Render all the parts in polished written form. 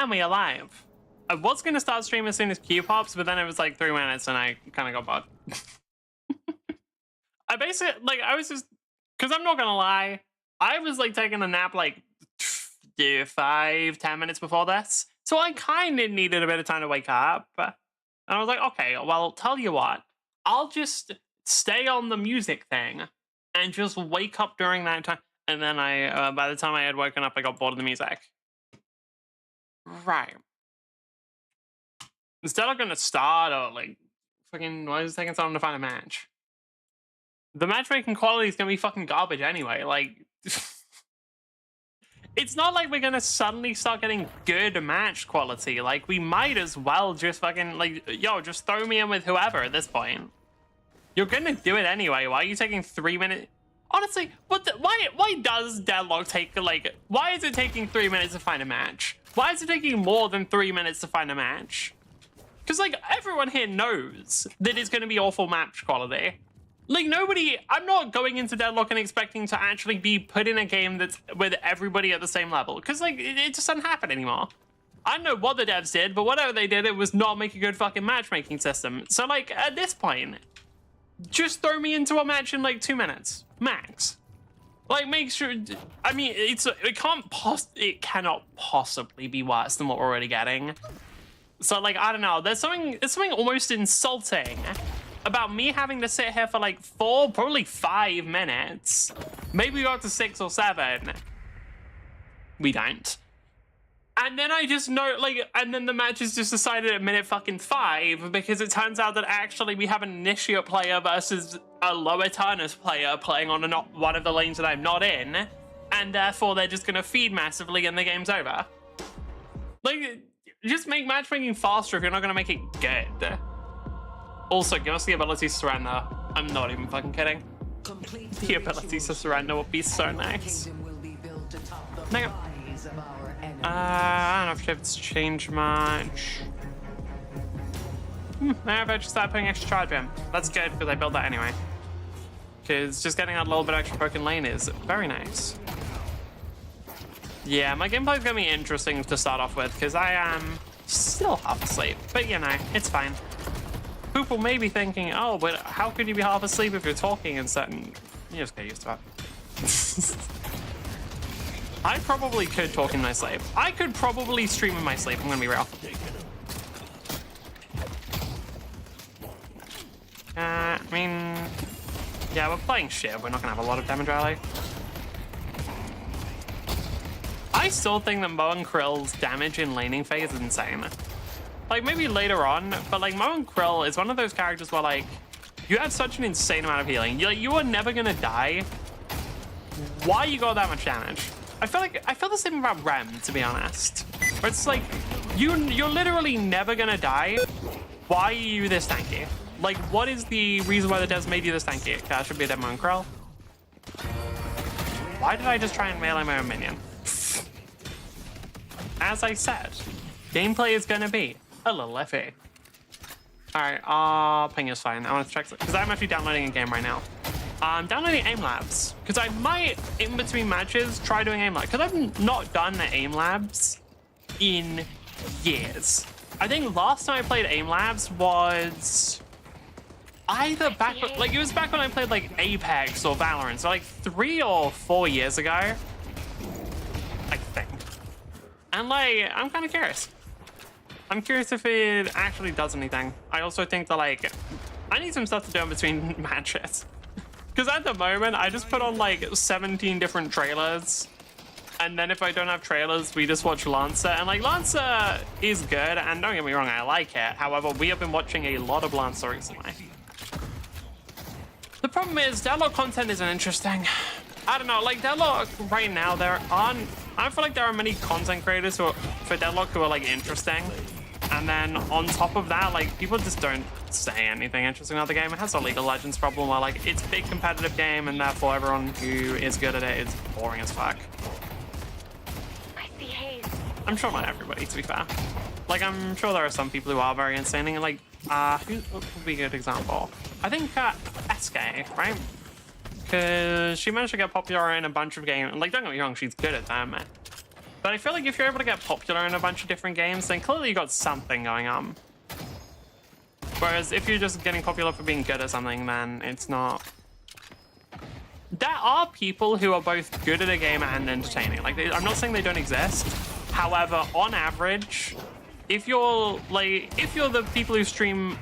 and we are live. I was going to start streaming as soon as Q pops, but then it was like 3 minutes and I kind of got bored. I basically, like, I was just, because I'm not going to lie, I was like taking a nap like 5-10 minutes before this. So I kind of needed a bit of time to wake up. And I was like, okay, well, tell you what, I'll just stay on the music thing and just wake up during that time. And then I, by the time I had woken up, I got bored of the music. Right. Instead of gonna start or like fucking why is it taking so long to find a match? The matchmaking quality is gonna be fucking garbage anyway. Like it's not like we're gonna suddenly start getting good match quality. Like we might as well just fucking like yo, just throw me in with whoever at this point. You're gonna do it anyway. Why are you taking 3 minutes? Honestly, why does Deadlock take like why is it taking 3 minutes to find a match? Why is it taking more than 3 minutes to find a match? Because, like, everyone here knows that it's going to be awful match quality. Like, nobody... I'm not going into Deadlock and expecting to actually be put in a game that's with everybody at the same level. Because, like, it just doesn't happen anymore. I don't know what the devs did, but whatever they did, it was not make a good fucking matchmaking system. So, like, at this point, just throw me into a match in, like, 2 minutes. Max. Like, make sure... I mean, it cannot possibly be worse than what we're already getting. So, like, I don't know. There's something almost insulting about me having to sit here for, like, 4, probably 5 minutes. Maybe we go up to 6 or 7. We don't. And then I just know, like, and then the match is just decided at minute fucking 5 because it turns out that actually we have an initiate player versus a lower turners player playing on one of the lanes that I'm not in. And therefore, they're just going to feed massively and the game's over. Like... Just make matchmaking faster if you're not going to make it good. Also, give us the ability to surrender. I'm not even fucking kidding. The ability to surrender would be so nice. I don't know if shifts change much. I bet you start putting extra charge in. That's good because I built that anyway. Because just getting that little bit extra poke in lane is very nice. Yeah, my gameplay is going to be interesting to start off with because I am still half asleep. But, you know, it's fine. People may be thinking, oh, but how could you be half asleep if you're talking and certain... You just get used to it. I probably could talk in my sleep. I could probably stream in my sleep, I'm going to be real. I mean... Yeah, we're playing shit. We're not going to have a lot of damage rally. I still think that Mo and Krill's damage in laning phase is insane. Like, maybe later on, but, like, Mo and Krill is one of those characters where, like, you have such an insane amount of healing. You are never gonna die. Why you got that much damage? I feel the same about Rem, to be honest. Where it's like, you're literally never gonna die. Why are you this tanky? Like, what is the reason why the devs made you this tanky? Okay, that should be a dead Mo and Krill. Why did I just try and melee my own minion? As I said, gameplay is going to be a little iffy. Alright, ping is fine. I want to check, because I'm actually downloading a game right now. I'm downloading Aim Labs, because I might, in between matches, try doing Aim Labs, because I've not done Aim Labs in years. I think last time I played Aim Labs was either back, like, it was back when I played, like, Apex or Valorant, so, like, 3 or 4 years ago, I think. And, like, I'm kind of curious. I'm curious if it actually does anything. I also think that, like, I need some stuff to do in between matches. Because at the moment, I just put on, like, 17 different trailers. And then if I don't have trailers, we just watch Lancer. And, like, Lancer is good. And don't get me wrong, I like it. However, we have been watching a lot of Lancer recently. The problem is, Deadlock content isn't interesting. I don't know, like, Deadlock right now, I feel like there are many content creators for Deadlock who are, like, interesting. And then on top of that, like, people just don't say anything interesting about the game. It has a League of Legends problem where, like, it's a big competitive game and therefore everyone who is good at it is boring as fuck. I see haze. I'm sure not everybody, to be fair. Like, I'm sure there are some people who are very insane. And, like, who would be a good example? I think SK, right? Because she managed to get popular in a bunch of games. Like, don't get me wrong, she's good at them. But I feel like if you're able to get popular in a bunch of different games, then clearly you got something going on. Whereas if you're just getting popular for being good at something, then it's not. There are people who are both good at a game and entertaining. Like, I'm not saying they don't exist. However, on average, if you're the people who stream,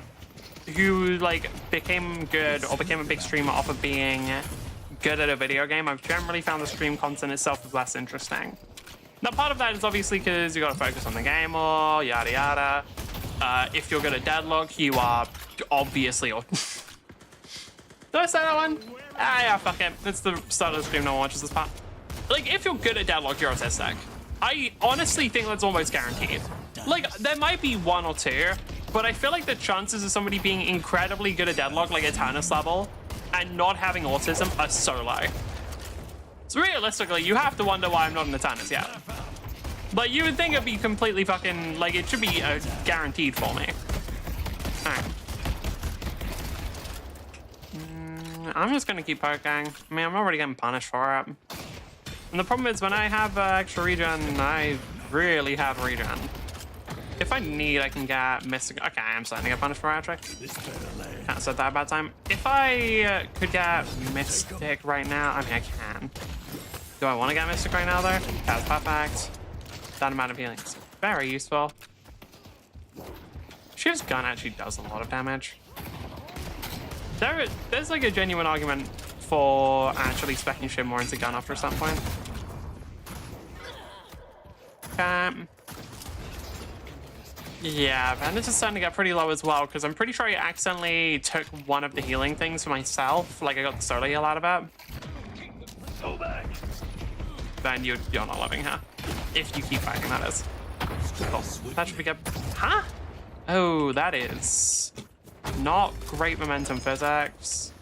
who like became good or became a big streamer off of being good at a video game, I've generally found the stream content itself is less interesting. Now, part of that is obviously because you got to focus on the game more, yada yada. If you're good at Deadlock, you are obviously. Did I say that one? Ah, yeah, fuck it. It's the start of the stream. No one watches this part. Like, if you're good at Deadlock, you're autistic. I honestly think that's almost guaranteed. Like, there might be one or two, but I feel like the chances of somebody being incredibly good at Deadlock, like Eternus level, and not having autism are so low. So realistically, you have to wonder why I'm not an Eternus yet. But you would think it'd be completely fucking, like, it should be guaranteed for me. Alright. I'm just gonna keep poking. I mean, I'm already getting punished for it. And the problem is when I have extra regen, I really have regen. If I need, I can get Mystic. Okay, I'm starting to get punished for it, actually. Can't set that bad time. If I could get Mystic right now, I mean, I can. Do I want to get Mystic right now, though? That's perfect. That amount of healing is very useful. Shiv's gun actually does a lot of damage. There's like a genuine argument for actually speccing Shiv more into gun after some point. Yeah, bandage is starting to get pretty low as well because I'm pretty sure I accidentally took one of the healing things for myself. Like I got the solo heal out of it. Then you're not loving her. If you keep fighting, that is. Cool. That should be good. Huh? Oh, that is not great momentum physics.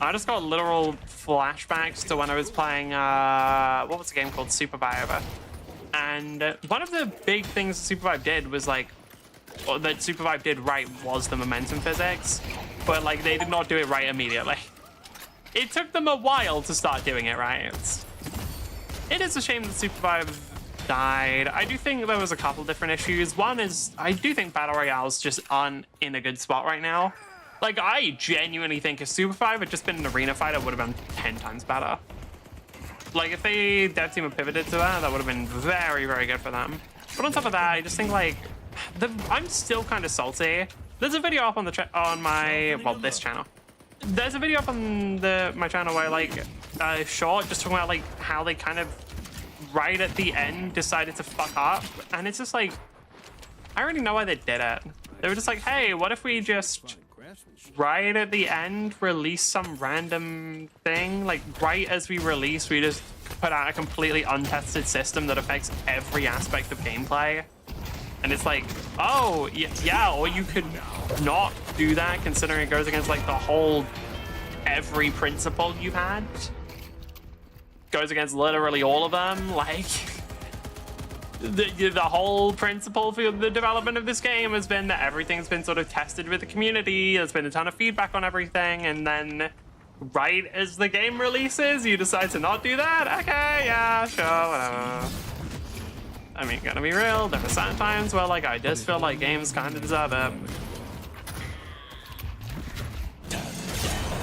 I just got literal flashbacks to when I was playing, what was the game called? Supervive. And one of the big things Supervive did was like, or that Supervive did right was the momentum physics, but like they did not do it right immediately. It took them a while to start doing it right. It is a shame that Supervive died. I do think there was a couple different issues. One is, I do think Battle Royales just aren't in a good spot right now. Like, I genuinely think if Supervive had just been an arena fight, it would have been 10 times better. Like, if they dev team had pivoted to that, that would have been very, very good for them. But on top of that, I just think, like, I'm still kind of salty. There's a video up on on my, well, this channel. There's a video up on my channel where, like, short, just talking about, like, how they kind of, right at the end, decided to fuck up. And it's just, like, I already know why they did it. They were just like, hey, what if we just, right at the end, release some random thing? Like, right as we release, we just put out a completely untested system that affects every aspect of gameplay. And it's like, oh, yeah, or you could not do that considering it goes against, like, the whole, every principle you've had. Goes against literally all of them, like... The whole principle for the development of this game has been that everything's been sort of tested with the community. There's been a ton of feedback on everything, and then right as the game releases, you decide to not do that? Okay, yeah, sure, whatever. I mean, gonna be real, there are certain times where, like, I just feel like games kind of deserve it.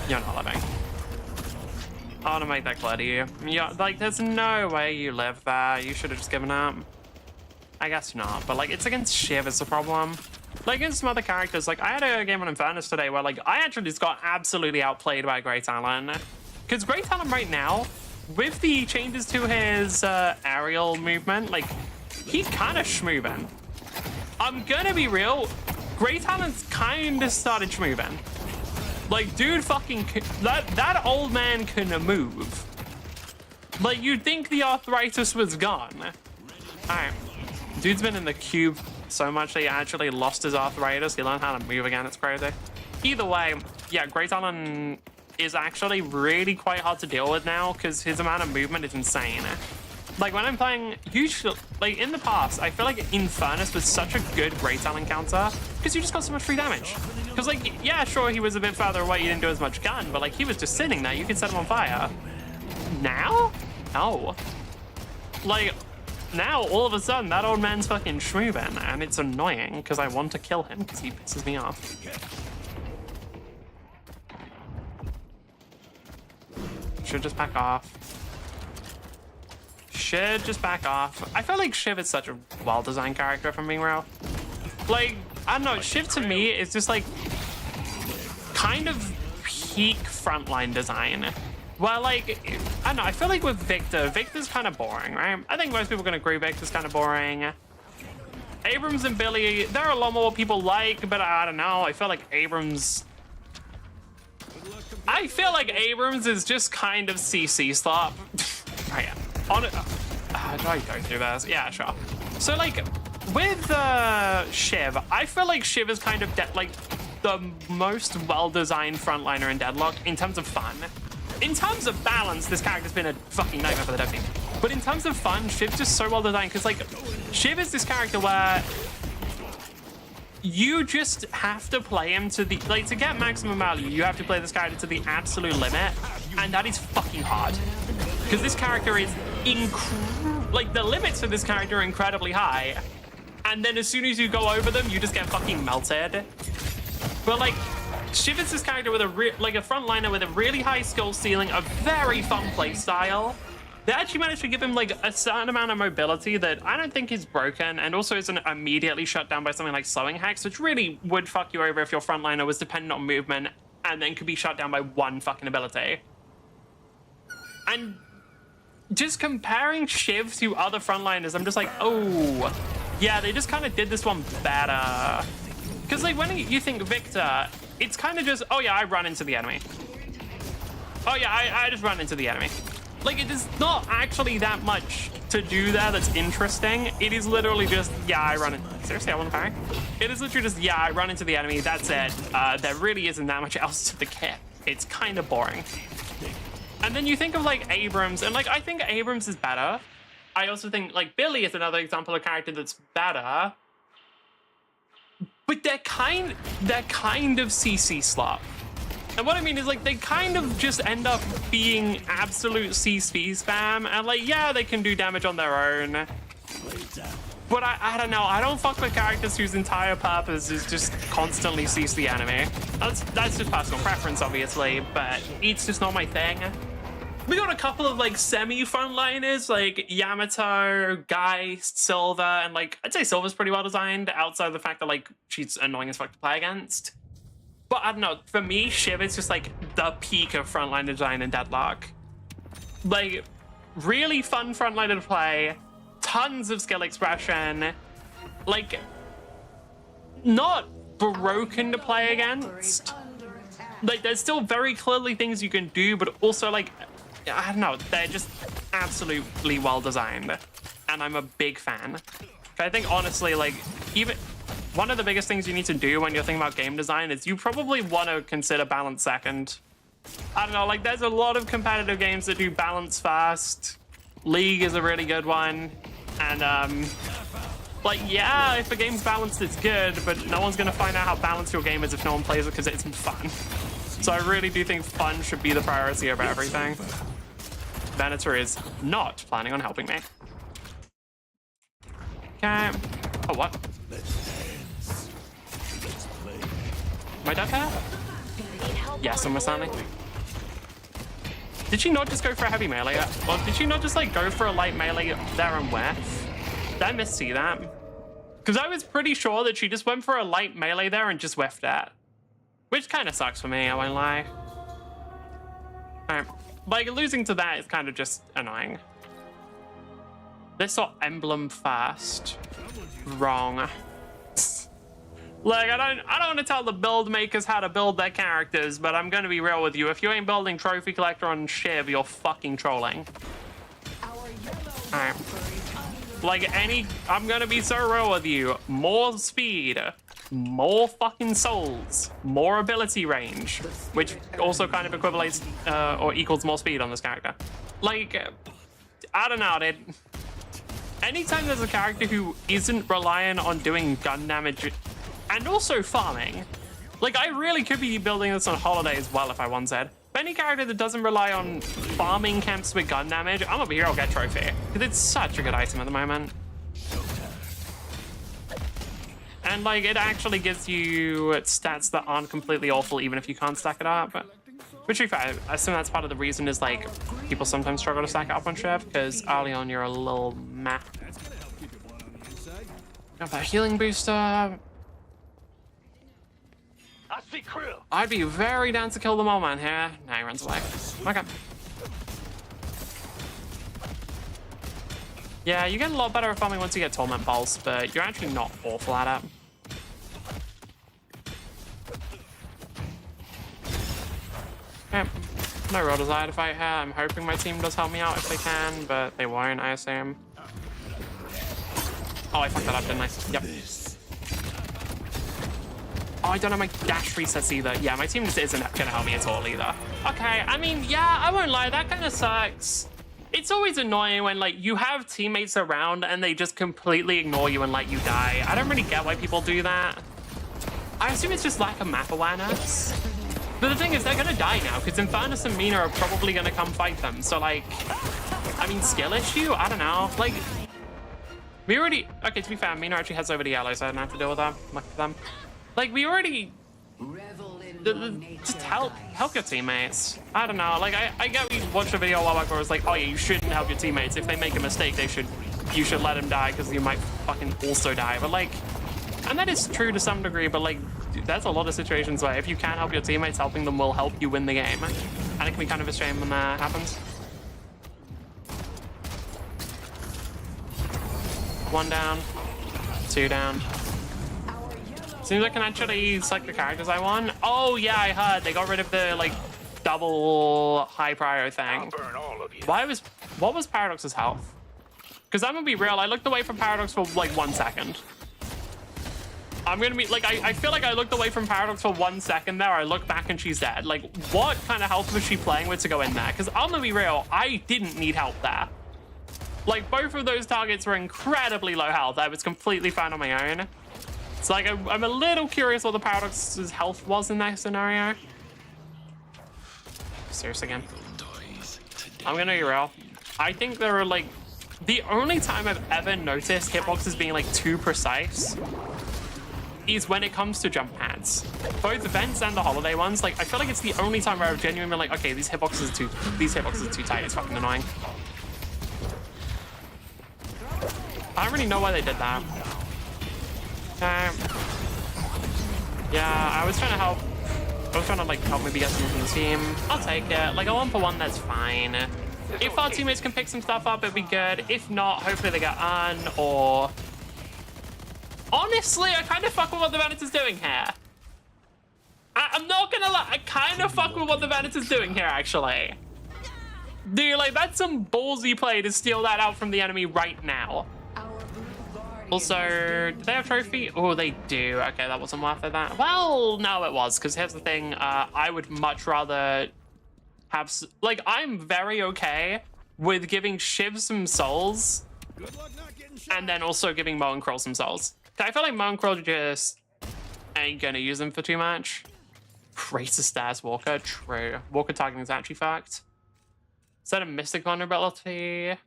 You're not living. I want to make that clear to you. Yeah, like, there's no way you live there. You should have just given up. I guess not, but, like, it's against Shiv is the problem. Like, against some other characters, like, I had a game on Infernus today where, like, I actually just got absolutely outplayed by Great Talon. Because Great Talon right now, with the changes to his aerial movement, like, he's kind of schmoving. I'm gonna be real, Great Talon's kind of started schmoving. Like, dude fucking, that old man can move. Like, you'd think the arthritis was gone. Alright. Dude's been in the cube so much that he actually lost his arthritis. He learned how to move again. It's crazy. Either way, yeah, Great Talon is actually really quite hard to deal with now because his amount of movement is insane. Like, when I'm playing, usually, like, in the past, I feel like Infernus was such a good Great Talon counter because you just got so much free damage. Because, like, yeah, sure, he was a bit further away, you didn't do as much gun, but, like, he was just sitting there. You could set him on fire. Now? No. Like, now all of a sudden that old man's fucking schmoovin', and it's annoying because I want to kill him because he pisses me off. Should just back off. Should just back off. I feel like Shiv is such a well-designed character, if I'm being real. Like, I don't know, Shiv to me is just like kind of peak frontline design. Well, like, I don't know, I feel like with Victor's kind of boring, right? I think most people are gonna agree Victor's kind of boring. Abrams and Billy, there are a lot more people like, but I don't know, I feel like Abrams is just kind of CC slop. Oh yeah, on it. Do I go through this? Yeah, sure. So like, with Shiv, I feel like Shiv is kind of like the most well-designed frontliner in Deadlock in terms of fun. In terms of balance, this character's been a fucking nightmare for the dev team. But in terms of fun, Shiv's just so well designed because like, Shiv is this character where you just have to play him to the, like, to get maximum value, you have to play this character to the absolute limit, and that is fucking hard. Because this character is like, the limits of this character are incredibly high, and then as soon as you go over them, you just get fucking melted. But like, Shiv is this character with a frontliner with a really high skill ceiling, a very fun play style. They actually managed to give him like a certain amount of mobility that I don't think is broken, and also isn't immediately shut down by something like slowing hacks, which really would fuck you over if your frontliner was dependent on movement and then could be shut down by one fucking ability. And just comparing Shiv to other frontliners, I'm just like, oh, yeah, they just kind of did this one better. Because like when you think Victor, it's kind of just, oh yeah, I run into the enemy. Oh yeah, I just run into the enemy. Like, it is not actually that much to do there that's interesting. It is literally just, yeah, I run in. Seriously, I want to parry? It is literally just, yeah, I run into the enemy, that's it. There really isn't that much else to the kit. It's kind of boring. And then you think of like Abrams, and like, I think Abrams is better. I also think like Billy is another example of a character that's better. But they're kind of CC slop. And what I mean is like, they kind of just end up being absolute CC spam, and like, yeah, they can do damage on their own. But I don't know, I don't fuck with characters whose entire purpose is just constantly CC enemy. That's just personal preference, obviously, but it's just not my thing. We got a couple of like semi-frontliners, like Yamato, Geist, Silver, and like, I'd say Silver's pretty well designed, outside of the fact that like, she's annoying as fuck to play against. But I don't know, for me, Shiv is just like the peak of frontline design in Deadlock. Like, really fun frontliner to play, tons of skill expression, like, not broken to play against. Like, there's still very clearly things you can do, but also like, I don't know, they're just absolutely well designed. And I'm a big fan. I think honestly, like, even one of the biggest things you need to do when you're thinking about game design is you probably want to consider balance second. I don't know, like, there's a lot of competitive games that do balance first. League is a really good one. And, like, yeah, if a game's balanced, it's good, but no one's going to find out how balanced your game is if no one plays it because it isn't fun. So I really do think fun should be the priority over everything. Venator is not planning on helping me. Okay. Oh, what? Am I dead here? Yes, I'm standing. Did she not just go for a heavy melee? Or did she not just like go for a light melee there and whiff? Did I miss-see that? Because I was pretty sure that she just went for a light melee there and just whiffed that. Which kind of sucks for me, I won't lie. Alright. Like, losing to that is kind of just annoying. This saw emblem first. Wrong. Like, I don't want to tell the build makers how to build their characters, but I'm gonna be real with you. If you ain't building Trophy Collector on Shiv, you're fucking trolling. Alright. Like, I'm gonna be so real with you. More speed, more fucking souls, more ability range, which also kind of equivalates or equals more speed on this character. Like, I don't know, dude. Anytime there's a character who isn't reliant on doing gun damage and also farming, like, I really could be building this on Holiday as well if I wanted. any character that doesn't rely on farming camps with gun damage, I'm over here, I'll get trophy. Because it's such a good item at the moment. And like, it actually gives you stats that aren't completely awful, even if you can't stack it up. Which, to be fair, I assume that's part of the reason is like, people sometimes struggle to stack it up on Shiv, because early on you're a little meh. Got that healing booster. I see Krill. I'd be very down to kill the mole man here. No, he runs away. Okay. Yeah, you get a lot better at farming once you get Torment Pulse, but you're actually not awful at it. Okay. No real desire to fight here. I'm hoping my team does help me out if they can, but they won't, I assume. Oh, I fucked that up, didn't I? Yep. Oh, I don't have my dash resets either. Yeah, my team just isn't gonna help me at all either. Okay, I mean, yeah, I won't lie, that kind of sucks. It's always annoying when like you have teammates around and they just completely ignore you and let you die. I don't really get why people do that. I assume it's just lack of map awareness. But the thing is, they're gonna die now because Infernus and Mina are probably gonna come fight them. So like, I mean, skill issue? I don't know. Like, we already, okay, to be fair, Mina actually heads over to yellow, so I don't have to deal with that. Lucky for them. Like, we already, just help your teammates. I don't know, like, I get we watched a video a while back where it was like, oh yeah, you shouldn't help your teammates. If they make a mistake, you should let them die because you might fucking also die. But like, and that is true to some degree, but like, there's a lot of situations where if you can't help your teammates, helping them will help you win the game. And it can be kind of a shame when that happens. One down, two down. Seems like I can actually select the characters I want. Oh yeah, I heard they got rid of the like double high prio thing. What was Paradox's health? Because I'm gonna be real, I looked away from Paradox for like 1 second. I'm gonna be like, I feel like I looked away from Paradox for 1 second there. I look back and she's dead. Like, what kind of health was she playing with to go in there? Because I'm gonna be real, I didn't need help there. Like, both of those targets were incredibly low health. I was completely fine on my own. So, like, I'm a little curious what the Paradox's health was in that scenario. Serious again. I'm gonna be real. I think there are, like, the only time I've ever noticed hitboxes being, like, too precise is when it comes to jump pads. Both events and the holiday ones, like, I feel like it's the only time where I've genuinely been like, okay, these hitboxes are too tight. It's fucking annoying. I don't really know why they did that. Yeah, I was trying to help. I was trying to like help maybe get someone from the team. I'll take it. Like a 1-for-1, that's fine. If our teammates can pick some stuff up, it'd be good. If not, hopefully they get on or. Honestly, I kind of fuck with what the Vanita's doing here. I'm not gonna lie. I kind of fuck with what the Vanita's doing here, actually. Dude, like that's some ballsy play to steal that out from the enemy right now. Also, do they have trophy? Oh, they do. Okay, that wasn't worth it. That. Well, no, it was. Because here's the thing. I would much rather have... Like, I'm very okay with giving Shiv some souls. And then also giving Mo and Krill some souls. I feel like Mo and Krill just ain't going to use them for too much. Greater stairs, Walker. True. Walker targeting is actually fucked. Is that a Mystic vulnerability?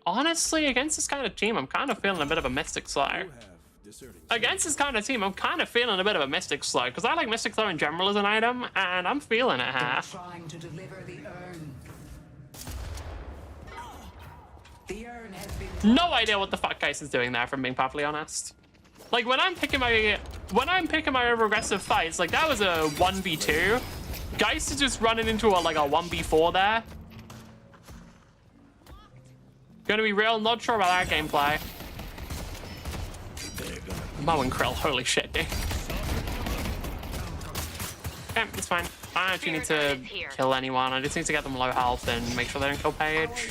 Honestly, against this kind of team, I'm kind of feeling a bit of a Mystic Slow. Against this kind of team, I'm kind of feeling a bit of a Mystic Slow, because I like Mystic Slow in general as an item, and I'm feeling it here. Trying to deliver the urn. The urn has been... No idea what the fuck Geist is doing there, if I'm being perfectly honest. Like, when I'm picking my over-aggressive fights, like, that was a 1v2. Geist is just running into a 1v4 there. Gonna be real, not sure about that gameplay. Mo and Krill, holy shit, dude. Okay, it's fine. I don't actually need to kill anyone. I just need to get them low health and make sure they don't kill Paige.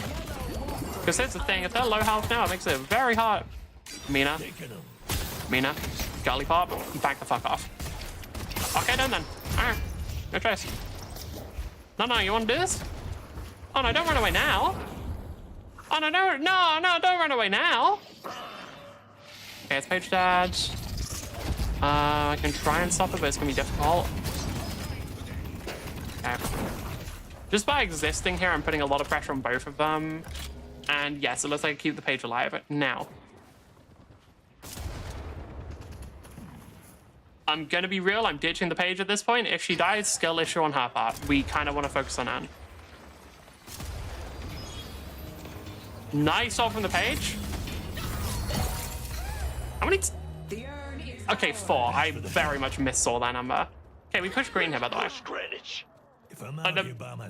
Because here's the thing, if they're low health now, it makes it very hard. Mina, Gully Pop, back the fuck off. Okay, done then. Alright, no choice. No, you want to do this? Oh no, don't run away now. Oh no, don't run away now. Okay, it's Paige Dad. I can try and stop it, but it's gonna be difficult. Okay. Just by existing here, I'm putting a lot of pressure on both of them. And yes, it looks like I keep the page alive. Now, I'm gonna be real, I'm ditching the page at this point. If she dies, skill issue on her part. We kind of want to focus on Anne. Nice off from the page. How many? Okay, 4. I very much missaw that number. Okay, we push green here, by the way.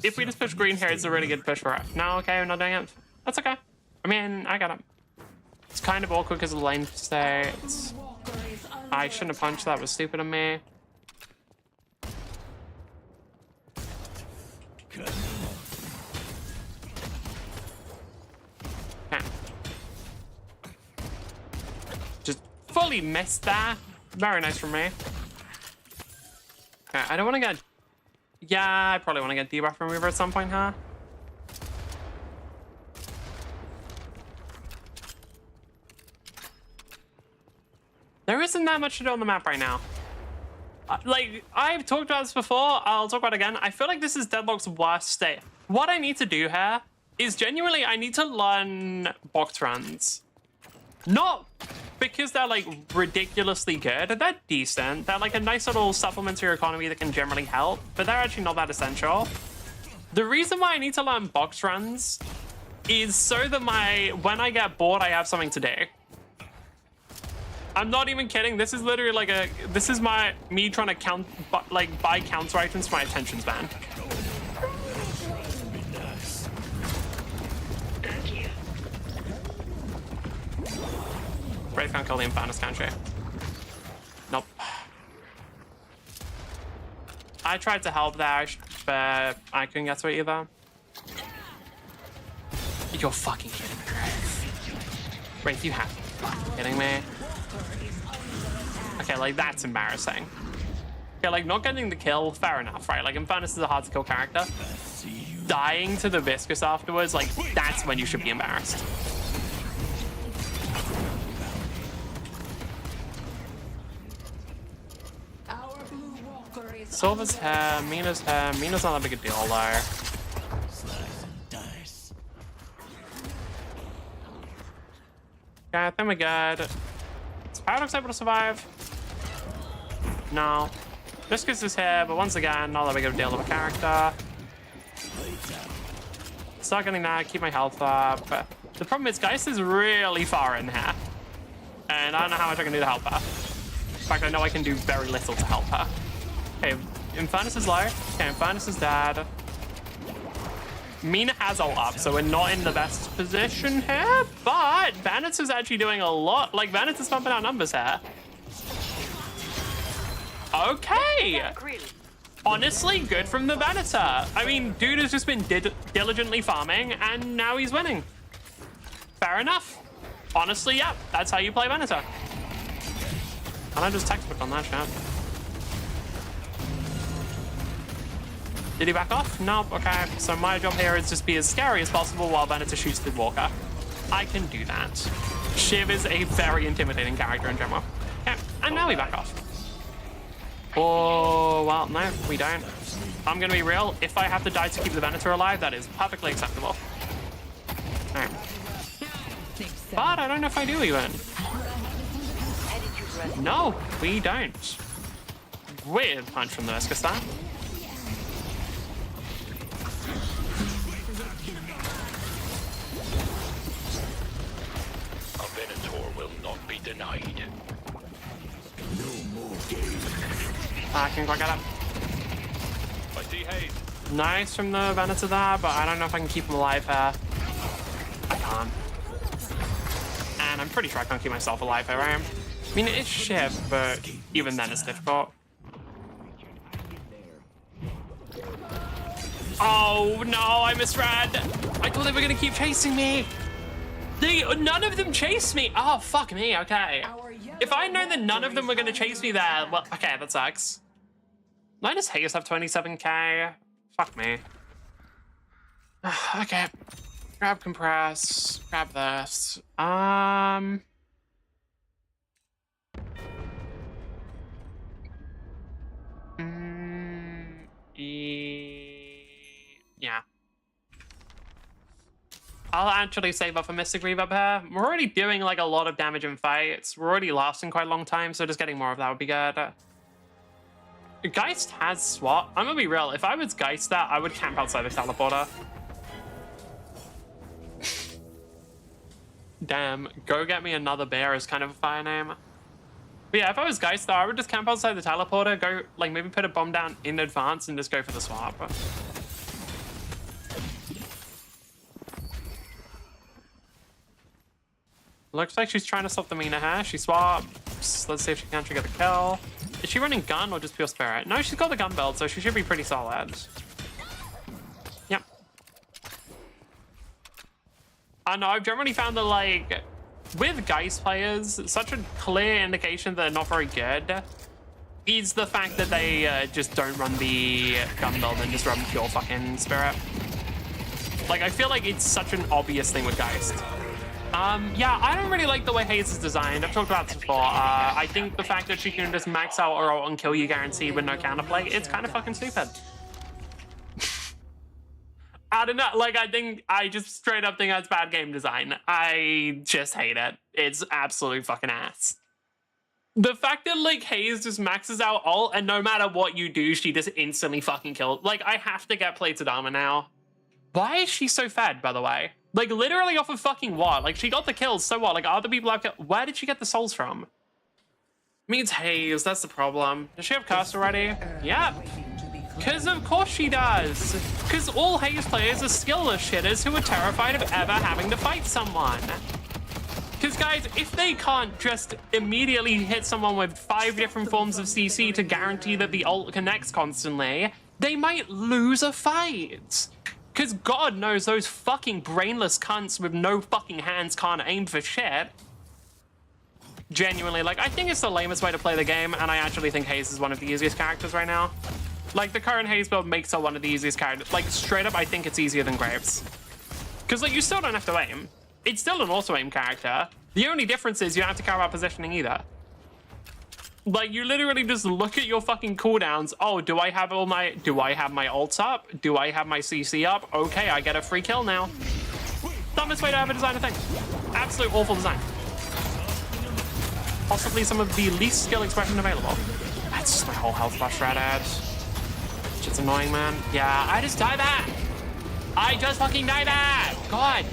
If we just push green here, it's a really good push for her. No, okay, we're not doing it. That's okay. I mean, I got it. It's kind of awkward because of the lane states. I shouldn't have punched. That was stupid of me. Okay. Just fully missed that. Very nice from me. Okay, I don't want to get... Yeah, I probably want to get debuff remover at some point, huh? There isn't that much to do on the map right now. Like, I've talked about this before. I'll talk about it again. I feel like this is Deadlock's worst state. What I need to do here is genuinely, I need to learn box runs. Not because they're like ridiculously good. They're decent. They're like a nice little supplement to your economy that can generally help, but they're actually not that essential. The reason why I need to learn box runs is so that when I get bored, I have something to do. I'm not even kidding. This is literally like this is me trying to buy counter items for my attention span. Wraith can't kill the Infernos, can't she? Nope. I tried to help there, but I couldn't get to it either. You're fucking kidding me, Wraith. Wraith, you have to be fucking kidding me. Okay, like, that's embarrassing. Okay, like, not getting the kill, fair enough, right? Like, Infernos is a hard-to-kill character. Dying to the Viscous afterwards, like, that's when you should be embarrassed. Silver's hair, Mina's hair. Mina's not that big a deal, though. Okay, I think we're good. Is Paradox able to survive? No. Viscous is here, but once again, not that big of a deal of a character. Start getting that, keep my health up. The problem is, Geist is really far in here. And I don't know how much I can do to help her. In fact, I know I can do very little to help her. Okay, Infernos is low. Okay, Infernos is dead. Mina has ult up, so we're not in the best position here, but Bandits is actually doing a lot. Like, Bandits is pumping out numbers here. Okay. Honestly, good from the Venator. I mean, dude has just been diligently farming, and now he's winning. Fair enough. Honestly, yeah, that's how you play Venator. And I just textbook on that shit. Did he back off? Nope. Okay, so my job here is just be as scary as possible while Venator shoots the Walker. I can do that. Shiv is a very intimidating character in general. Okay, and now we back off. Oh, well, no, we don't. I'm gonna be real. If I have to die to keep the Venator alive, that is perfectly acceptable. Alright. But I don't know if I do even. No, we don't. Weird punch from the Viscous there. A Venator will not be denied. No more games. I can quite get up. I see haze. Nice from the Venator there, but I don't know if I can keep him alive here. I can't. And I'm pretty sure I can't keep myself alive here, right? I mean, it's Shiv, but even then it's difficult. Oh, no, I misread. I thought they were going to keep chasing me. None of them chased me. Oh, fuck me, okay. If I had known that none of them were going to chase me there, well, okay, that sucks. Why does Haze have 27k? Fuck me. Okay. Grab compress. Grab this. I'll actually save up for Mystic Reverb here. We're already doing like a lot of damage in fights. We're already lasting quite a long time, so just getting more of that would be good. Geist has SWAT. I'm gonna be real. If I was Geist that, I would camp outside the teleporter. Damn, go get me another bear is kind of a fire name. But yeah, if I was Geist though, I would just camp outside the teleporter, go like maybe put a bomb down in advance and just go for the swap. Looks like she's trying to stop the Mina here. She swaps. Let's see if she can actually get the kill. Is she running gun or just pure spirit? No, she's got the gun build, so she should be pretty solid. Yep. I know, I've generally found that, like, with Geist players, such a clear indication that they're not very good is the fact that they just don't run the gun build and just run pure fucking spirit. Like, I feel like it's such an obvious thing with Geist. Yeah, I don't really like the way Haze is designed. I've talked about this before. I think the fact that she can just max out or ult and kill you guaranteed with no counterplay, it's kind of fucking stupid. I don't know, like, I just straight up think that's bad game design. I just hate it. It's absolute fucking ass. The fact that, like, Haze just maxes out ult and no matter what you do, she just instantly fucking kills. Like, I have to get plated armor now. Why is she so fed, by the way? Like, literally off of fucking what? Like, she got the kills, so what? Like, other people have killed. Where did she get the souls from? I mean, it's Haze, that's the problem. Does she have cast already? Yep. Because of course she does. Because all Haze players are skillless shitters who are terrified of ever having to fight someone. Because, guys, if they can't just immediately hit someone with 5 different forms of CC to guarantee that the ult connects constantly, they might lose a fight. Because God knows those fucking brainless cunts with no fucking hands can't aim for shit. Genuinely, like, I think it's the lamest way to play the game, and I actually think Haze is one of the easiest characters right now. Like, the current Haze build makes her one of the easiest characters. Like, straight up, I think it's easier than Graves. Because, like, you still don't have to aim. It's still an auto-aim character. The only difference is you don't have to care about positioning either. Like, you literally just look at your fucking cooldowns. Oh, do I have my ults up? Do I have my CC up? Okay, I get a free kill now. Dumbest way to ever design a thing. Absolute awful design. Possibly some of the least skill expression available. That's just my whole health bar shredded. It's annoying, man. Yeah, I just die back. I just fucking die back. God.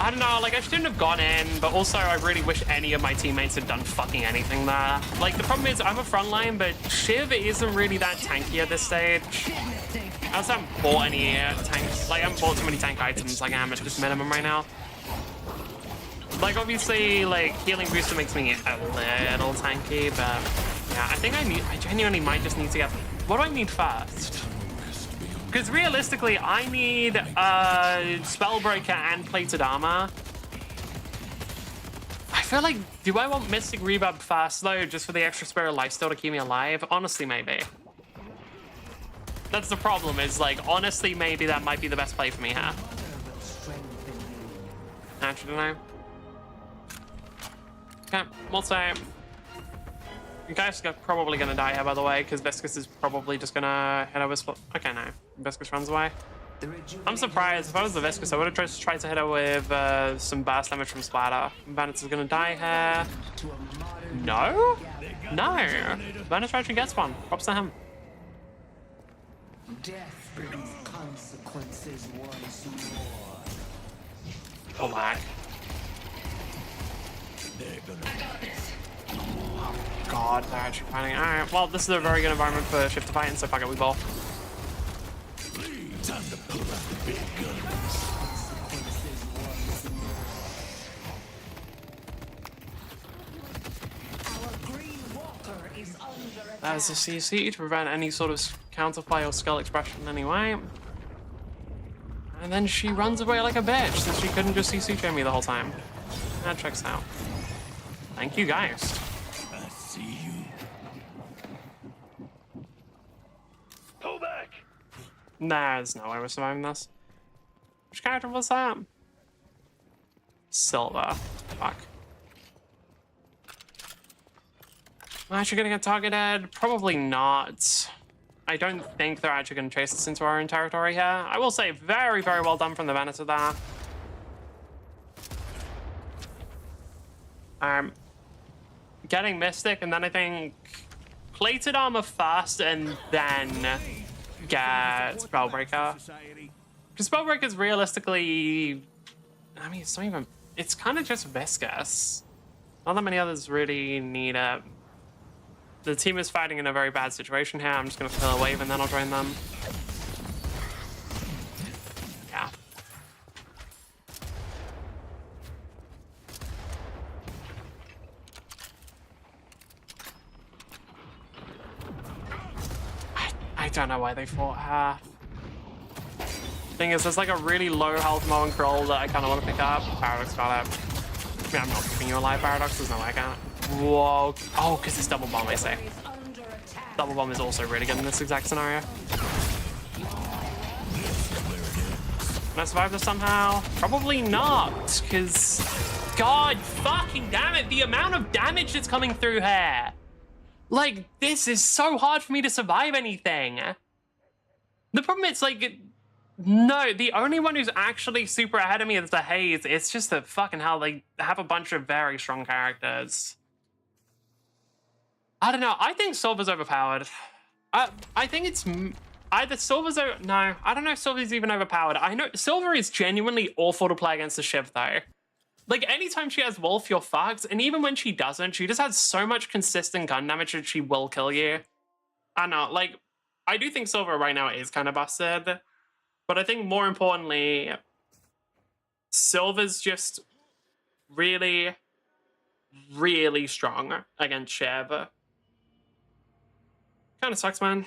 I don't know, like, I shouldn't have gone in, but also I really wish any of my teammates had done fucking anything there. Like, the problem is I'm a frontline, but Shiv isn't really that tanky at this stage. I also haven't bought any tanks. Like, I haven't bought too many tank items like I am at just minimum right now. Like, obviously, like, healing booster makes me a little tanky, but yeah, I think I genuinely might just need to get... What do I need first? Because realistically, I need Spellbreaker and Plated Armor. I feel like, do I want Mystic Reverb first though, just for the extra Spirit Lifesteal to keep me alive? Honestly, maybe. That's the problem, is like, honestly, maybe that might be the best play for me here. Actually, no. Okay, we'll say... You guys are probably gonna die here, by the way, because Viscous is probably just gonna head over. Okay, no. Viscous runs away. I'm surprised. If I was the Viscous, I would have tried to hit her with some burst damage from Splatter. Bandits is gonna die here. No? No. Bandits actually gets one. Props to him. Death brings consequences once more. Oh, lag. God, they're actually fighting. Alright, well, this is a very good environment for Shift to fight, and so fuck it, we ball. There's a CC to prevent any sort of counterplay or skill expression anyway. And then she runs away like a bitch, since she couldn't just CC chain me the whole time. That checks out. Thank you, guys. Pull back. Nah, there's no way we're surviving this. Which character was that? Silver. Fuck. Am I actually gonna get targeted? Probably not. I don't think they're actually gonna chase us into our own territory here. I will say, very, very well done from the Venator there. Getting Mystic, and then I think plated armor first, and then get Spellbreaker. Because Spellbreaker's realistically, I mean, it's not even, it's kind of just viscous. Not that many others really need it. The team is fighting in a very bad situation here. I'm just going to fill a wave and then I'll join them. Yeah. I don't know why they fought her. Thing is, there's like a really low health Moen Kroll that I kind of want to pick up. Paradox got it. I mean, I'm not keeping you alive, Paradox. There's no way I can. Whoa. Oh, because it's double bomb, I say. Double bomb is also really good in this exact scenario. Can I survive this somehow? Probably not, because God fucking damn it, the amount of damage that's coming through here. Like, this is so hard for me to survive anything. The problem is, like, no, the only one who's actually super ahead of me is the Haze. It's just that fucking hell, they have a bunch of very strong characters. I don't know. I think Silver's overpowered. I think it's either Silver's... No, I don't know if Silver's even overpowered. I know Silver is genuinely awful to play against the Shiv, though. Like, anytime she has Wolf, you're fucked. And even when she doesn't, she just has so much consistent gun damage that she will kill you. I don't know. Like, I do think Silver right now is kind of busted. But I think more importantly, Silver's just really, really strong against Shiv. Kind of sucks, man.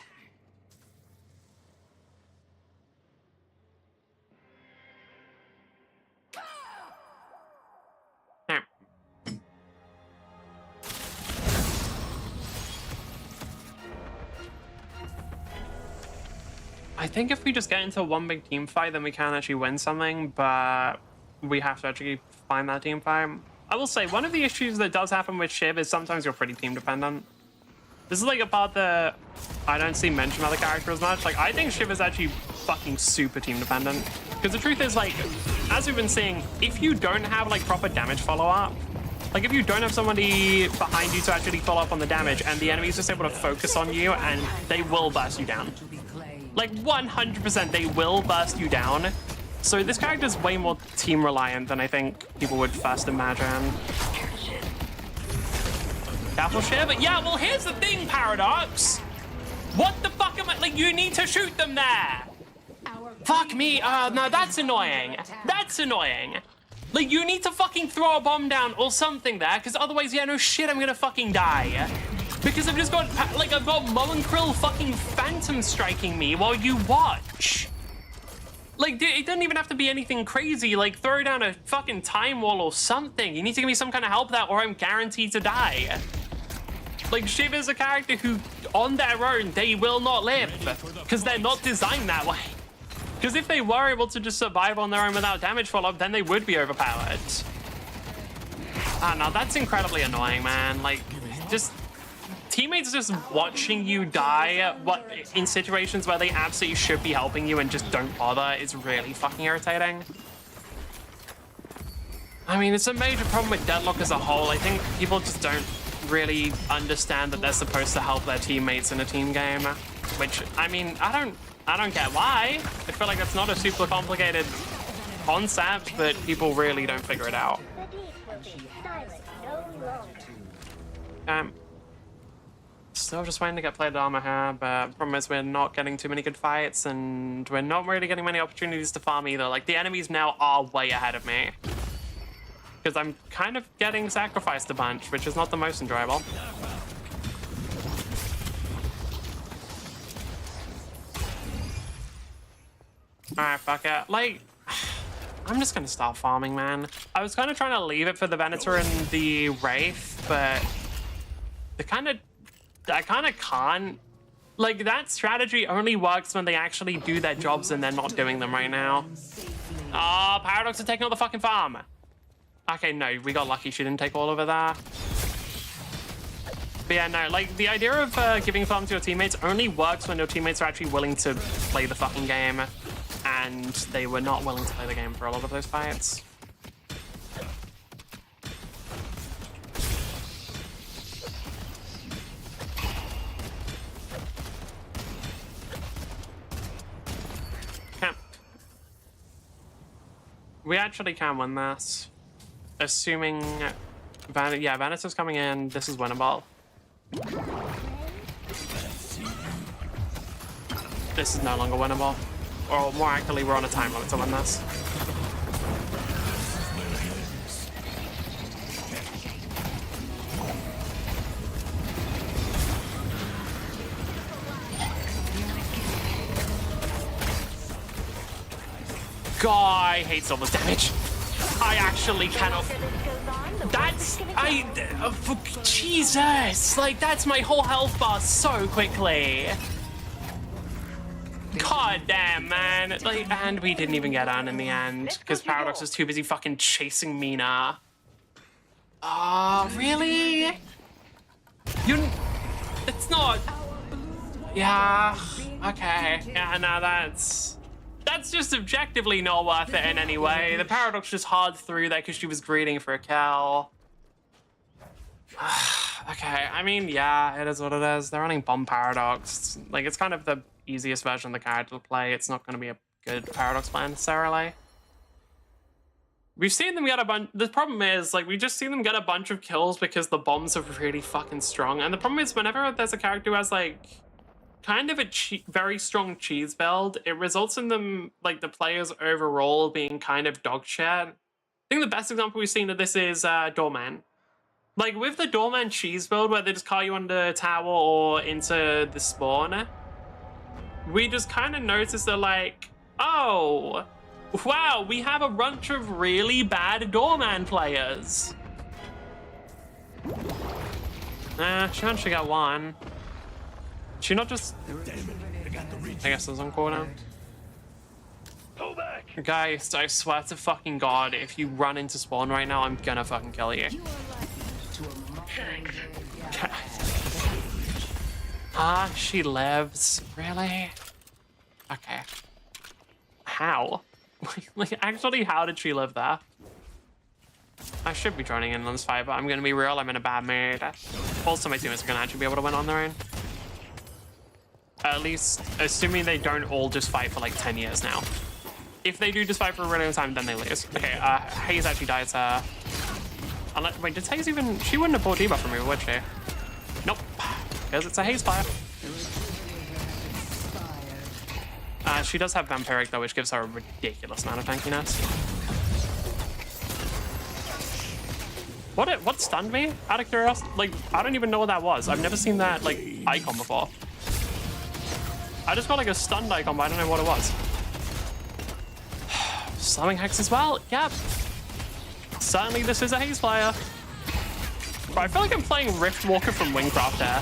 Alright. I think if we just get into one big team fight, then we can actually win something, but we have to actually find that team fight. I will say, one of the issues that does happen with Shiv is sometimes you're pretty team dependent. This is like a part that I don't see mentioned by the character as much. Like, I think Shiv is actually fucking super team dependent. Because the truth is, like, as we've been seeing, if you don't have like proper damage follow-up, like if you don't have somebody behind you to actually follow up on the damage and the enemy's just able to focus on you and they will burst you down. Like 100% they will burst you down. So this character is way more team reliant than I think people would first imagine. Careful, Shiv. Yeah, well, here's the thing, Paradox. What the fuck am I... Like, you need to shoot them there. Fuck me. No, that's annoying. That's annoying. Like, you need to fucking throw a bomb down or something there, because otherwise, yeah, no shit, I'm gonna fucking die. Because I've just got, like, I've got Moen Kroll fucking phantom striking me while you watch. Like, dude, it doesn't even have to be anything crazy. Like, throw down a fucking time wall or something. You need to give me some kind of help there or I'm guaranteed to die. Like, Shiv is a character who, on their own, they will not live. Because they're not designed that way. Because if they were able to just survive on their own without damage follow-up, then they would be overpowered. Ah, no, that's incredibly annoying, man. Like, just... Teammates just watching you die in situations where they absolutely should be helping you and just don't bother is really fucking irritating. I mean, it's a major problem with Deadlock as a whole. I think people just don't really understand that they're supposed to help their teammates in a team game, which, I mean, I don't get why. I feel like that's not a super complicated concept, but people really don't figure it out. Still just waiting to get plated armor here, but the problem is we're not getting too many good fights and we're not really getting many opportunities to farm either. Like, the enemies now are way ahead of me. Because I'm kind of getting sacrificed a bunch, which is not the most enjoyable. Alright, fuck it. Like, I'm just gonna start farming, man. I was kind of trying to leave it for the Venator and the Wraith, but I kind of can't. Like, that strategy only works when they actually do their jobs and they're not doing them right now. Oh, Paradox is taking all the fucking farm. Okay, no, we got lucky she didn't take all of it there. But yeah, no, like, the idea of giving farm to your teammates only works when your teammates are actually willing to play the fucking game. And they were not willing to play the game for a lot of those fights. We actually can win this. Assuming... yeah, Venice is coming in. This is winnable. This is no longer winnable. Or more accurately, we're on a time limit to win this. God, I hate Silver's damage. I actually cannot. That's Jesus! Like that's my whole health bar so quickly. God damn, man! Like, and we didn't even get on in the end because Paradox was too busy fucking chasing Mina. Really? It's not. Yeah. Okay. Yeah. No, that's just objectively not worth it in any way. The Paradox just hard through there because she was greeting for a kill. Okay, I mean, yeah, it is what it is. They're running Bomb Paradox. Like, it's kind of the easiest version of the character to play. It's not going to be a good Paradox play necessarily. We've seen them get a bunch. The problem is, like, we just seen them get a bunch of kills because the bombs are really fucking strong. And the problem is, whenever there's a character who has, like, kind of a very strong cheese build, it results in them, like, the players overall being kind of dog shit. I think the best example we've seen of this is Doorman. Like, with the Doorman cheese build, where they just call you under a tower or into the spawn, we just kind of notice they're like, oh, wow, we have a bunch of really bad Doorman players. She actually got one. She not just... I guess it was on cooldown. Pull back. Guys, I swear to fucking God, if you run into spawn right now, I'm gonna fucking kill you. She lives. Really? Okay. How? Like, actually, how did she live there? I should be joining in on this fight, but I'm gonna be real, I'm in a bad mood. Also, my teammates are gonna actually be able to win on their own. At least, assuming they don't all just fight for like 10 years now. If they do just fight for a really long time, then they lose. Okay, Hayes actually dies. Wait, did Hayes even... She wouldn't have bought debuff from me, would she? Nope. Because it's a Hayes fire. She does have Vampiric though, which gives her a ridiculous amount of tankiness. What stunned me? Out of curiosity? Like, I don't even know what that was. I've never seen that, like, icon before. I just got like a stunned icon, but I don't know what it was. Slamming Hex as well? Yep. Certainly this is a Haze player. But I feel like I'm playing Riftwalker from Wingcraft there.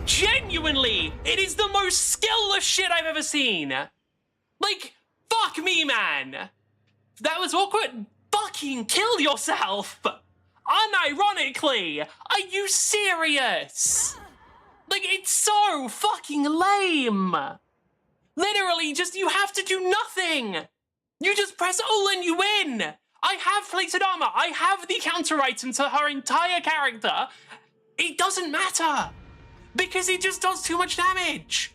Genuinely, it is the most skillless shit I've ever seen. Like, fuck me, man. That was awkward. Fucking kill yourself. Unironically, are you serious? Like, it's so fucking lame. Literally, just, you have to do nothing. You just press ult and you win. I have plated armor. I have the counter item to her entire character. It doesn't matter because it just does too much damage.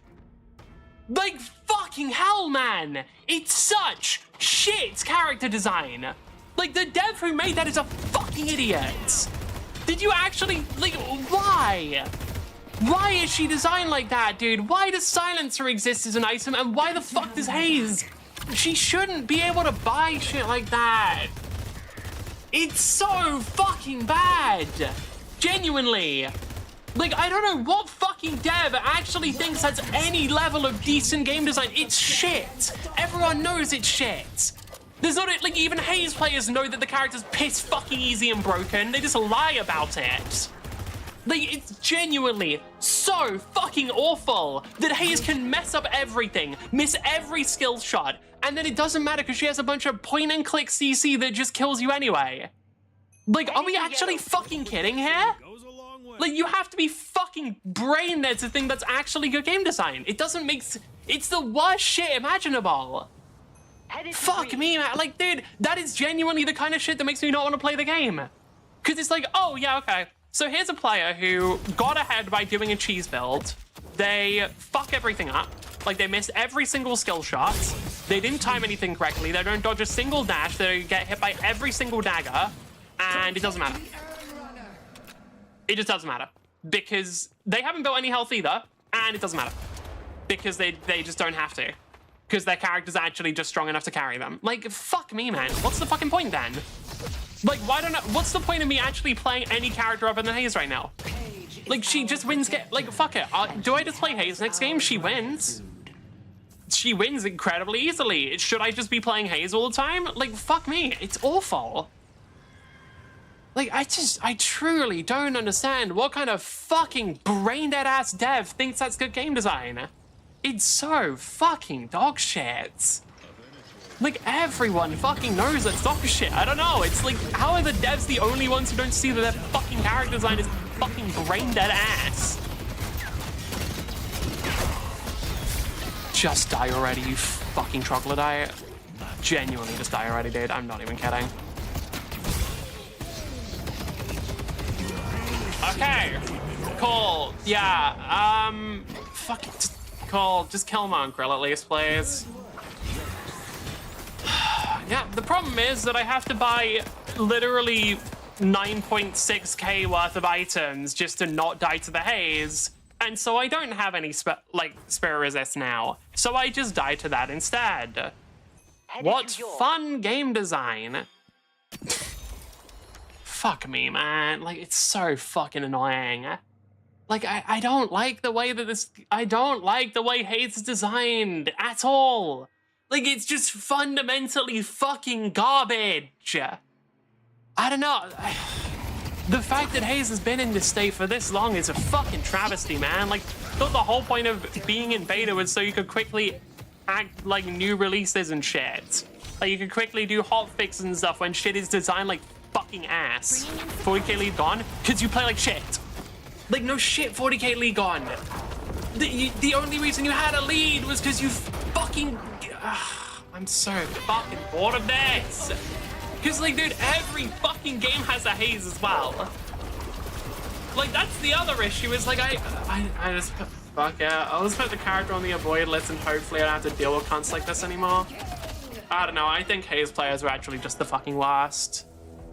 Like, fucking hell, man. It's such shit character design. Like, the dev who made that is a fucking idiot. Did you actually, like, why? Why is she designed like that, dude? Why does Silencer exist as an item, and why the fuck does Haze? She shouldn't be able to buy shit like that. It's so fucking bad. Genuinely. Like, I don't know what fucking dev actually thinks has any level of decent game design. It's shit. Everyone knows it's shit. There's not, like, even Haze players know that the character's piss fucking easy and broken. They just lie about it. Like, it's genuinely so fucking awful that Haze can mess up everything, miss every skill shot, and then it doesn't matter because she has a bunch of point-and-click CC that just kills you anyway. Like, are we actually fucking kidding here? Like, you have to be fucking brain dead to think that's actually good game design. It doesn't make... It's the worst shit imaginable. Fuck me, man. Like, dude, that is genuinely the kind of shit that makes me not want to play the game. Because it's like, oh, yeah, okay. So here's a player who got ahead by doing a cheese build, they fuck everything up. Like, they miss every single skill shot. They didn't time anything correctly. They don't dodge a single dash. They get hit by every single dagger. And it doesn't matter. It just doesn't matter. Because they haven't built any health either. And it doesn't matter. Because they just don't have to. Because their character's actually just strong enough to carry them. Like, fuck me, man. What's the fucking point then? Like, why don't I... What's the point of me actually playing any character other than Haze right now? Like, she just wins... Like, fuck it. Do I just play Haze next game? She wins. She wins incredibly easily. Should I just be playing Haze all the time? Like, fuck me. It's awful. Like, I truly don't understand what kind of fucking brain-dead ass dev thinks that's good game design. It's so fucking dog shit. Like, everyone fucking knows that's dog shit. I don't know. It's like, how are the devs the only ones who don't see that their fucking character design is fucking brain-dead ass? Just die already, you fucking troglodyte. Genuinely just die already, dude. I'm not even kidding. Okay. Cool. Yeah. Fuck it. Cool. Just kill Mongrel at least, please. Yeah, the problem is that I have to buy literally 9.6k worth of items just to not die to the Haze. And so I don't have any spirit resist now. So I just die to that instead. What fun game design. Fuck me, man. Like, it's so fucking annoying. Like, I don't like the way that this... I don't like the way Haze is designed at all. Like, it's just fundamentally fucking garbage. I don't know. The fact that Haze has been in this state for this long is a fucking travesty, man. Like, I thought the whole point of being in beta was so you could quickly act like new releases and shit. Like, you could quickly do hotfixes and stuff when shit is designed like fucking ass. 40k lead gone? Because you play like shit. Like, no shit, 40k lead gone. The only reason you had a lead was because you fucking... I'm so fucking bored of this. Because, like, dude, every fucking game has a Haze as well. Like, that's the other issue, is, like, I just... Fuck yeah. I'll just put the character on the avoid list and hopefully I don't have to deal with cunts like this anymore. I don't know, I think Haze players are actually just the fucking worst.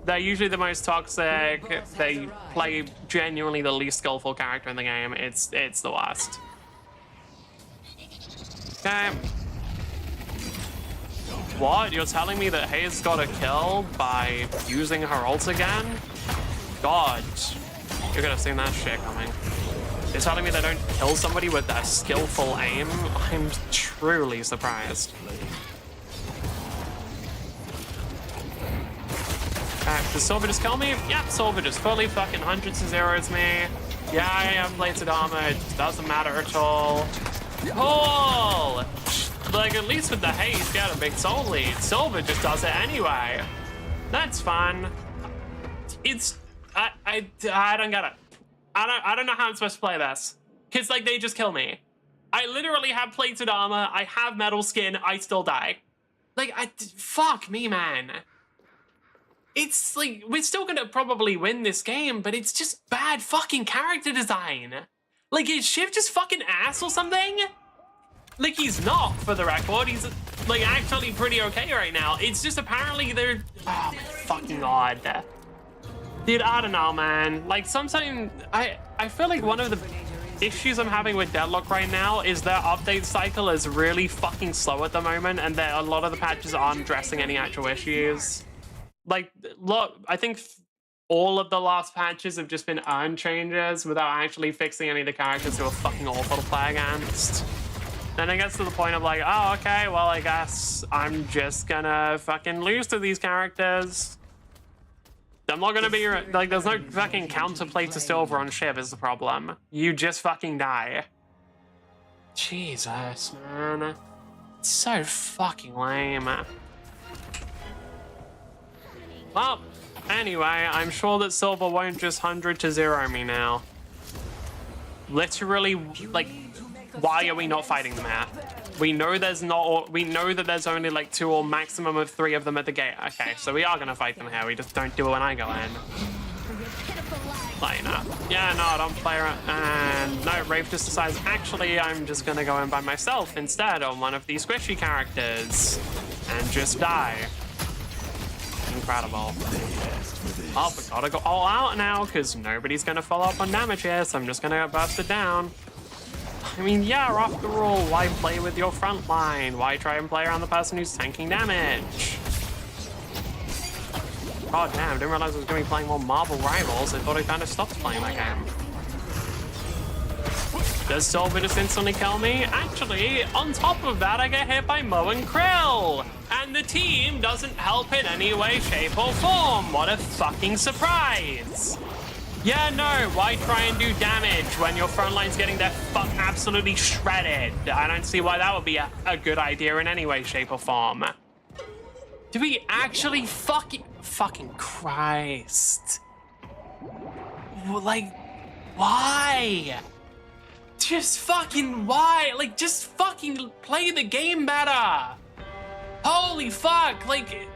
They're usually the most toxic. They play genuinely the least skillful character in the game. It's the worst. Okay. What? You're telling me that Haze got a kill by using her ult again? God. You could have seen that shit coming. You're telling me they don't kill somebody with that skillful aim? I'm truly surprised. Does Silver just kill me? Yep, Silver just fully fucking hundreds to zeros me. Yeah, I have plated armor. It doesn't matter at all. Cool! Like, at least with the Haze, get a big soul lead. Silver just does it anyway. That's fun. It's... I don't get it. I don't know how I'm supposed to play this. Because, like, they just kill me. I literally have plated armor. I have metal skin. I still die. Like, fuck me, man. It's like, we're still gonna probably win this game, but it's just bad fucking character design. Like, is Shiv just fucking ass or something? Like, he's not, for the record. He's, like, actually pretty okay right now. It's just apparently they're... Oh, my fucking god. Dude, I don't know, man. Like, sometimes... I feel like one of the issues I'm having with Deadlock right now is their update cycle is really fucking slow at the moment, and that a lot of the patches aren't addressing any actual issues. Like, look, I think all of the last patches have just been earn changes without actually fixing any of the characters who are fucking awful to play against. Then it gets to the point of like, oh, okay, well, I guess I'm just gonna fucking lose to these characters. I'm not gonna be, like, there's no fucking counterplay to Silver on Shiv is the problem. You just fucking die. Jesus, man. It's so fucking lame. Well, anyway, I'm sure that Silver won't just 100 to 0 me now. Literally, like, why are we not fighting the map? We know there's not, we know that there's only like 2 or maximum of 3 of them at the gate. Okay, so we are gonna fight them here. We just don't do it when I go in. Like, no. Yeah, no, don't play around. And no, Rafe just decides, actually, I'm just gonna go in by myself instead on one of these squishy characters and just die. Incredible. Oh, we gotta go all out now because nobody's gonna follow up on damage here, so I'm just gonna burst it down. I mean, yeah, after all, why play with your front line? Why try and play around the person who's tanking damage? God damn, didn't realize I was going to be playing more Marvel Rivals. I thought I kind of stopped playing that game. Does Silver just instantly kill me? Actually, on top of that, I get hit by Mo and Krill. And the team doesn't help in any way, shape, or form. What a fucking surprise. Yeah, no, why try and do damage when your front line's getting their fuck absolutely shredded? I don't see why that would be a good idea in any way, shape, or form. Do we actually fucking Christ? Like, why? Just fucking why? Like, just fucking play the game better. Holy fuck, like,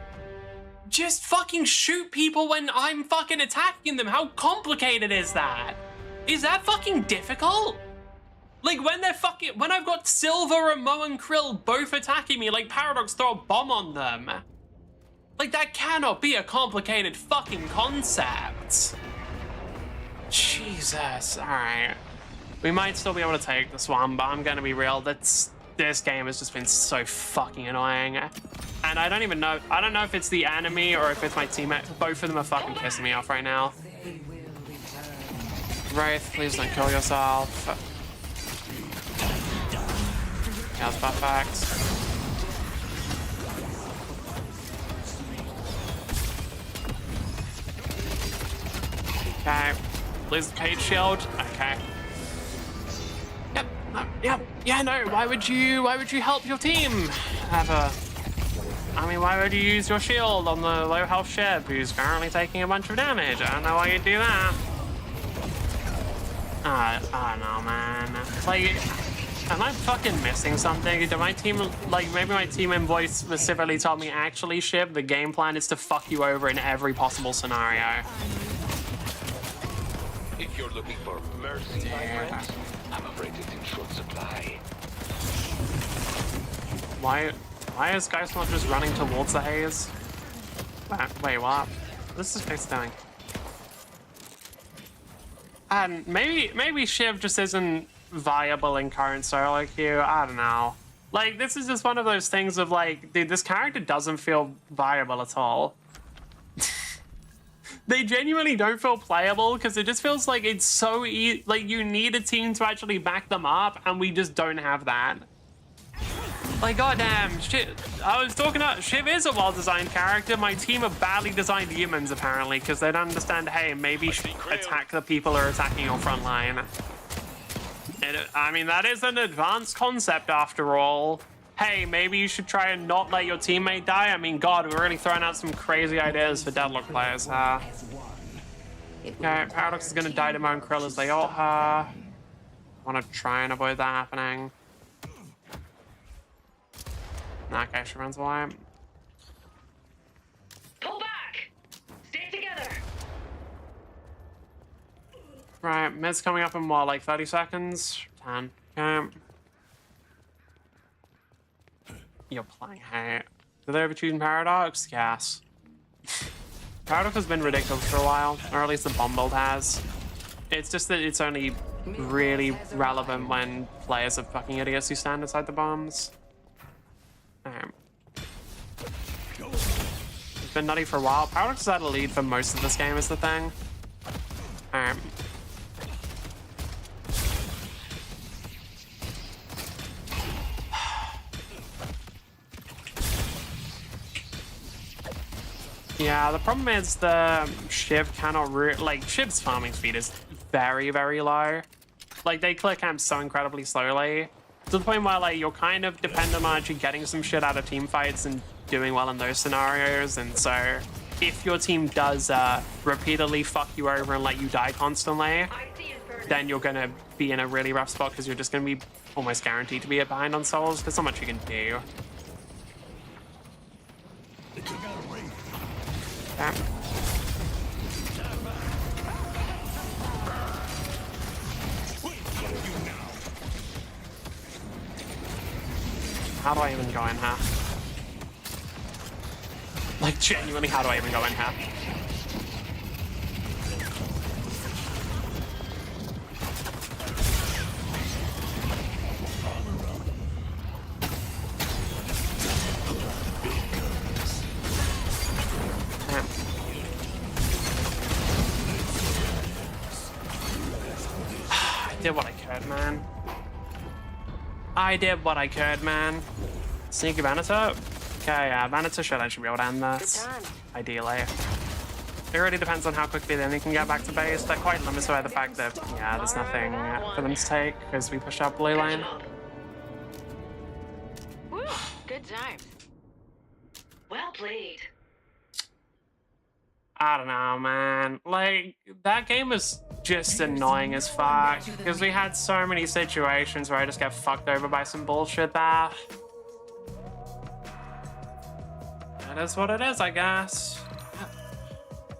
just fucking shoot people when I'm fucking attacking them. How complicated is that? Is that fucking difficult? Like, when I've got Silver and Mo and Krill both attacking me, like, Paradox throw a bomb on them. Like, that cannot be a complicated fucking concept. Jesus, alright. We might still be able to take this one, but I'm gonna be real, this game has just been so fucking annoying. And I don't know if it's the enemy or if it's my teammate. Both of them are fucking pissing me off right now. Wraith, please don't kill yourself. Yeah, that's perfect. Okay, lose the page shield. Okay. Yep. Yeah, no. Why would you help your team? I mean, why would you use your shield on the low health Shiv who's currently taking a bunch of damage? I don't know why you'd do that. I don't know, man. Like, am I fucking missing something? Did my team, like, maybe my team in voice specifically told me, actually, Shiv, the game plan is to fuck you over in every possible scenario. If you're looking for mercy, my friend, I'm afraid it's in short supply. Why is Ghost not just running towards the haze? Wait, what? This is Face doing. And maybe Shiv just isn't viable in current solo queue. I don't know. Like, this is just one of those things of like, dude, this character doesn't feel viable at all. They genuinely don't feel playable because it just feels like it's so easy. Like, you need a team to actually back them up, and we just don't have that. Like, goddamn, shit. I was talking about Shiv is a well-designed character. My team are badly designed humans, apparently, because they don't understand, hey, maybe attack the people who are attacking your front line. I mean, that is an advanced concept after all. Hey, maybe you should try and not let your teammate die. I mean, God, we're really throwing out some crazy ideas for Deadlock players. Okay, Paradox is gonna die to Mo and Krill as they ult her. Want to try and avoid that happening. Okay, she runs away. Pull back! Stay together! Right, mid's coming up in what, like 30 seconds? 10. Okay. You're playing hate. Did they ever choose Paradox? Yes. Paradox has been ridiculous for a while, or at least the bomb build has. It's just that it's only really relevant when players are fucking idiots who stand inside the bombs. It's been nutty for a while. Paradox has had a lead for most of this game is the thing. Yeah, the problem is the Shiv cannot like, Shiv's farming speed is very, very low. Like, they clear camps so incredibly slowly, to the point where, like, you're kind of dependent on actually getting some shit out of team fights and doing well in those scenarios. And so, if your team does repeatedly fuck you over and let you die constantly, then you're gonna be in a really rough spot because you're just gonna be almost guaranteed to be behind on souls. There's not much you can do. How do I even go in here? Like, genuinely, how do I even go in here? Damn. I did what I could, man. I did what I could, man. Sneaky Vanitor? Okay, yeah, Vanitor should actually be able to end this. Ideally. It really depends on how quickly then they can get back to base. They're quite limited by the fact that, yeah, there's nothing for them to take because we pushed out blue lane. Woo, good times. Well played. I don't know, man. Like, that game was just annoying as fuck because we had so many situations where I just get fucked over by some bullshit there. That is what it is, I guess.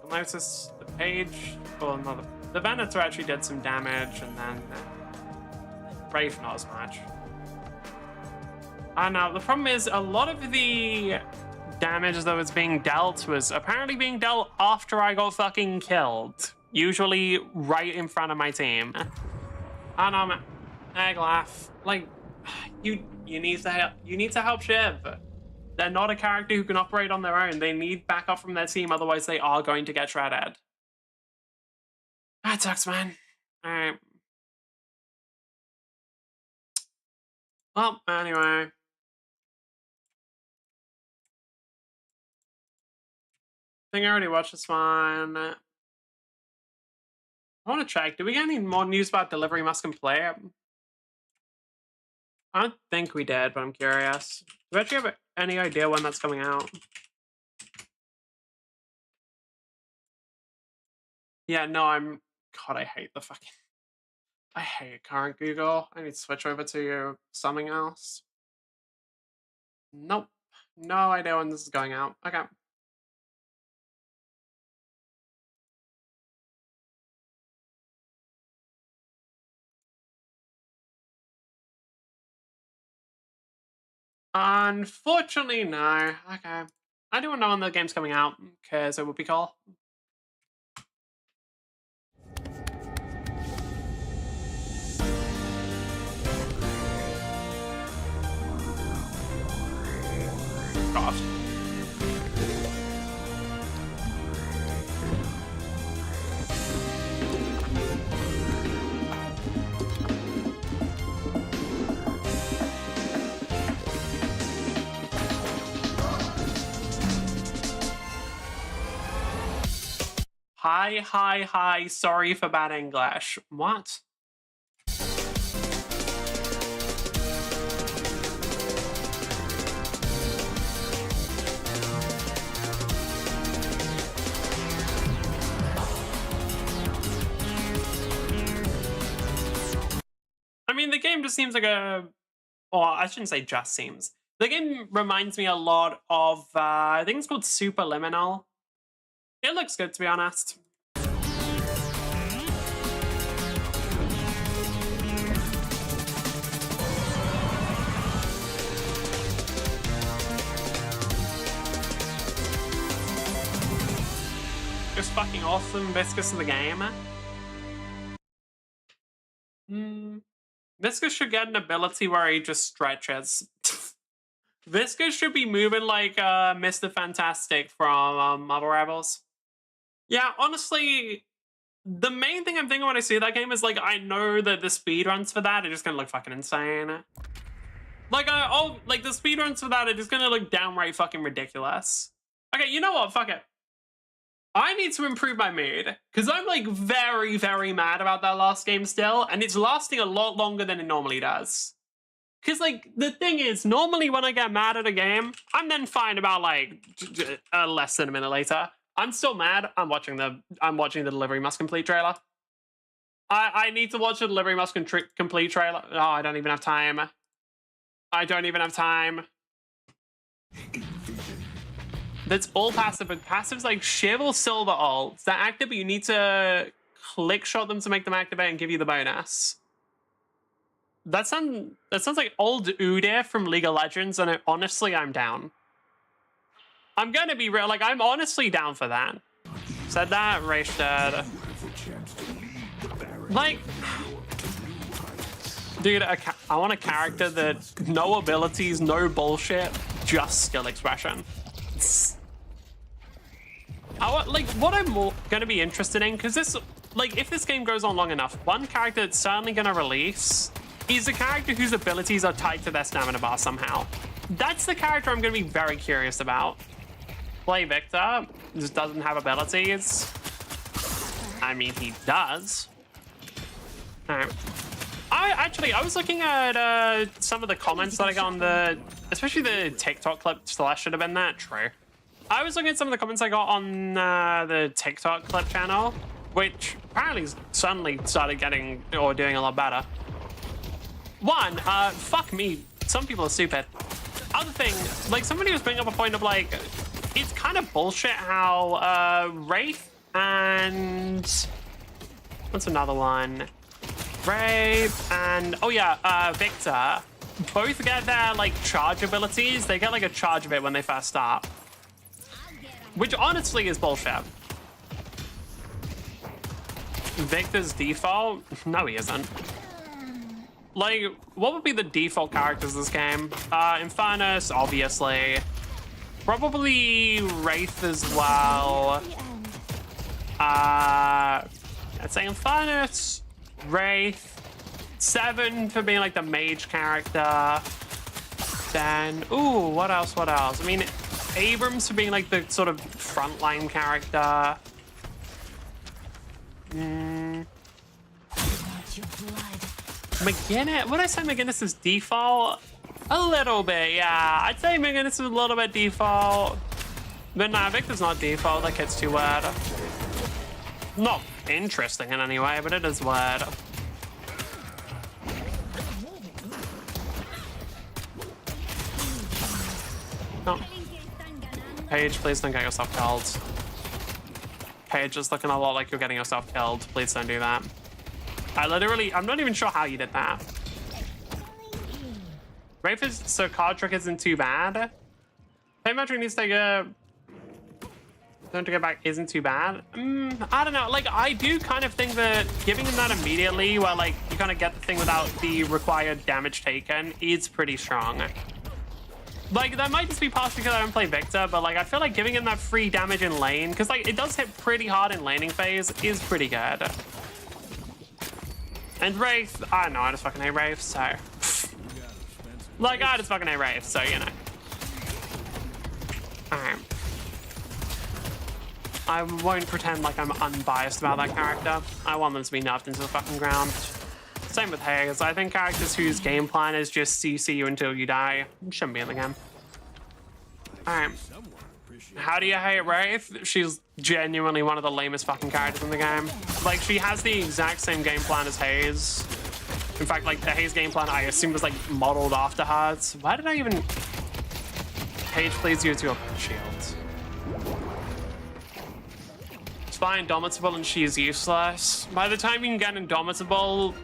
You'll notice the page, well, no, the Venator actually did some damage, and then Brave not as much. I know, the problem is a lot of the damage that was being dealt was apparently being dealt after I got fucking killed. Usually right in front of my team. I know, man. Eglaff, like, you need to help Shiv. They're not a character who can operate on their own. They need backup from their team, otherwise they are going to get shredded. That sucks, man. Alright. Well, anyway. I think I already watched this one. I want to check. Do we get any more news about Delivery Must Complete? I don't think we did, but I'm curious. Do we actually have any idea when that's coming out? Yeah, no, God, I hate the fucking... I hate current Google. I need to switch over to something else. Nope. No idea when this is going out. Okay. Unfortunately, no. Okay. I don't know when the game's coming out, because it would be cool. God. Hi, sorry for bad English. What? I mean, the game just seems like a... Or I shouldn't say just seems. The game reminds me a lot of, I think it's called Superliminal. It looks good, to be honest. Just fucking awesome. Viscous in the game. Viscous should get an ability where he just stretches. Viscous should be moving like Mr. Fantastic from Marvel Rebels. Yeah, honestly, the main thing I'm thinking when I see that game is, like, I know that the speedruns for that are just gonna look fucking insane. Like, like, the speedruns for that are just gonna look downright fucking ridiculous. Okay, you know what? Fuck it. I need to improve my mood, because I'm, like, very, very mad about that last game still, and it's lasting a lot longer than it normally does. Because, like, the thing is, normally when I get mad at a game, I'm then fine about, like, less than a minute later. I'm still mad. I'm watching the Delivery Must Complete trailer. I need to watch the Delivery Must Complete trailer. Oh, I don't even have time. I don't even have time. That's all passive, but passive's like Shiv or Silver ults. They're active, but you need to click shot them to make them activate and give you the bonus. That sounds like old Udyr from League of Legends, and honestly, I'm down. I'm gonna be real, like, I'm honestly down for that. Said that, Wraith dead. Like, dude, I want a character that no abilities, no bullshit, just skill expression. What I'm gonna be interested in, because this, like, if this game goes on long enough, one character that's certainly gonna release is a character whose abilities are tied to their stamina bar somehow. That's the character I'm gonna be very curious about. Play Victor, just doesn't have abilities. I mean, he does. Alright. I was looking at some of the comments that I got on the, especially the TikTok clip, / should have been that, true. I was looking at some of the comments I got on the TikTok clip channel, which apparently suddenly started getting, or doing a lot better. One, fuck me, some people are stupid. Other thing, like, somebody was bringing up a point of, like, it's kind of bullshit how Wraith and what's another one? Wraith and Victor both get their, like, charge abilities. They get, like, a charge of it when they first start, which honestly is bullshit. Victor's default? No, he isn't. Like, what would be the default characters of this game? Infernus, obviously. Probably Wraith as well. I'd say Infernus, Wraith, Seven for being like the mage character. Then, ooh, what else? I mean, Abrams for being like the sort of frontline character. McGinnis, would I say McGinnis is default? A little bit, yeah. I'd say McGinnis is a little bit default. But nah, Victor's not default, that kid's too weird. Not interesting in any way, but it is weird. Oh. Paige, please don't get yourself killed. Paige is looking a lot like you're getting yourself killed. Please don't do that. I'm not even sure how you did that. Wraith is, so card trick isn't too bad. Playmetric needs to take a... Don't to get back isn't too bad. I don't know. Like, I do kind of think that giving him that immediately, where, like, you kind of get the thing without the required damage taken, is pretty strong. Like, that might just be partially because I don't play Victor, but, like, I feel like giving him that free damage in lane, because, like, it does hit pretty hard in laning phase, is pretty good. And Wraith, I don't know, I just fucking hate Wraith, so... Like, I just fucking hate Wraith, so, you know. Alright. I won't pretend like I'm unbiased about that character. I want them to be nerfed into the fucking ground. Same with Haze. I think characters whose game plan is just CC you until you die shouldn't be in the game. Alright. How do you hate Wraith? She's genuinely one of the lamest fucking characters in the game. Like, she has the exact same game plan as Haze. In fact, like, the Haze game plan, I assume, was, like, modeled after her. So why did I even... Paige, please use your shields. It's fine, Indomitable, and she is useless. By the time you can get Indomitable,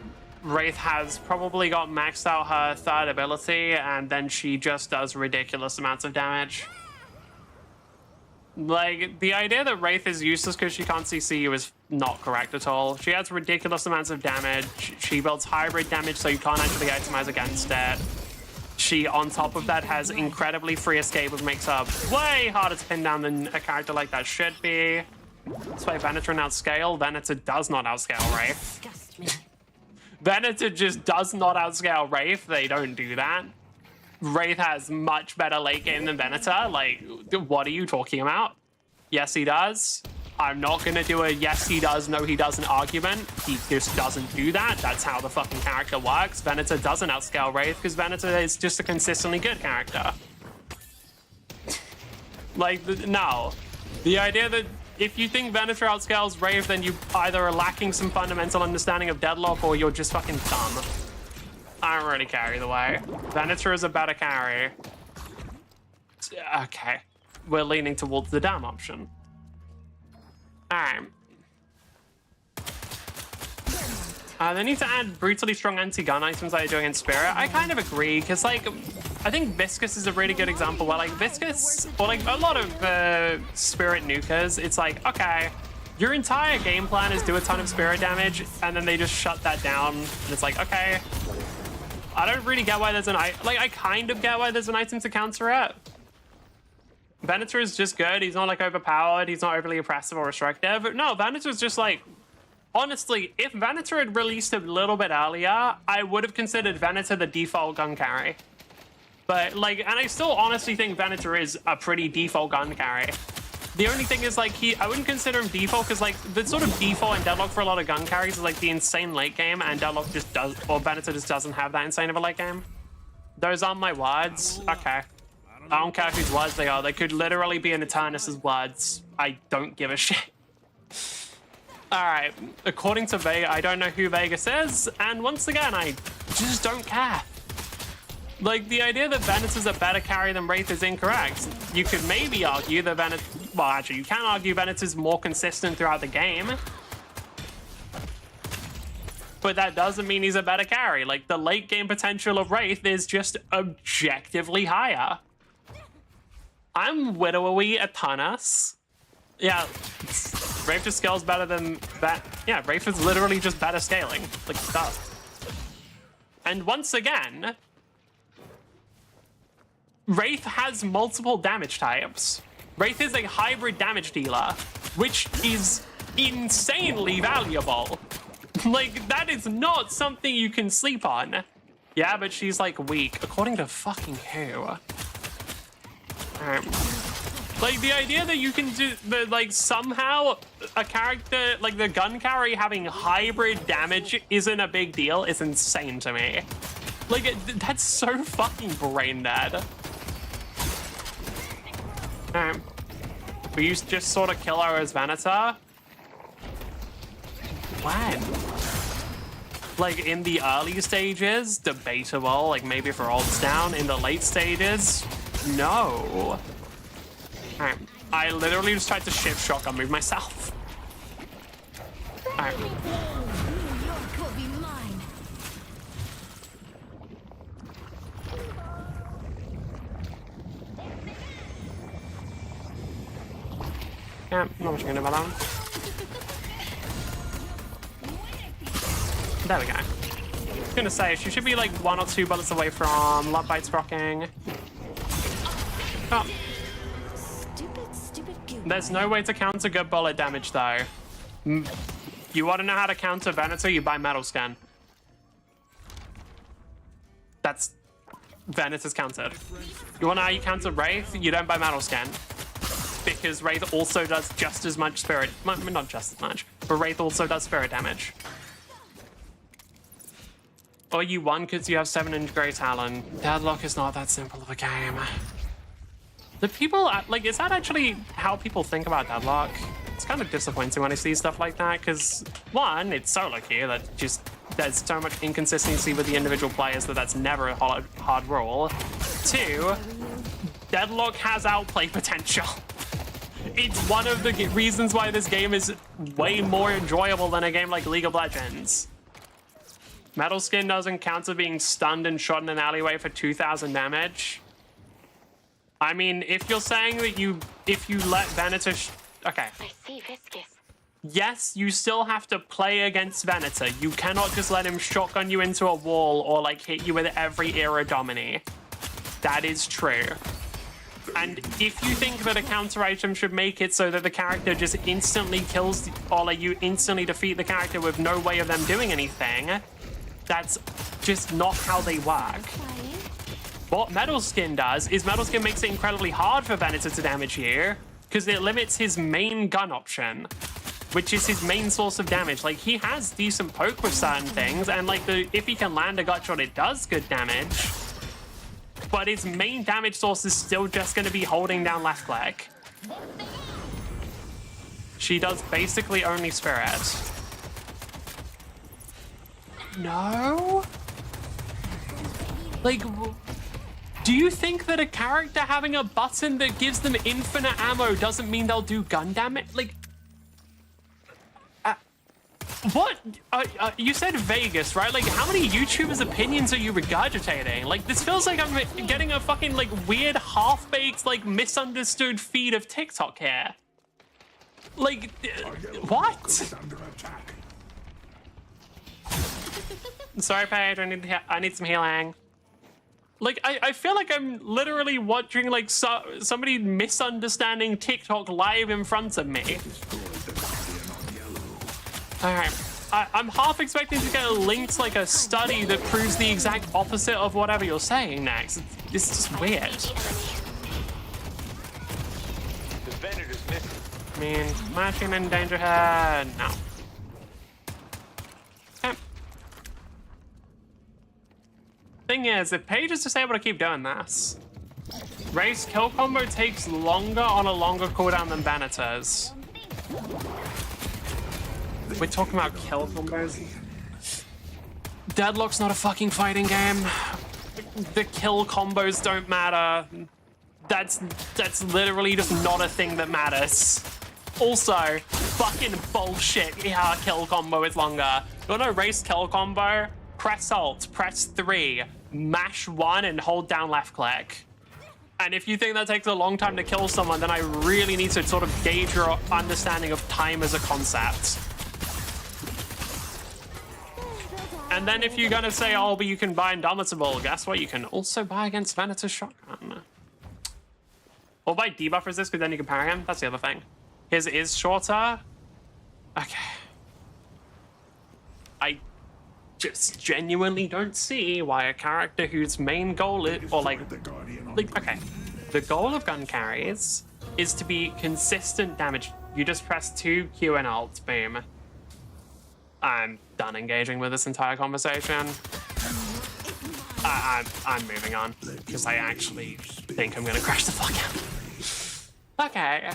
Wraith has probably got maxed out her third ability, and then she just does ridiculous amounts of damage. Like, the idea that Wraith is useless because she can't CC you is not correct at all. She has ridiculous amounts of damage. She builds hybrid damage, so you can't actually itemize against it. She, on top of that, has incredibly free escape, which makes her way harder to pin down than a character like that should be. That's why Venator outscale. Venator does not outscale Wraith. Venator just does not outscale Wraith. They don't do that. Wraith has much better late game than Venator. Like, what are you talking about? Yes, he does. I'm not gonna do a yes, he does, no, he doesn't argument. He just doesn't do that. That's how the fucking character works. Venator doesn't outscale Wraith because Venator is just a consistently good character. Like, no. The idea that if you think Venator outscales Wraith, then you either are lacking some fundamental understanding of Deadlock or you're just fucking dumb. I don't really care either way. Venator is a better carry. Okay. We're leaning towards the damn option. Alright. They need to add brutally strong anti-gun items that I do against Spirit. I kind of agree, because, like, I think Viscous is a really good example where, like, Viscous, or, like, a lot of Spirit nukers, it's like, okay, your entire game plan is do a ton of Spirit damage, and then they just shut that down, and it's like, okay, I don't really get why there's an item. Like, I kind of get why there's an item to counter it. Venator is just good. He's not, like, overpowered. He's not overly oppressive or restrictive. But no, Venator's just, like... Honestly, if Venator had released a little bit earlier, I would have considered Venator the default gun carry. But, like... And I still honestly think Venator is a pretty default gun carry. The only thing is, like, I wouldn't consider him default, because, like, the sort of default in Deadlock for a lot of gun carries is, like, the insane late game, and Deadlock just does... Or Venator just doesn't have that insane of a late game. Those aren't my words. Okay. I don't care whose words they are. They could literally be an Eternus's words. I don't give a shit. All right. According to Vega, I don't know who Vegas is. And once again, I just don't care. Like, the idea that Venice is a better carry than Wraith is incorrect. You could maybe argue that Venice... Well, actually, you can argue Venice is more consistent throughout the game. But that doesn't mean he's a better carry. Like, the late game potential of Wraith is just objectively higher. I'm widowy Eternus. Yeah, Wraith just scales better than that. Yeah, Wraith is literally just better scaling. Like, stuff. And once again, Wraith has multiple damage types. Wraith is a hybrid damage dealer, which is insanely valuable. Like, that is not something you can sleep on. Yeah, but she's, like, weak. According to fucking who? Like, the idea that you can do, like, somehow a character, like, the gun carry having hybrid damage isn't a big deal is insane to me. Like, that's so fucking brain dead. We used to just sort of kill her as Venator. When? Like, in the early stages, debatable. Like, maybe for ults down. In the late stages, no. Alright, I literally just tried to shift shotgun move myself. Alright. Yeah, not much gonna do about that one. There we go. I was gonna say, she should be like 1 or 2 bullets away from Love Bites rocking. Oh. There's no way to counter good bullet damage, though. You want to know how to counter Venator? You buy Metal Skin. That's... Venator's countered. You want to know how you counter Wraith? You don't buy Metal Skin. Because Wraith also does just as much spirit... Not just as much, but Wraith also does spirit damage. Or you won because you have 7-inch Grey Talon. Deadlock is not that simple of a game. The people, like, is that actually how people think about Deadlock? It's kind of disappointing when I see stuff like that, because, one, it's solo queue, that just, there's so much inconsistency with the individual players that's never a hard rule. 2, Deadlock has outplay potential. It's one of the reasons why this game is way more enjoyable than a game like League of Legends. Metal Skin doesn't counter being stunned and shot in an alleyway for 2,000 damage. I mean, if you're saying that if you let Venator... Okay. I see Viscous. Yes, you still have to play against Venator. You cannot just let him shotgun you into a wall or, like, hit you with every era Domini. That is true. And if you think that a counter item should make it so that the character just instantly kills, or, like, you instantly defeat the character with no way of them doing anything, that's just not how they work. What Metal Skin does is Metal Skin makes it incredibly hard for Venator to damage you, because it limits his main gun option, which is his main source of damage. Like, he has decent poke with certain things, and, like, if he can land a gut shot, it does good damage. But his main damage source is still just going to be holding down left click. She does basically only Spirit. No? Like... Do you think that a character having a button that gives them infinite ammo doesn't mean they'll do gun damage? Like, What? You said Vegas, right? Like, how many YouTubers' opinions are you regurgitating? Like, this feels like I'm getting a fucking, like, weird, half-baked, like, misunderstood feed of TikTok here. Like, what? Sorry, Paige, I need some healing. Like, I feel like I'm literally watching, like, somebody misunderstanding TikTok live in front of me. Alright, I'm half expecting to get a link to like a study that proves the exact opposite of whatever you're saying next. It's just weird. The Venator's missing. I mean, mashing in danger here, no. Okay. Thing is, if Paige is just able to keep doing this, Race kill combo takes longer on a longer cooldown than Venator's. We're talking about kill combos. Deadlock's not a fucking fighting game. The kill combos don't matter. That's literally just not a thing that matters. Also, fucking bullshit. Yeah, kill combo is longer. You wanna race kill combo? Press Alt, press 3, mash 1, and hold down left click. And if you think that takes a long time to kill someone, then I really need to sort of gauge your understanding of time as a concept. And then if you're gonna say, oh, but you can buy Indomitable, guess what? You can also buy against Venator's shotgun. Or buy debuff resist, because then you can parry him. That's the other thing. His is shorter. Okay. I just genuinely don't see why a character whose main goal is, or like, okay. The goal of gun carries is to be consistent damage. You just press 2 Q and alt, boom. I'm done engaging with this entire conversation. I'm moving on because I actually think I'm gonna crash the fuck out. Okay.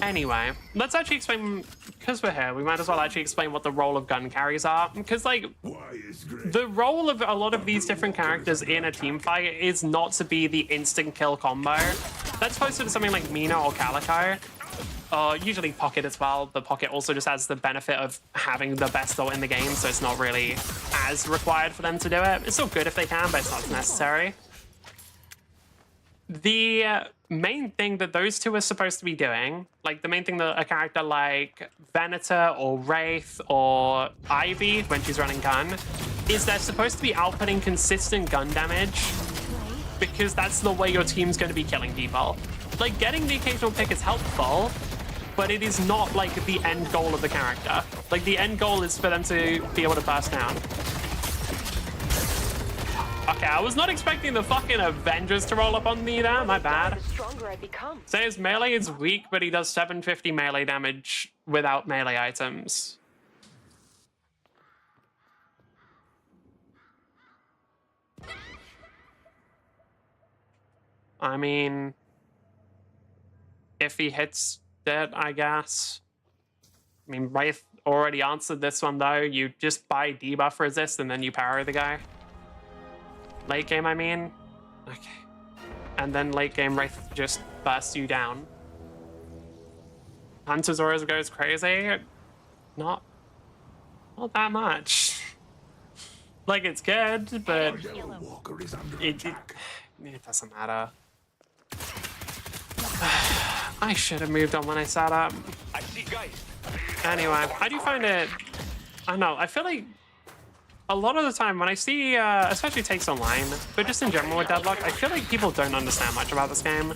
Anyway, let's actually explain, because we're here, we might as well actually explain what the role of gun carries are. Because, like, the role of a lot of these different characters in a team fight is not to be the instant kill combo. That's closer to something like Mina or Calico. Usually Pocket as well. The Pocket also just has the benefit of having the best ult in the game, so it's not really as required for them to do it. It's still good if they can, but it's not necessary. The main thing that those two are supposed to be doing, like the main thing that a character like Venator or Wraith or Ivy, when she's running gun, is they're supposed to be outputting consistent gun damage, because that's the way your team's going to be killing people. Like, getting the occasional pick is helpful, but it is not like the end goal of the character. Like, the end goal is for them to be able to burst down. Okay, I was not expecting the fucking Avengers to roll up on me there, my bad. The stronger I become. So his melee is weak, but he does 750 melee damage without melee items. I mean, if he hits it, I guess. I mean, Wraith already answered this one, though. You just buy debuff resist, and then you parry the guy. Late game, I mean. Okay. And then late game, Wraith just bursts you down. Hunter's Auras goes crazy. Not that much. Like, it's good, but it doesn't matter. I should have moved on when I sat up. I see guys. Anyway, I do find it, I don't know, I feel like a lot of the time when I see, especially takes online, but just in general with Deadlock, I feel like people don't understand much about this game.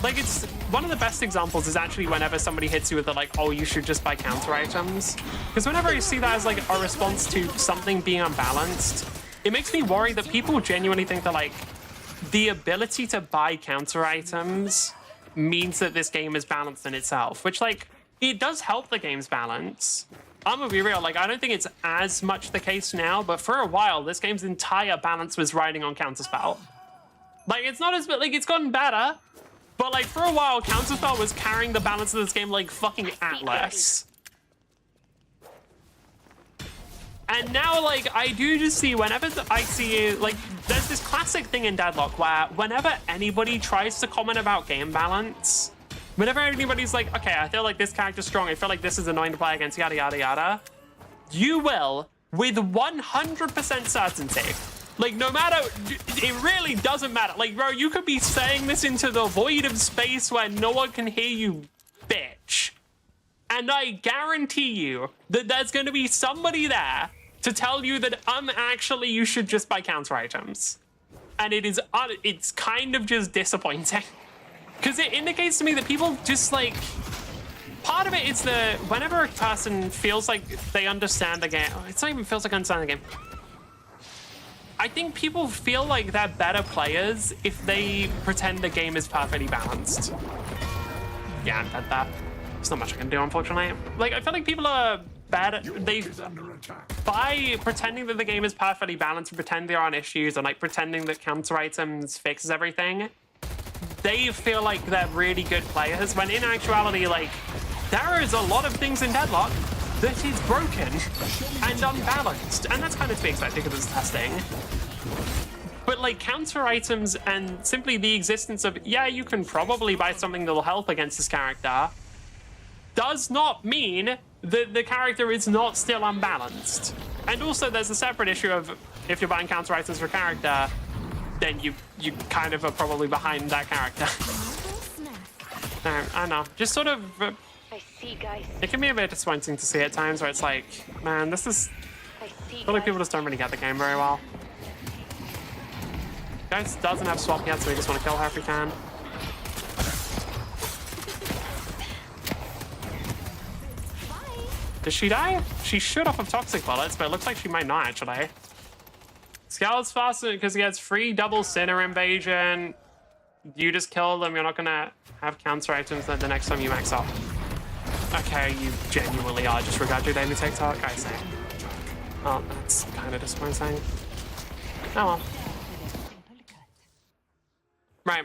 Like, it's one of the best examples is actually whenever somebody hits you with the like, oh, you should just buy counter items. Because whenever I see that as like a response to something being unbalanced, it makes me worry that people genuinely think that like the ability to buy counter items means that this game is balanced in itself, which like, it does help the game's balance. I'm gonna be real, like, I don't think it's as much the case now, but for a while, this game's entire balance was riding on counterspell. Like, it's not as, like, it's gotten better, but like, for a while, counterspell was carrying the balance of this game like fucking Atlas. And now, like, I do just see, whenever I see, like, there's this classic thing in Deadlock where whenever anybody tries to comment about game balance, whenever anybody's like, okay, I feel like this character's strong, I feel like this is annoying to play against, yada, yada, yada, you will, with 100% certainty. Like, no matter, it really doesn't matter. Like, bro, you could be saying this into the void of space where no one can hear you, bitch. And I guarantee you that there's going to be somebody there to tell you that, actually, you should just buy counter items. And it's kind of just disappointing. Because it indicates to me that people just, like, part of it is whenever a person feels like they understand the game, it's not even feels like understand the game. I think people feel like they're better players if they pretend the game is perfectly balanced. Yeah, I'm dead there. There's not much I can do, unfortunately. Like, I feel like people are bad. By pretending that the game is perfectly balanced, pretend there aren't issues, and like pretending that counter items fixes everything, they feel like they're really good players, when in actuality, like, there is a lot of things in Deadlock that is broken and unbalanced, and that's kind of to be expected because it's testing. But like counter items and simply the existence of, yeah, you can probably buy something that'll help against this character, does not mean that the character is not still unbalanced. And also there's a separate issue of, if you're buying counter items for a character, then you kind of are probably behind that character. I don't know, just sort of, I see, guys. it can be a bit disappointing to see at times where it's like, man, this is, I feel like people just don't really get the game very well. Guys doesn't have swap yet, so we just want to kill her if we can. Does she die? She should off of toxic bullets, but it looks like she might not actually. Scale's faster because he has free double sinner invasion. You just kill them, you're not gonna have counter items the next time you max up. Okay, you genuinely are just regurgitating the TikTok, I see. Oh, that's kind of disappointing. Oh well. Right,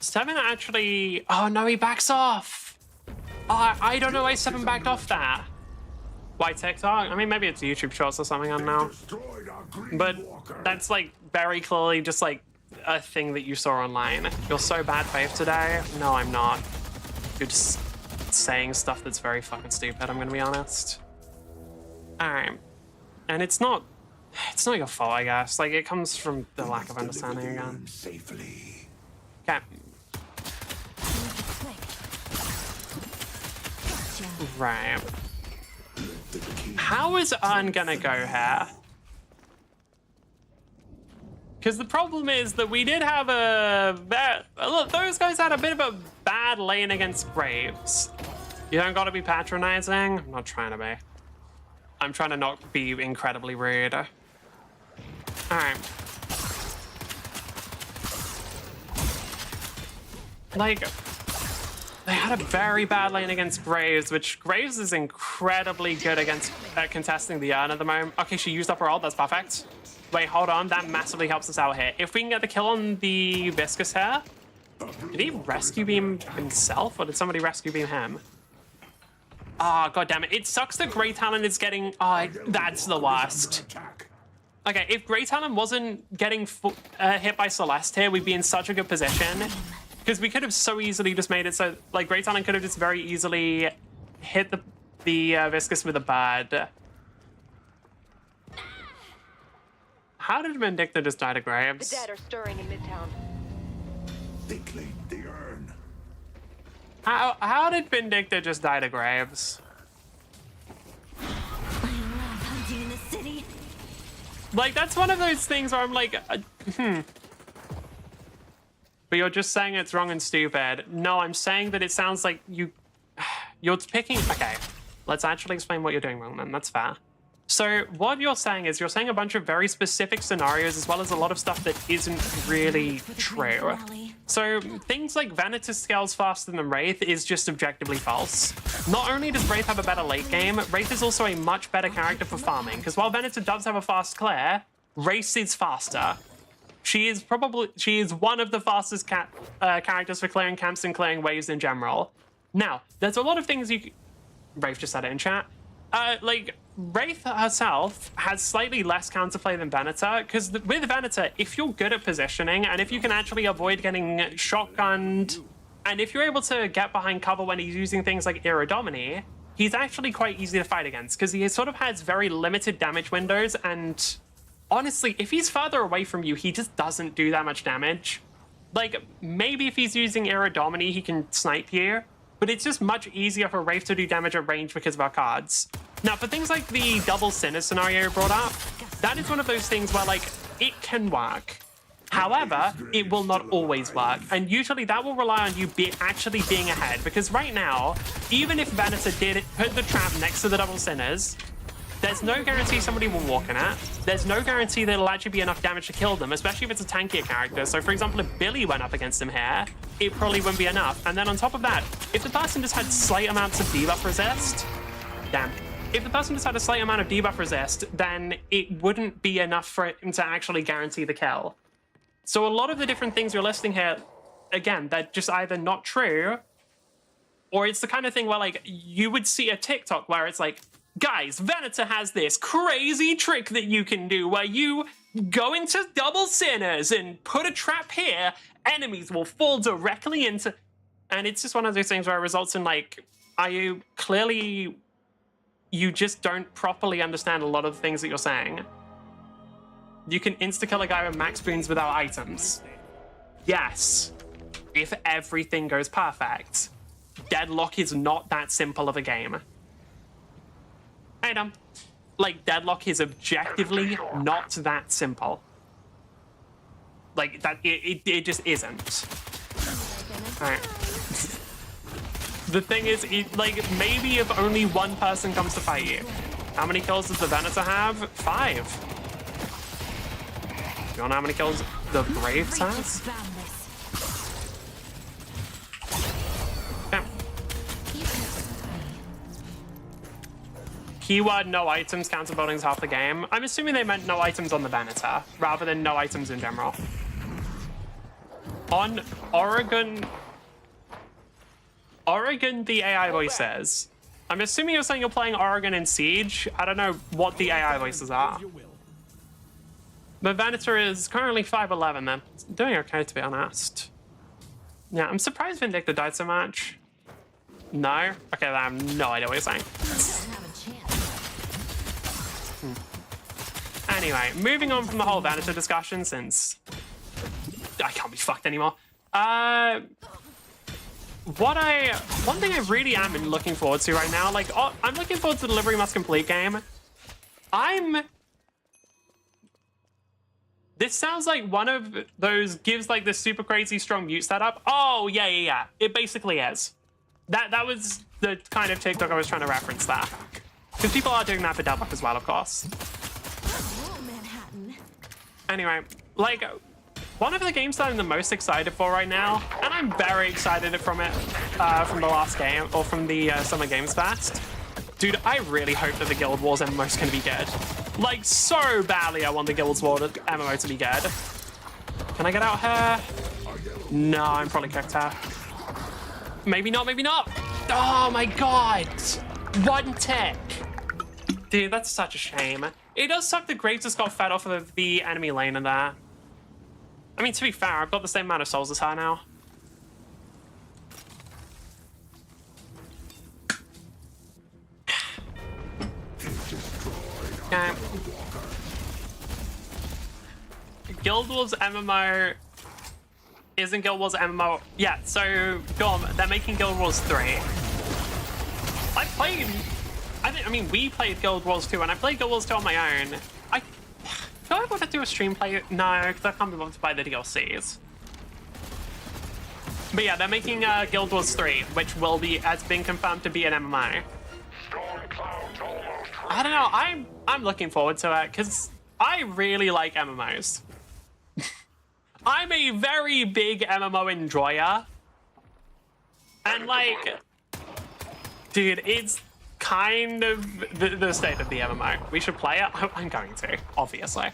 7 actually, oh no, he backs off. Oh, I don't know why 7 backed off that. Why TikTok? I mean, maybe it's YouTube Shorts or something, I don't know. But that's like very clearly just like a thing that you saw online. You're so bad faith today. No, I'm not. You're just saying stuff that's very fucking stupid, I'm gonna be honest. Alright. And it's not your fault, I guess. Like, it comes from the lack of understanding again. Okay. Right. How is Un gonna go here? Because the problem is that we did have look, those guys had a bit of a bad lane against Braves. You don't gotta be patronizing. I'm not trying to be. I'm trying to not be incredibly rude. All right. Like, they had a very bad lane against Graves, which Graves is incredibly good against contesting the urn at the moment. Okay, she used up her ult, that's perfect. Wait, hold on, that massively helps us out here. If we can get the kill on the Viscous here, did he rescue beam himself or did somebody rescue beam him? Ah, oh, god damn it. It sucks that Grey Talon is getting, oh, that's the worst. Okay, if Grey Talon wasn't getting hit by Celeste here, we'd be in such a good position. Because we could have so easily just made it so, like, Grey Talon could have just very easily hit the Viscous with a bird. How did Vindicta just die to Graves? The dead are stirring in Midtown. They claimed the urn. How did Vindicta just die to Graves? I love hunting in the city. Like, that's one of those things where I'm like, But you're just saying it's wrong and stupid. No, I'm saying that it sounds like you're picking, okay. Let's actually explain what you're doing wrong then, that's fair. So what you're saying is you're saying a bunch of very specific scenarios as well as a lot of stuff that isn't really true. So things like Vanitas scales faster than Wraith is just objectively false. Not only does Wraith have a better late game, Wraith is also a much better character for farming, because while Vanitas does have a fast clear, Wraith is faster. She is one of the fastest characters for clearing camps and clearing waves in general. Now, there's a lot of things Wraith just said it in chat. Like, Wraith herself has slightly less counterplay than Venator, because with Venator, if you're good at positioning, and if you can actually avoid getting shotgunned, and if you're able to get behind cover when he's using things like Iridomini, he's actually quite easy to fight against because he sort of has very limited damage windows, and honestly, if he's further away from you, he just doesn't do that much damage. Like, maybe if he's using Aerodomini, he can snipe you, but it's just much easier for Wraith to do damage at range because of our cards. Now, for things like the double Sinner scenario brought up, that is one of those things where, like, it can work. However, it will not always work, and usually that will rely on you actually being ahead, because right now, even if Venator did put the trap next to the double Sinners, there's no guarantee somebody will walk in it. There's no guarantee that it'll actually be enough damage to kill them, especially if it's a tankier character. So, for example, if Billy went up against him here, it probably wouldn't be enough. And then on top of that, if the person just had slight amounts of debuff resist, damn. If the person just had a slight amount of debuff resist, then it wouldn't be enough for him to actually guarantee the kill. So a lot of the different things you're listing here, again, they're just either not true, or it's the kind of thing where, like, you would see a TikTok where it's like, guys, Venator has this crazy trick that you can do where you go into double Sinners and put a trap here, enemies will fall directly into... And it's just one of those things where it results in, like, you just don't properly understand a lot of the things that you're saying. You can insta-kill a guy with max boons without items. Yes, if everything goes perfect. Deadlock is not that simple of a game. Hey, like, Deadlock is objectively not that simple. Like, that it just isn't. Alright. The thing is, like, maybe if only one person comes to fight you. How many kills does the Venator have? 5. You wanna know how many kills the Braves has? Yeah. Keyword no items, counter buildings half the game. I'm assuming they meant no items on the Venator, rather than no items in general. On Oregon, the AI voice says. I'm assuming you're saying you're playing Oregon in Siege. I don't know what the AI voices are. The Venator is currently 5'11", then. It's doing okay, to be honest. Yeah, I'm surprised Vindicta died so much. No? Okay, I have no idea what you're saying. Anyway, moving on from the whole Venator discussion, since I can't be fucked anymore. One thing I really am looking forward to right now, like, I'm looking forward to the Delivery Must Complete game. This sounds like one of those gives, like, the super crazy strong mute setup. Oh, yeah. It basically is. That was the kind of TikTok I was trying to reference there. Because people are doing that for Deadlock as well, of course. Anyway, like, one of the games that I'm the most excited for right now, and I'm very excited from it, from the last game, or from the Summer Games Fest. Dude, I really hope that the Guild Wars MMO is going to be good. Like, so badly I want the Guild Wars MMO to be good. Can I get out here? No, I'm probably kicked her. Maybe not, maybe not. Oh my god. One tick. Dude, that's such a shame. It does suck the Graves just got fed off of the enemy lane in there. I mean, to be fair, I've got the same amount of souls as her now. Okay. Guild Wars MMO isn't Guild Wars MMO. Yeah, so go on. They're making Guild Wars 3. We played Guild Wars 2, and I played Guild Wars 2 on my own. Do I want to do a stream play? No, because I can't be bothered to buy the DLCs. But yeah, they're making Guild Wars 3, which has been confirmed to be an MMO. I don't know. I'm looking forward to it because I really like MMOs. I'm a very big MMO enjoyer, and like, dude, it's kind of the state of the MMO. We should play it. I'm going to, obviously.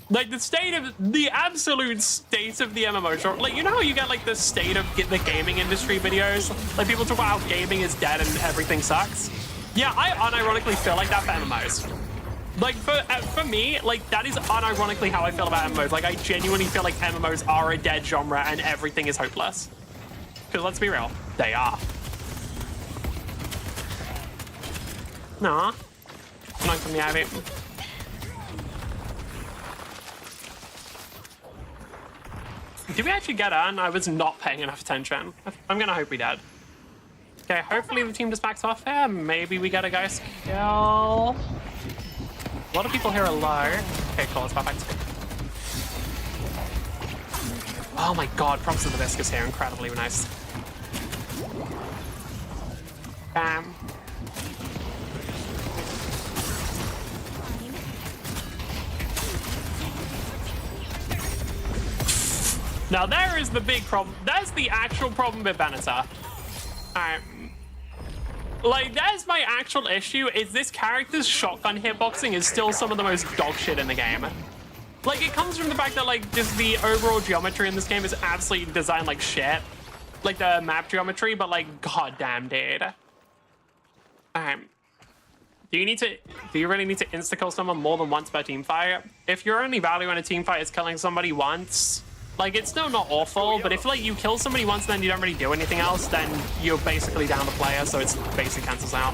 Like, the absolute state of the MMO genre. Like, you know how you get, like, the state of the gaming industry videos? Like, people talk about how gaming is dead and everything sucks. Yeah, I unironically feel like that for MMOs. Like, for me, like, that is unironically how I feel about MMOs. Like, I genuinely feel like MMOs are a dead genre and everything is hopeless. Because let's be real, they are. No. Come on, come Ivy. Did we actually get on? I was not paying enough attention. I'm gonna hope we did. Okay, hopefully the team just backs off here. Maybe we get a ghost kill. A lot of people here are low. Okay, cool, let's back to speed. Oh my god, props to the Viscous here, incredibly nice. Bam. Now there is the big problem. That's the actual problem with Venator. Alright. Like, that's my actual issue, is this character's shotgun hitboxing is still some of the most dog shit in the game. Like, it comes from the fact that, like, just the overall geometry in this game is absolutely designed like shit. Like, the map geometry, but, like, goddamn, dude. Do you really need to insta-kill someone more than once per team fight? If your only value in a team fight is killing somebody once, like, it's still not awful, but if, like, you kill somebody once and then you don't really do anything else, then you're basically down the player, so it's basically cancels out.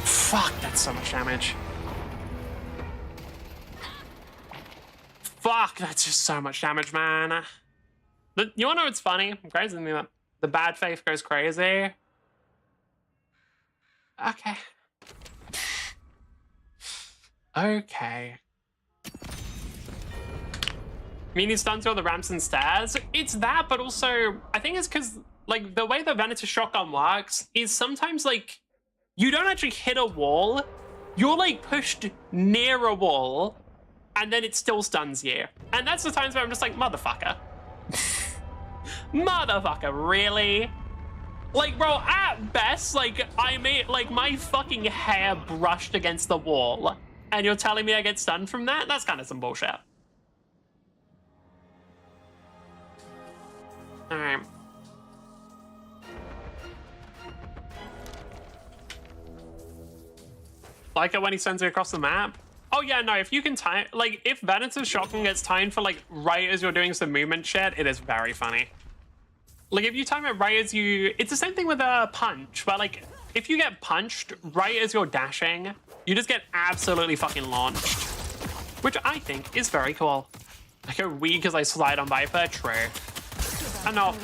Fuck, that's so much damage. Fuck, that's just so much damage, man. You wanna know what's funny? Crazy, the bad faith goes crazy. Okay. Okay. I mean, he stuns all the ramps and stairs. It's that, but also, I think it's because, like, the way the Venator shotgun works is sometimes, like, you don't actually hit a wall. You're, like, pushed near a wall, and then it still stuns you. And that's the times where I'm just like, motherfucker. Motherfucker, really? Like, bro, at best, like, I made, like, my fucking hair brushed against the wall, and you're telling me I get stunned from that? That's kind of some bullshit. Alright. Like it when he sends it across the map? Oh yeah, no, if you can time, like, if Venator's shotgun gets timed for, like, right as you're doing some movement shit, it is very funny. Like, if you time it right as you... It's the same thing with a punch, but, like, if you get punched right as you're dashing, you just get absolutely fucking launched. Which I think is very cool. I go weak because I slide on Viper, true. I know.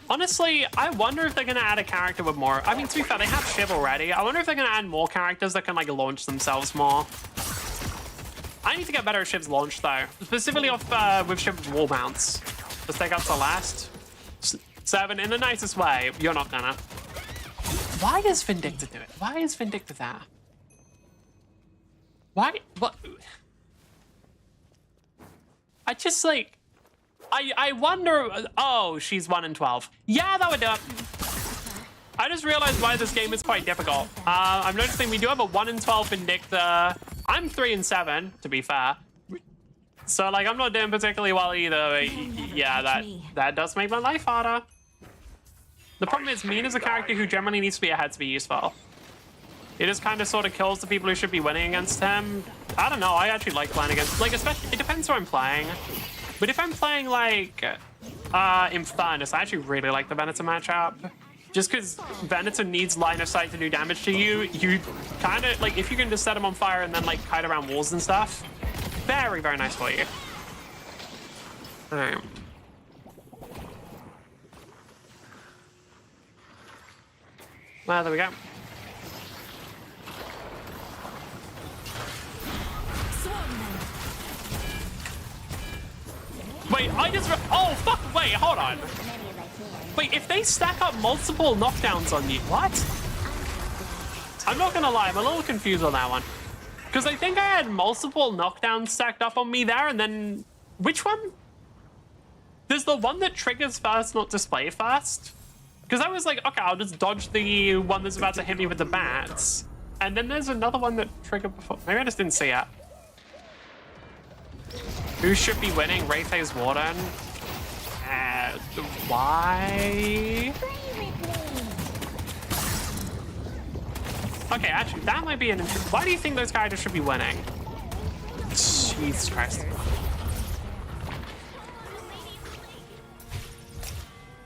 Honestly, I wonder if they're going to add a character with more... I mean, to be fair, they have Shiv already. I wonder if they're going to add more characters that can, like, launch themselves more. I need to get better at Shiv's launch, though. Specifically off with Shiv's wall bounce. Let's take out Celeste. 7 in the nicest way. You're not gonna. Why does Vindicta do it? Why is Vindicta there? Why? What? I just, like... I wonder... Oh, she's 1 in 12. Yeah, that would do it. I just realized why this game is quite difficult. I'm noticing we do have a 1 in 12 Vindicta. I'm 3 in 7, to be fair. So, like, I'm not doing particularly well either. Yeah, that does make my life harder. The problem is, Mean is a character who generally needs to be ahead to be useful. It just kind of sort of kills the people who should be winning against him. I don't know, I actually like playing against... Like, especially... It depends who I'm playing. But if I'm playing, like, Infernus, I actually really like the Venator matchup. Just because Venator needs line of sight to do damage to you, you kind of... Like, if you can just set him on fire and then, like, kite around walls and stuff, very, very nice for you. Alright. Well, there we go. Wait, I just... Oh, fuck, wait, hold on. Wait, if they stack up multiple knockdowns on you... What? I'm not gonna lie, I'm a little confused on that one. Because I think I had multiple knockdowns stacked up on me there, and then... Which one? There's the one that triggers first, not display first. Because I was like, okay, I'll just dodge the one that's about to hit me with the bats. And then there's another one that triggered before. Maybe I just didn't see it. Who should be winning? Rayfae's Warden. Why? Okay, actually, that might be an interesting... Why do you think those characters should be winning? Jesus Christ.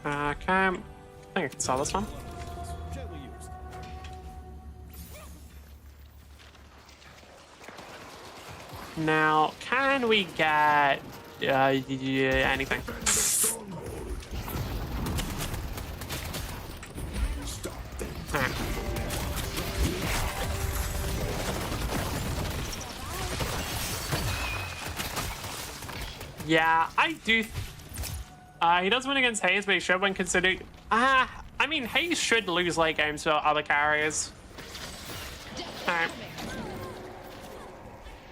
Okay. I think I can solve this one. Now, can we get anything? Alright. Yeah, I do. He does win against Hayes, but he should win considering. I mean, Hayes should lose late games to other carriers. Alright.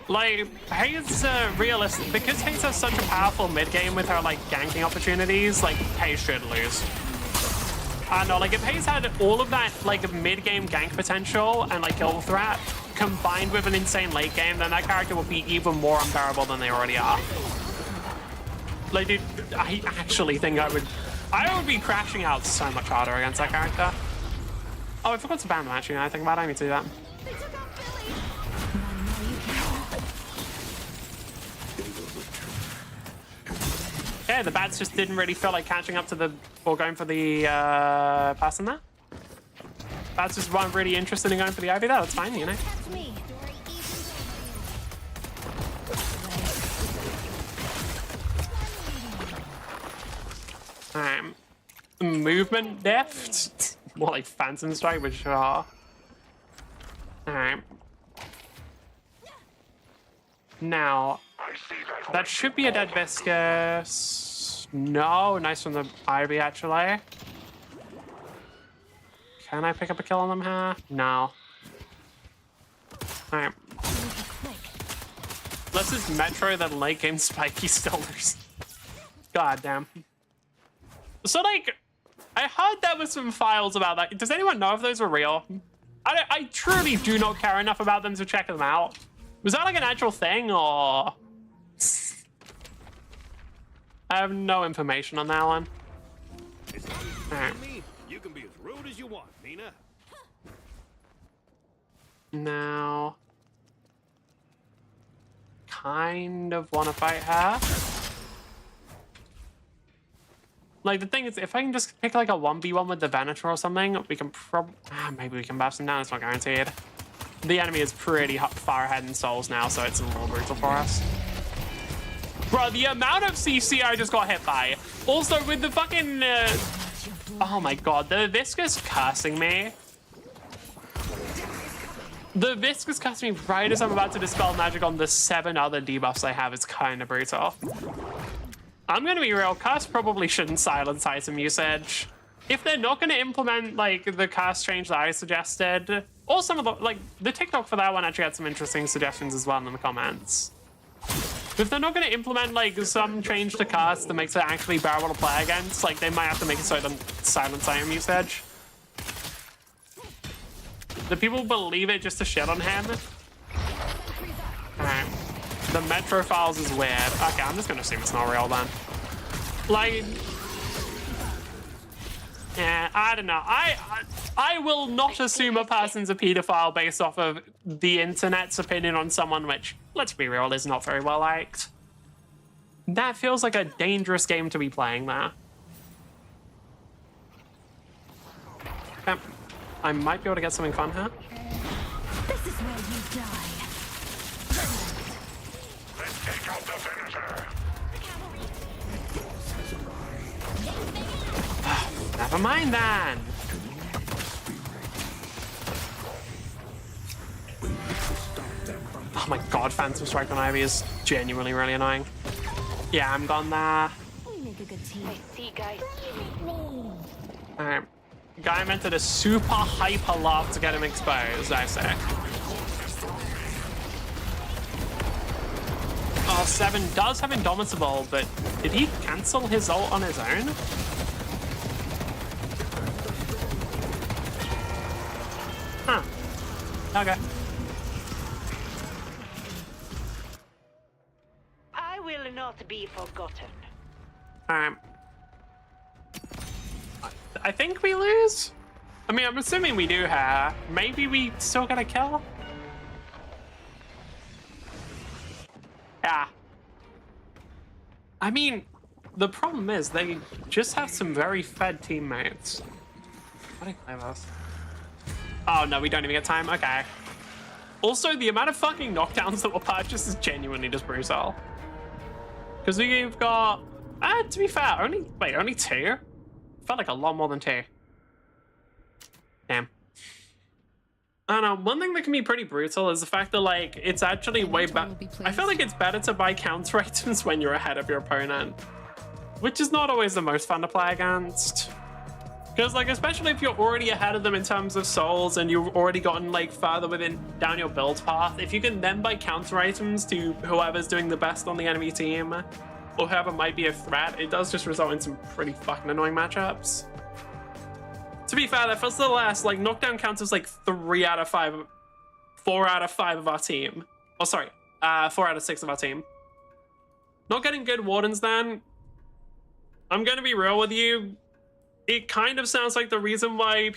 Like, Hayes realistic because Hayes has such a powerful mid game with her like ganking opportunities. Like, Hayes should lose. I know, like if Hayes had all of that like mid game gank potential and like kill threat combined with an insane late game, then that character would be even more unbearable than they already are. Like, dude, I actually think I would be crashing out so much harder against that character. Oh, I forgot to ban them actually. Now I think about it, I need to do that. Yeah, the bats just didn't really feel like catching up to the or going for the pass in there. Bats just weren't really interested in going for the Ivy there. That's fine, you know. Movement deft, more like Phantom Strike, but sure. Alright. Now, that should be a dead Viscus. No, nice from the Ivy actually. Can I pick up a kill on them here? No. Alright. Unless it's Metro, then late game Spiky still loses. God damn. So like, I heard there were some files about that. Does anyone know if those were real? I truly do not care enough about them to check them out. Was that like an actual thing or? I have no information on that one. Right. You can be as rude as you want, Nina. Now, kind of want to fight her. Like, the thing is, if I can just pick like a 1v1 with the Venator or something, we can maybe we can buff him down. It's not guaranteed. The enemy is pretty far ahead in souls now, so it's a little brutal for us. Bro, the amount of CC I just got hit by. Also, with the fucking... oh my god, the Viscus cursing me. The Viscus cursing me right as I'm about to dispel magic on the 7 other debuffs I have. It's kind of brutal. I'm gonna be real, curse probably shouldn't silence item usage. If they're not gonna implement like the curse change that I suggested, or some of the, like the TikTok for that one actually had some interesting suggestions as well in the comments. If they're not gonna implement like some change to curse that makes it actually bearable to play against, like they might have to make it so then silence item usage. Do people believe it just to shit on him? Alright. The Metro files is weird. Okay, I'm just gonna assume it's not real then. Like, yeah, I don't know. I will not assume a person's a pedophile based off of the internet's opinion on someone, which, let's be real, is not very well liked. That feels like a dangerous game to be playing there. Okay. I might be able to get something fun here. This is where you die. Take out the finisher. Never mind then. Oh my god, Phantom Strike on Ivy is genuinely really annoying. Yeah, I'm gone there. We make a good team. I see, guys. Alright. Guy invented a super hyper lock to get him exposed, I say. Oh, 7 does have Indomitable, but did he cancel his ult on his own? Huh. Okay. I will not be forgotten. Alright. I think we lose? I mean, I'm assuming we do here. Maybe we still got a kill? Yeah. I mean, the problem is they just have some very fed teammates. What do you play with? Oh no, we don't even get time? Okay. Also, the amount of fucking knockdowns that were purchased is genuinely just brutal. Because we've got, to be fair, only 2? Felt like a lot more than 2. Damn. I don't know, one thing that can be pretty brutal is the fact that, like, it's actually way better. I feel like it's better to buy counter items when you're ahead of your opponent, which is not always the most fun to play against. Because, like, especially if you're already ahead of them in terms of souls and you've already gotten, like, further down your build path, if you can then buy counter items to whoever's doing the best on the enemy team, or whoever might be a threat, it does just result in some pretty fucking annoying matchups. To be fair, that first to the last, like, knockdown counts as like 4 out of 5 of our team. Oh, sorry, 4 out of 6 of our team. Not getting good wardens then. I'm gonna be real with you. It kind of sounds like the reason why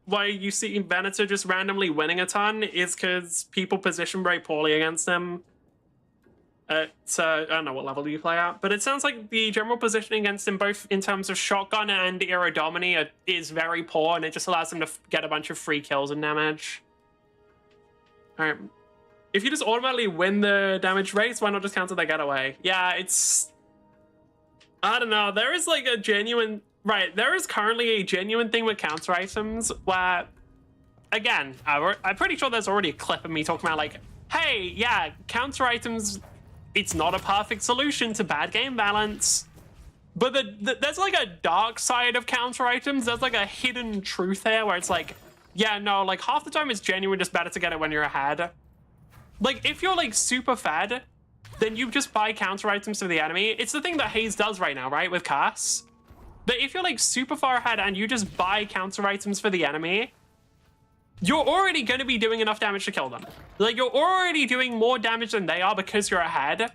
why you see Venator just randomly winning a ton is because people position very poorly against him. I don't know what level you play at, but it sounds like the general positioning against him, both in terms of shotgun and Era Domini, is very poor, and it just allows him to get a bunch of free kills and damage. Alright. If you just automatically win the damage race, why not just counter their getaway? Yeah, it's... I don't know, there is like a genuine... Right, there is currently a genuine thing with counter items where... Again, I'm pretty sure there's already a clip of me talking about like, hey, yeah, counter items... It's not a perfect solution to bad game balance. But there's like a dark side of counter items. There's like a hidden truth here where it's like, yeah, no, like half the time it's genuine just better to get it when you're ahead. Like if you're like super fed, then you just buy counter items for the enemy. It's the thing that Haze does right now, right, with Cass. But if you're like super far ahead and you just buy counter items for the enemy, you're already going to be doing enough damage to kill them. Like, you're already doing more damage than they are because you're ahead.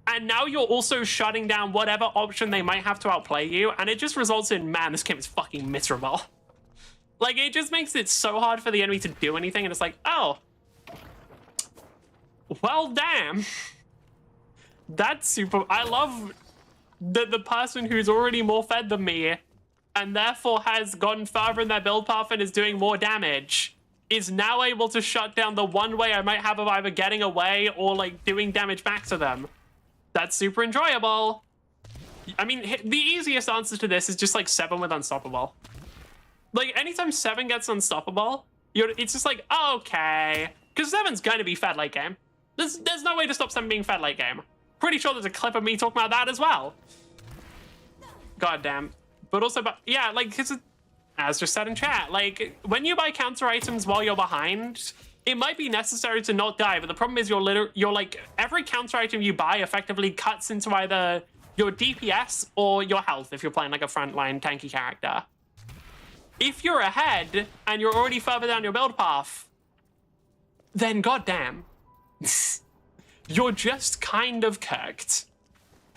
And now you're also shutting down whatever option they might have to outplay you. And it just results in, man, this game is fucking miserable. Like, it just makes it so hard for the enemy to do anything. And it's like, oh. Well, damn. That's super... I love that the person who's already more fed than me and therefore has gotten further in their build path and is doing more damage is now able to shut down the one way I might have of either getting away or like doing damage back to them. That's super enjoyable. I mean, the easiest answer to this is just like 7 with Unstoppable. Like anytime 7 gets Unstoppable, it's just like, okay. Because 7's going to be fed late game. There's no way to stop 7 being fed late game. Pretty sure there's a clip of me talking about that as well. God damn. But also, yeah, like, as just said in chat, like, when you buy counter items while you're behind, it might be necessary to not die, but the problem is you're like, every counter item you buy effectively cuts into either your DPS or your health if you're playing like a frontline tanky character. If you're ahead and you're already further down your build path, then goddamn, you're just kind of cooked.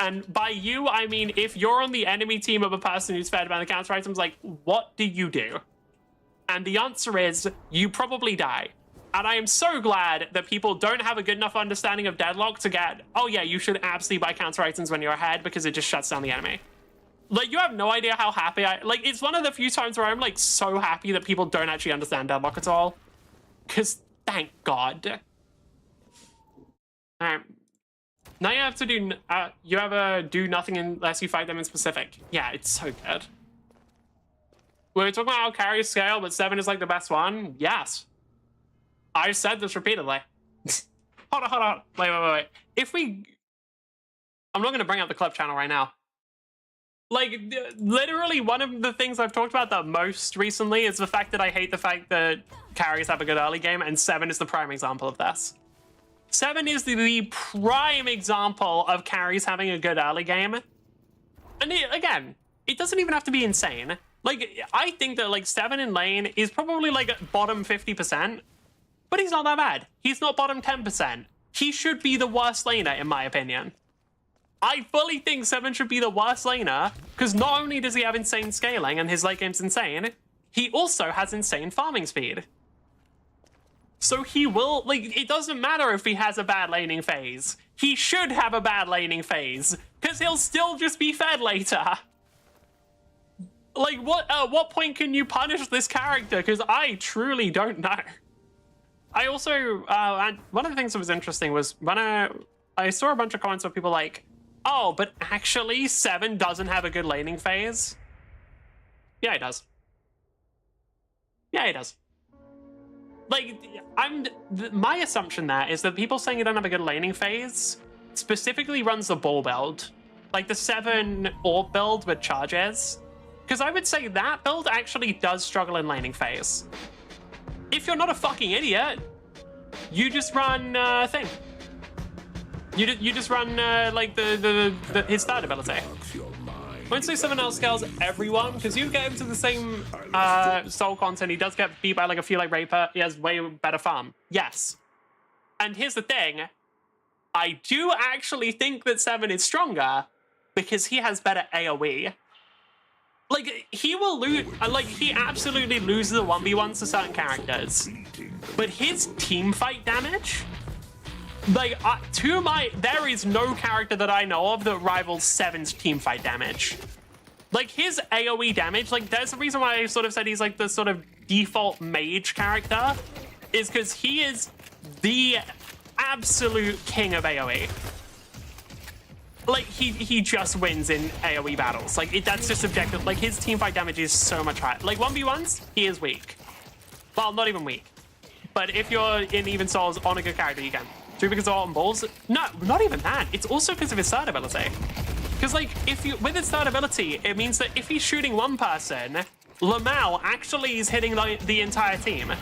And by you, I mean, if you're on the enemy team of a person who's fed by the counter items, like, what do you do? And the answer is, you probably die. And I am so glad that people don't have a good enough understanding of Deadlock to get, oh yeah, you should absolutely buy counter items when you're ahead because it just shuts down the enemy. Like, you have no idea how happy like, it's one of the few times where I'm, like, so happy that people don't actually understand Deadlock at all. Because, thank God. Now you have to do, you ever do nothing unless you fight them in specific. Yeah, it's so good. We were talking about how carries scale, but 7 is like the best one. Yes. I've said this repeatedly. Hold on. Wait. I'm not going to bring up the clip channel right now. Like, literally one of the things I've talked about the most recently is the fact that I hate the fact that carries have a good early game, and 7 is the prime example of this. 7 is the prime example of carries having a good early game. And again, it doesn't even have to be insane. Like, I think that, like, 7 in lane is probably, like, bottom 50%. But he's not that bad. He's not bottom 10%. He should be the worst laner, in my opinion. I fully think 7 should be the worst laner, because not only does he have insane scaling and his late game's insane, he also has insane farming speed. So he will, like, it doesn't matter if he has a bad laning phase. He should have a bad laning phase, because he'll still just be fed later. Like, at what point can you punish this character? Because I truly don't know. I also, and one of the things that was interesting was when I saw a bunch of comments of people like, oh, but actually 7 doesn't have a good laning phase. Yeah, he does. Yeah, he does. Like, my assumption there is that people saying you don't have a good laning phase specifically runs the ball build. Like the 7 orb build with charges. Because I would say that build actually does struggle in laning phase. If you're not a fucking idiot, you just run thing. You just run like his third ability. Won't say someone else scales everyone, because you get him to the same soul content. He does get beat by like a few like Raper. He has way better farm. Yes. And here's the thing. I do actually think that 7 is stronger because he has better AoE. Like, he will lose, like, he absolutely loses the 1v1s to certain characters. But his team fight damage, like, there is no character that I know of that rivals 7's team fight damage. Like, his AoE damage, like, there's the reason why I sort of said he's, like, the sort of default mage character, is because he is the absolute king of AoE. Like, he just wins in AoE battles. Like, that's just subjective. Like, his teamfight damage is so much higher. Like, 1v1s, he is weak. Well, not even weak. But if you're in Even Souls on a good character, you can. Do because of Ult and Balls? No, not even that. It's also because of his third ability. Because, like, with his third ability, it means that if he's shooting one person, Lamal actually is hitting the entire team.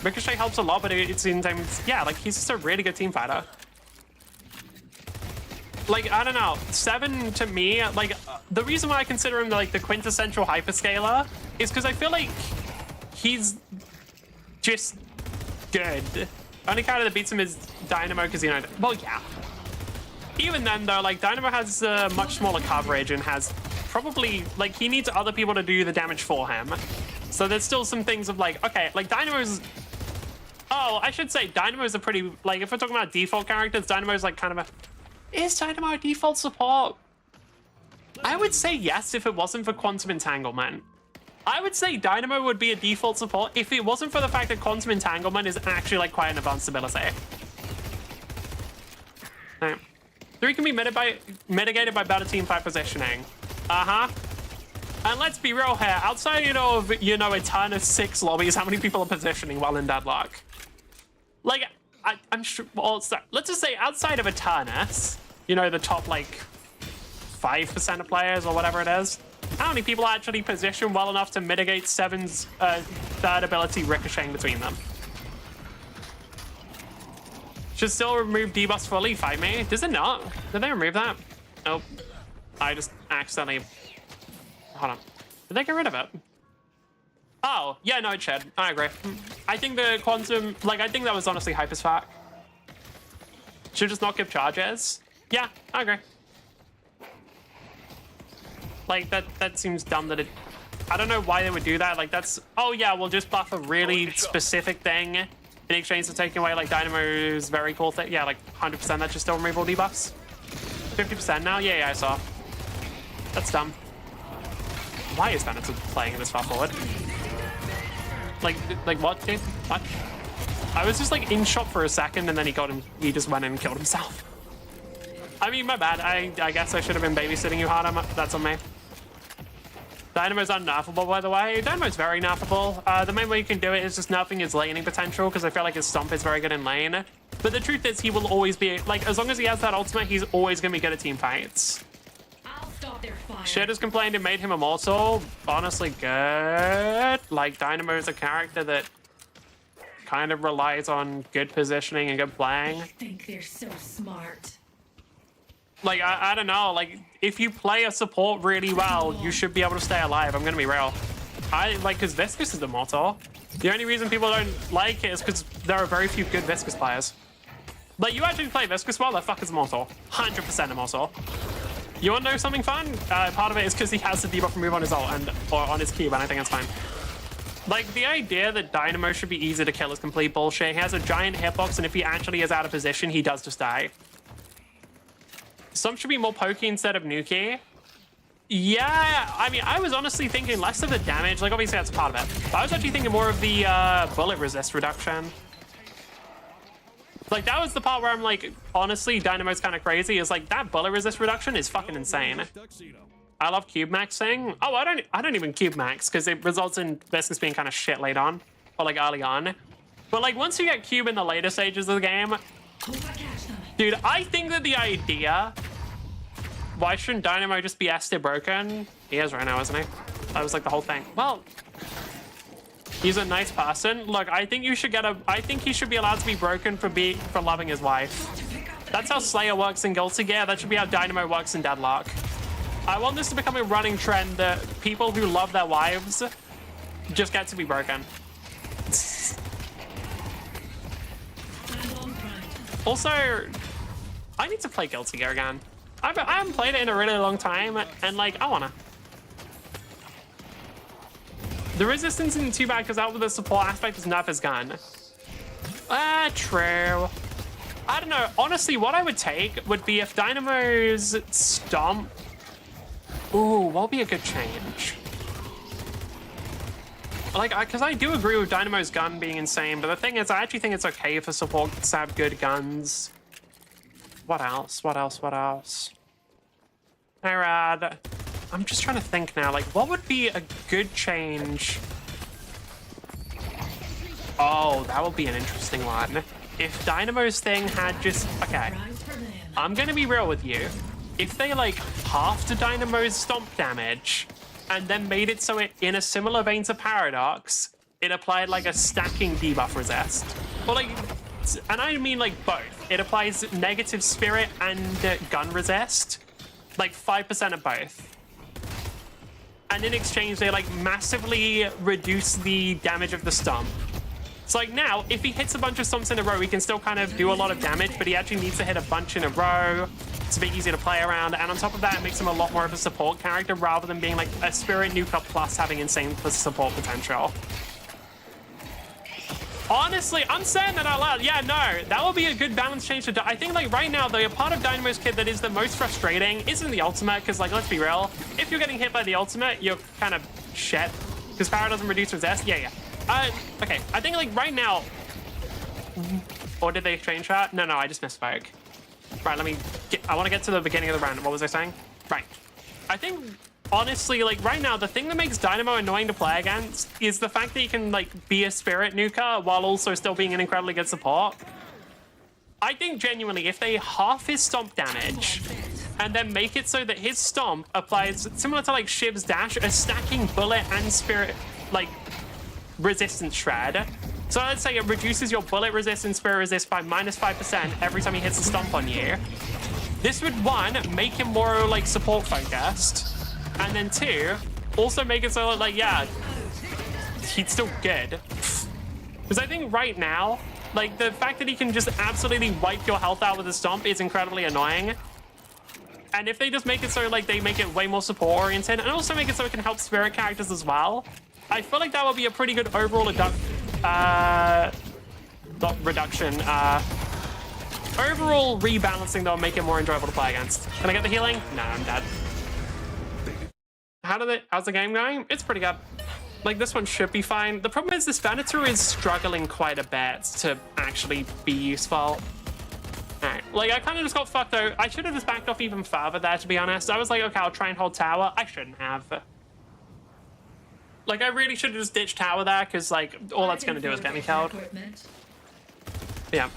Ricochet helps a lot, but it's in times, yeah, like, he's just a really good team fighter. Like, I don't know, 7 to me, like, the reason why I consider him like the quintessential hyperscaler is because I feel like he's just good. Only character that beats him is Dynamo because, you know, well, yeah. Even then, though, like, Dynamo has much smaller coverage and has probably, like, he needs other people to do the damage for him. So there's still some things of, like, okay, like, Dynamo's... Oh, I should say Dynamo's a pretty, like, if we're talking about default characters, Dynamo's, like, kind of a... Is Dynamo a default support? I would say yes if it wasn't for Quantum Entanglement. I would say Dynamo would be a default support if it wasn't for the fact that Quantum Entanglement is actually like quite an advanced ability. Right. 3 can be mitigated by better team fight positioning. Uh-huh. And let's be real here, outside of, you know, a ton of 6 lobbies, how many people are positioning while in Deadlock? Like, I'm sure, well, let's just say outside of Eternus, you know, the top, like, 5% of players or whatever it is, how many people actually position well enough to mitigate 7's third ability ricocheting between them? Should still remove debuffs fully, fight me. Does it not? Did they remove that? Nope. I just accidentally... Hold on. Did they get rid of it? Oh, yeah, no, it should. I agree. I think the Quantum... Like, I think that was honestly hype as fuck. Should just not give charges. Yeah, I agree. Like, that seems dumb that it... I don't know why they would do that. Like, that's... Oh, yeah, we'll just buff a really specific thing in exchange for taking away, like, Dynamo's very cool thing. Yeah, like, 100% that should still remove all debuffs. 50% now? Yeah, I saw. That's dumb. Why is Venator playing this far forward? Like what, dude? What? I was just, like, in shot for a second, and then he just went in and killed himself. I mean, my bad. I guess I should have been babysitting you harder. That's on me. Dynamo's unnerfable, by the way. Dynamo's very nerfable. The main way you can do it is just nerfing his laning potential, because I feel like his stomp is very good in lane. But the truth is, he will always be, like, as long as he has that ultimate, he's always going to be good at team fights. I'll stop their fire. Shit has complained and made him immortal. Honestly, good. Like, Dynamo is a character that kind of relies on good positioning and good playing. I think they're so smart. Like, I don't know, like, if you play a support really well, you should be able to stay alive, I'm gonna be real. Because Viscous is immortal. The only reason people don't like it is because there are very few good Viscous players. Like, you actually play Viscous well, that fucker's immortal. 100% immortal. You wanna know something fun? Part of it is because he has the debuff remove on his ult or on his cube, and I think that's fine. Like, the idea that Dynamo should be easy to kill is complete bullshit. He has a giant hitbox, and if he actually is out of position, he does just die. Some should be more pokey instead of nukey. Yeah, I mean, I was honestly thinking less of the damage. Like, obviously, that's a part of it. But I was actually thinking more of the bullet resist reduction. Like, that was the part where I'm like, honestly, Dynamo's kind of crazy. Is like, that bullet resist reduction is fucking insane. Tuxedo. I love cube maxing. Oh, I don't even cube max because it results in business being kind of shit late on, or like early on. But like once you get cube in the later stages of the game, dude, I think that the idea, why shouldn't Dynamo just be S tier broken? He is right now, isn't he? That was like the whole thing. Well, he's a nice person. Look, I think you should get a. I think he should be allowed to be broken for loving his wife. That's how Slayer works in Guilty Gear. That should be how Dynamo works in Deadlock. I want this to become a running trend that people who love their wives just get to be broken. Also, I need to play Guilty Gear again. I haven't played it in a really long time, and like, I wanna. The resistance isn't too bad because out with the support aspect is nerf his gun. True. I don't know. Honestly, what I would take would be if Dynamo's Stomp. Ooh, what would be a good change? Like, because I do agree with Dynamo's gun being insane, but the thing is, I actually think it's okay for support to have good guns. What else? What else? What else? Hey, Rad. I'm just trying to think now, like, what would be a good change? Oh, that would be an interesting one. If Dynamo's thing had just... Okay, I'm going to be real with you. If they, like, halved Dynamo's stomp damage and then made it so it, in a similar vein to Paradox, it applied, like, a stacking debuff resist. Or, like... And I mean, like, both. It applies negative spirit and gun resist. Like, 5% of both. And in exchange, they, like, massively reduce the damage of the stomp. So, like, now, if he hits a bunch of stomps in a row, he can still kind of do a lot of damage, but he actually needs to hit a bunch in a row. It's a bit easier to play around. And on top of that, it makes him a lot more of a support character rather than being, like, a Spirit Nuker plus having insane support potential. Honestly, I'm saying that out loud. Yeah, no, that would be a good balance change to... I think, like, right now, the part of Dynamo's kit that is the most frustrating isn't the ultimate, because, like, let's be real. If you're getting hit by the ultimate, you're kind of shit. Because Power doesn't reduce resist. Yeah. Okay, I think, like, right now... Or did they change that? No, I just misspoke. Right, let me get... I want to get to the beginning of the round. What was I saying? Right. I think... Honestly, like, right now, the thing that makes Dynamo annoying to play against is the fact that you can, like, be a Spirit Nuker while also still being an incredibly good support. I think, genuinely, if they half his stomp damage and then make it so that his stomp applies, similar to, like, Shiv's dash, a stacking bullet and spirit, like, resistance shred. So let's say it reduces your bullet resist and spirit resist by -5% every time he hits a stomp on you. This would, one, make him more, like, support focused. And then two, also make it so that, like, yeah, he's still good. Because I think right now, like, the fact that he can just absolutely wipe your health out with a stomp is incredibly annoying. And if they just make it so, like, they make it way more support-oriented, and also make it so it can help spirit characters as well, I feel like that would be a pretty good overall reduction. Overall rebalancing that will make it more enjoyable to play against. Can I get the healing? No, I'm dead. How's the game going? It's pretty good. Like, this one should be fine. The problem is this Venator is struggling quite a bit to actually be useful. Alright, like, I kind of just got fucked though. I should have just backed off even further there, to be honest. I was like, okay, I'll try and hold tower. I shouldn't have. Like, I really should have just ditched tower there, because, like, all that's going to do is get me killed. Yeah,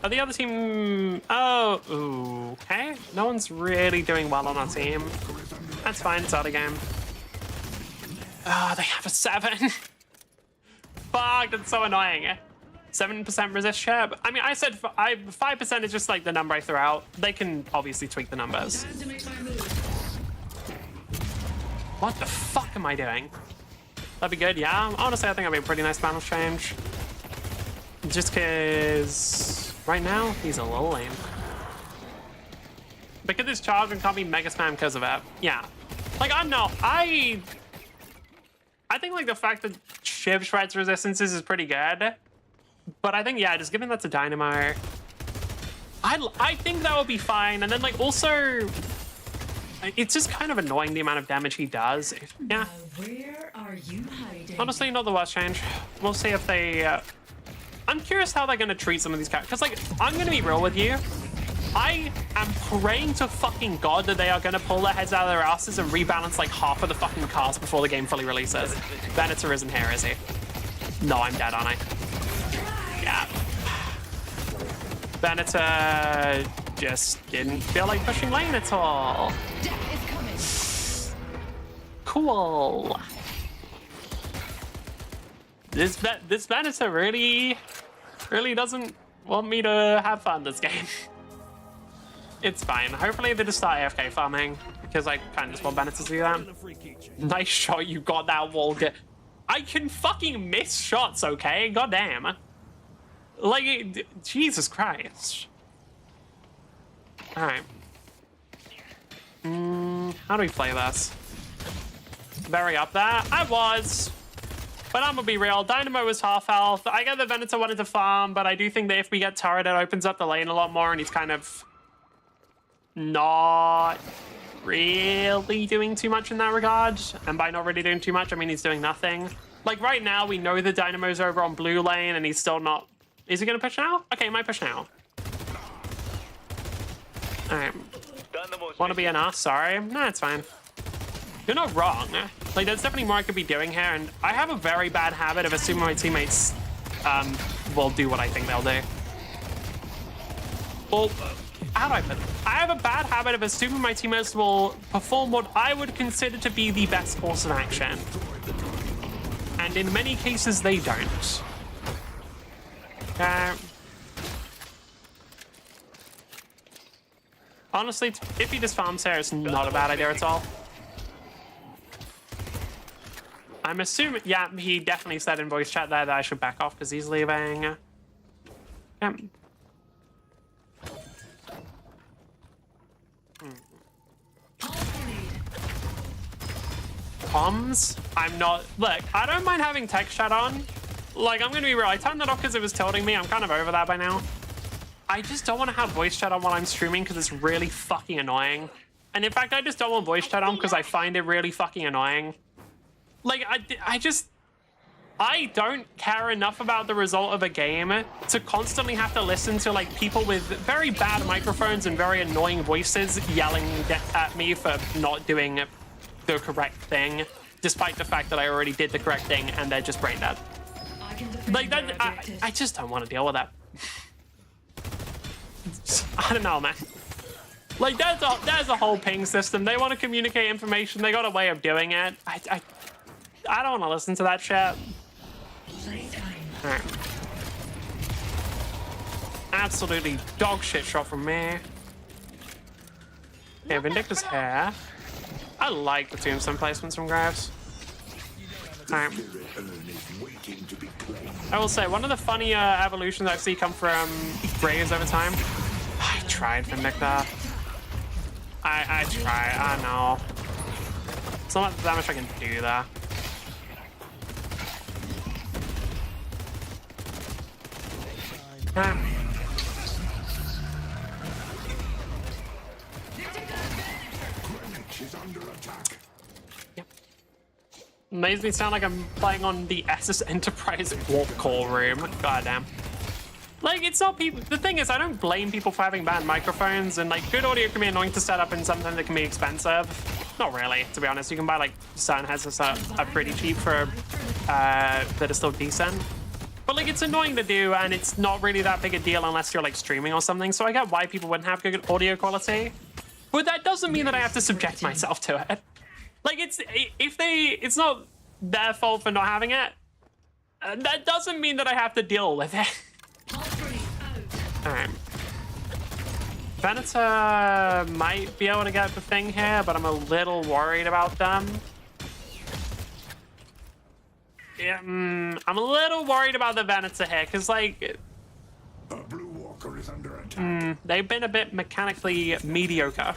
are the other team... Oh, ooh, okay. No one's really doing well on our team. That's fine, it's early game. Oh, they have a 7. Fuck, that's so annoying. 7% resist share. I mean, I said 5% is just like the number I threw out. They can obviously tweak the numbers. What the fuck am I doing? That'd be good, yeah. Honestly, I think that'd be a pretty nice balance change. Just because right now, he's a little lame. Because this charge and can't be mega spam because of it. Yeah. Like, I think, like, the fact that Shiv shreds resistances is pretty good. But I think, yeah, just giving that to Dynamo, I think that would be fine. And then, like, also, it's just kind of annoying the amount of damage he does. Yeah. Where are you hiding? Honestly, not the worst change. We'll see if they I'm curious how they're gonna treat some of these characters. Because, like, I'm gonna be real with you. I am praying to fucking God that they are gonna pull their heads out of their asses and rebalance like half of the fucking cast before the game fully releases. Venator isn't here, is he? No, I'm dead, aren't I? Yeah. Venator just didn't feel like pushing lane at all. Cool. This Venator really doesn't want me to have fun this game. It's fine. Hopefully they just start AFK farming because I kind of just want Venator to do that. Nice shot, you got that wall. I can fucking miss shots, okay? Goddamn. Like, Jesus Christ. Alright. How do we play this? Very up there. I was. But I'm gonna be real. Dynamo was half health. I get that Venator wanted to farm, but I do think that if we get turret, it opens up the lane a lot more, and he's kind of not really doing too much in that regard. And by not really doing too much, I mean he's doing nothing. Like right now, we know the Dynamo's over on blue lane, and he's still not. Is he gonna push now? Okay, he might push now. All right. Want to be an ass? Sorry. Nah, it's fine. You're not wrong. Like, there's definitely more I could be doing here, and I have a very bad habit of assuming my teammates will do what I think they'll do. Well, how do I put it? I have a bad habit of assuming my teammates will perform what I would consider to be the best course of action. And in many cases, they don't. Honestly, if he just farms here, it's not a bad idea at all. I'm assuming, yeah, he definitely said in voice chat there that I should back off because he's leaving. Comms? I'm not, look, I don't mind having text chat on. Like, I'm gonna be real, I turned that off because it was tilting me. I'm kind of over that by now. I just don't want to have voice chat on while I'm streaming because it's really fucking annoying. And in fact, I just don't want voice chat on because I find it really fucking annoying. Like, I don't care enough about the result of a game to constantly have to listen to, like, people with very bad microphones and very annoying voices yelling at me for not doing the correct thing, despite the fact that I already did the correct thing and they're just brain dead. Like, that, I just don't want to deal with that. I don't know, man. Like, there's a whole ping system. They want to communicate information. They got a way of doing it. I don't want to listen to that shit. Right. Absolutely dog shit shot from me. Yeah, Vindicta's hair. I like the tombstone placements from Graves. Alright. I will say, one of the funnier evolutions I've seen come from Graves over time. I tried Vindicta. I try, I know. It's not that much I can do there. Yep. Makes me sound like I'm playing on the SS Enterprise warp core room. Goddamn. Like, it's not people. The thing is, I don't blame people for having bad microphones, and like, good audio can be annoying to set up, and sometimes it can be expensive. Not really, to be honest. You can buy like certain headsets that are pretty cheap for that are still decent. But like, it's annoying to do, and it's not really that big a deal unless you're like streaming or something. So I get why people wouldn't have good audio quality, but that doesn't mean that I have to subject myself to it. Like, it's not their fault for not having it. That doesn't mean that I have to deal with it. Alright. Venator might be able to get the thing here, but I'm a little worried about them. Yeah, I'm a little worried about the Venator here, because, like, A blue walker is under attack. they've been a bit mechanically mediocre.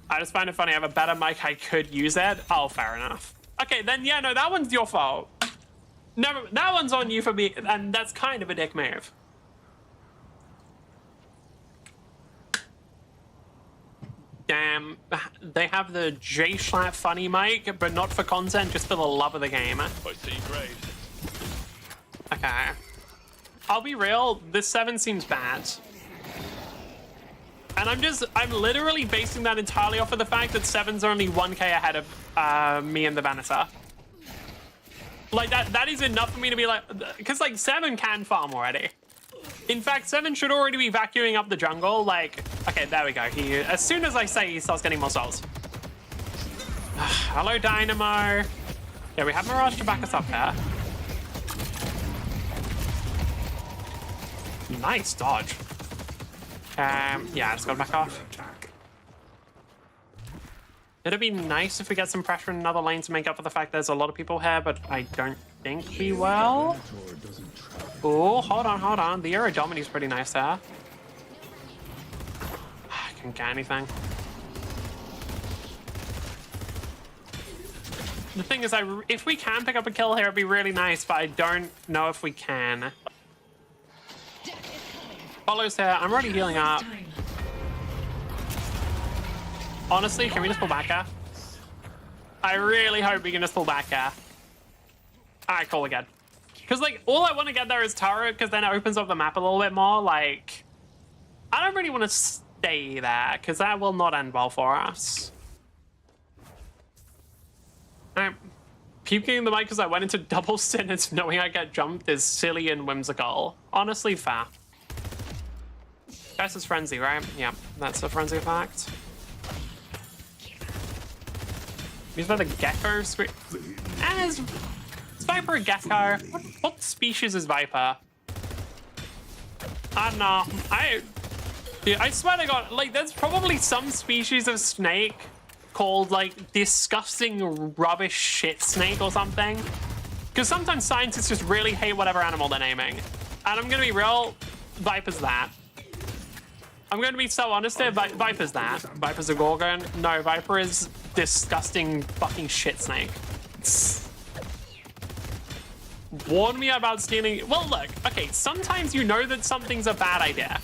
I just find it funny. I have a better mic. I could use it. Oh, fair enough. Okay, then, yeah, no, that one's your fault. Never, that one's on you for me, and that's kind of a dick move. Damn, they have the J-Schlatt funny mic, but not for content, just for the love of the game. I see Graves. Okay. I'll be real, this 7 seems bad. And I'm literally basing that entirely off of the fact that 7's only 1k ahead of me and the Venator. Like, that is enough for me to be like, because like 7 can farm already. In fact, 7 should already be vacuuming up the jungle. Like, okay, there we go. As soon as I say, he starts getting more souls. Hello, Dynamo. Yeah, we have Mirage to back us up there. Nice dodge. Yeah, I just got back off. It'd be nice if we get some pressure in another lane to make up for the fact there's a lot of people here, but I don't think we will. Oh, hold on. The Euro Dominic's pretty nice there. I can't get anything. The thing is, if we can pick up a kill here, it'd be really nice, but I don't know if we can. Follows here. I'm already healing up. Honestly, can we just pull back here? I really hope we can just pull back here. Alright, cool, we're good. Because, like, all I want to get there is turret, because then it opens up the map a little bit more. Like, I don't really want to stay there, because that will not end well for us. Alright. Puking in the mic because I went into double sentence knowing I get jumped is silly and whimsical. Honestly, fair. That's his frenzy, right? Yeah, that's a frenzy effect. These are the gecko screen. Is Viper a gecko? What species is Viper? I don't know. I swear to God, like, there's probably some species of snake called, like, disgusting rubbish shit snake or something. Because sometimes scientists just really hate whatever animal they're naming. And I'm gonna be real, Viper's that. I'm going to be so honest here, Viper's that. Viper's a Gorgon. No, Viper is disgusting fucking shit snake. Warn me about stealing. Well, look, okay, sometimes you know that something's a bad idea.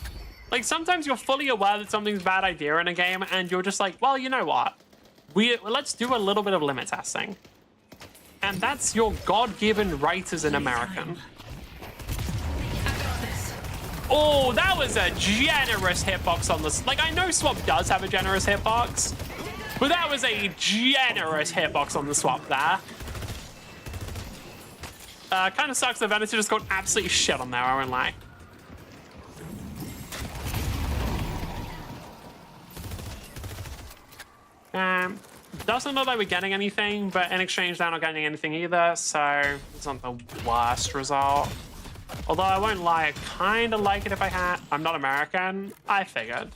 Like, sometimes you're fully aware that something's a bad idea in a game, and you're just like, well, you know what? Let's do a little bit of limit testing. And that's your God-given right as an American. Oh, that was a generous hitbox on this. Like, I know Swap does have a generous hitbox, but that was a generous hitbox on the Swap there. Kind of sucks that Venator just got absolutely shit on there, I won't lie. Doesn't look like we're getting anything, but in exchange they're not getting anything either, so it's not the worst result. Although I won't lie, I kind of like it if I had. I'm not American. I figured.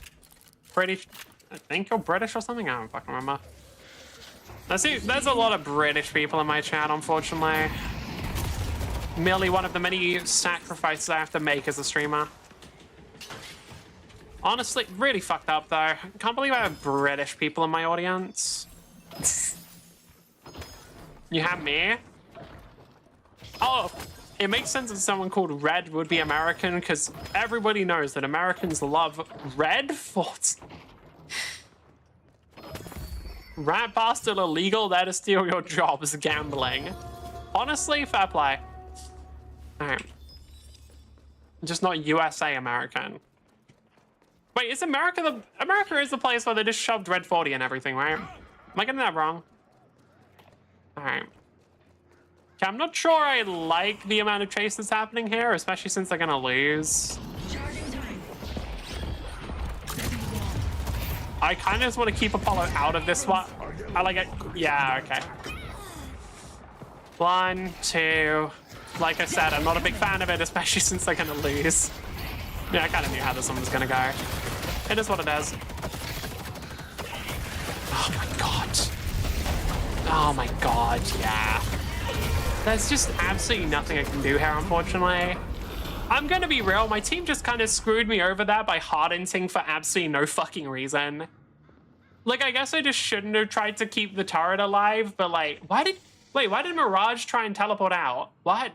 British. I think you're British or something. I don't fucking remember. There's a lot of British people in my chat, unfortunately. Merely one of the many sacrifices I have to make as a streamer. Honestly, really fucked up though. I can't believe I have British people in my audience. You have me? Oh. It makes sense that someone called Red would be American, because everybody knows that Americans love red forts. Rat bastard illegal, there to steal your jobs, gambling. Honestly, fair play. Alright. Just not USA American. Wait, is America is the place where they just shoved Red 40 and everything, right? Am I getting that wrong? Alright. Okay, I'm not sure I like the amount of chase that's happening here, especially since they're gonna lose. I kind of just want to keep Apollo out of this one. I like it. Yeah, okay. 1, 2. Like I said, I'm not a big fan of it, especially since they're gonna lose. Yeah, I kind of knew how this one was gonna go. It is what it is. Oh my god. Oh my god, yeah. There's just absolutely nothing I can do here, unfortunately. I'm gonna be real, my team just kind of screwed me over there by hard-inting for absolutely no fucking reason. Like, I guess I just shouldn't have tried to keep the turret alive, but like, why did Mirage try and teleport out? What?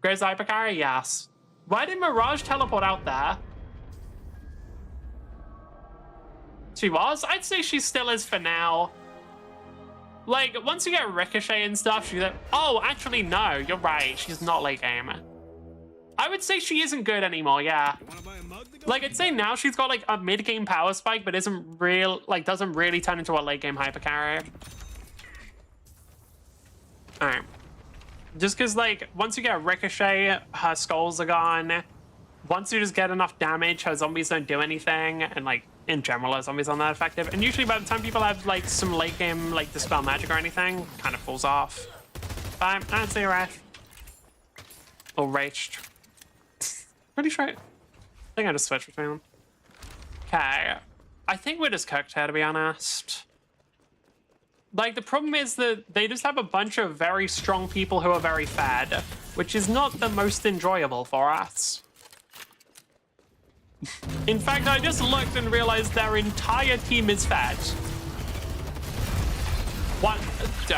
Graves Hypercarry? Yes. Why did Mirage teleport out there? She was? I'd say she still is for now. Like, once you get Ricochet and stuff, she's like, oh, actually, no, you're right. She's not late game. I would say she isn't good anymore, yeah. Wanna buy a mug to go? Like, I'd say now she's got, like, a mid-game power spike, but isn't real, like, doesn't really turn into a late-game hyper carry. Alright. Just because, like, once you get Ricochet, her skulls are gone. Once you just get enough damage, her zombies don't do anything, and, like, in general, her zombies aren't that effective. And usually by the time people have, like, some late-game, like, Dispel Magic or anything, kind of falls off. Fine, I'd say Wrath. Or Raged. Pretty sure. I think I just switched between them. Okay. I think we're just cooked here, to be honest. Like, the problem is that they just have a bunch of very strong people who are very fed, which is not the most enjoyable for us. In fact, I just looked and realized their entire team is fed. What? Okay.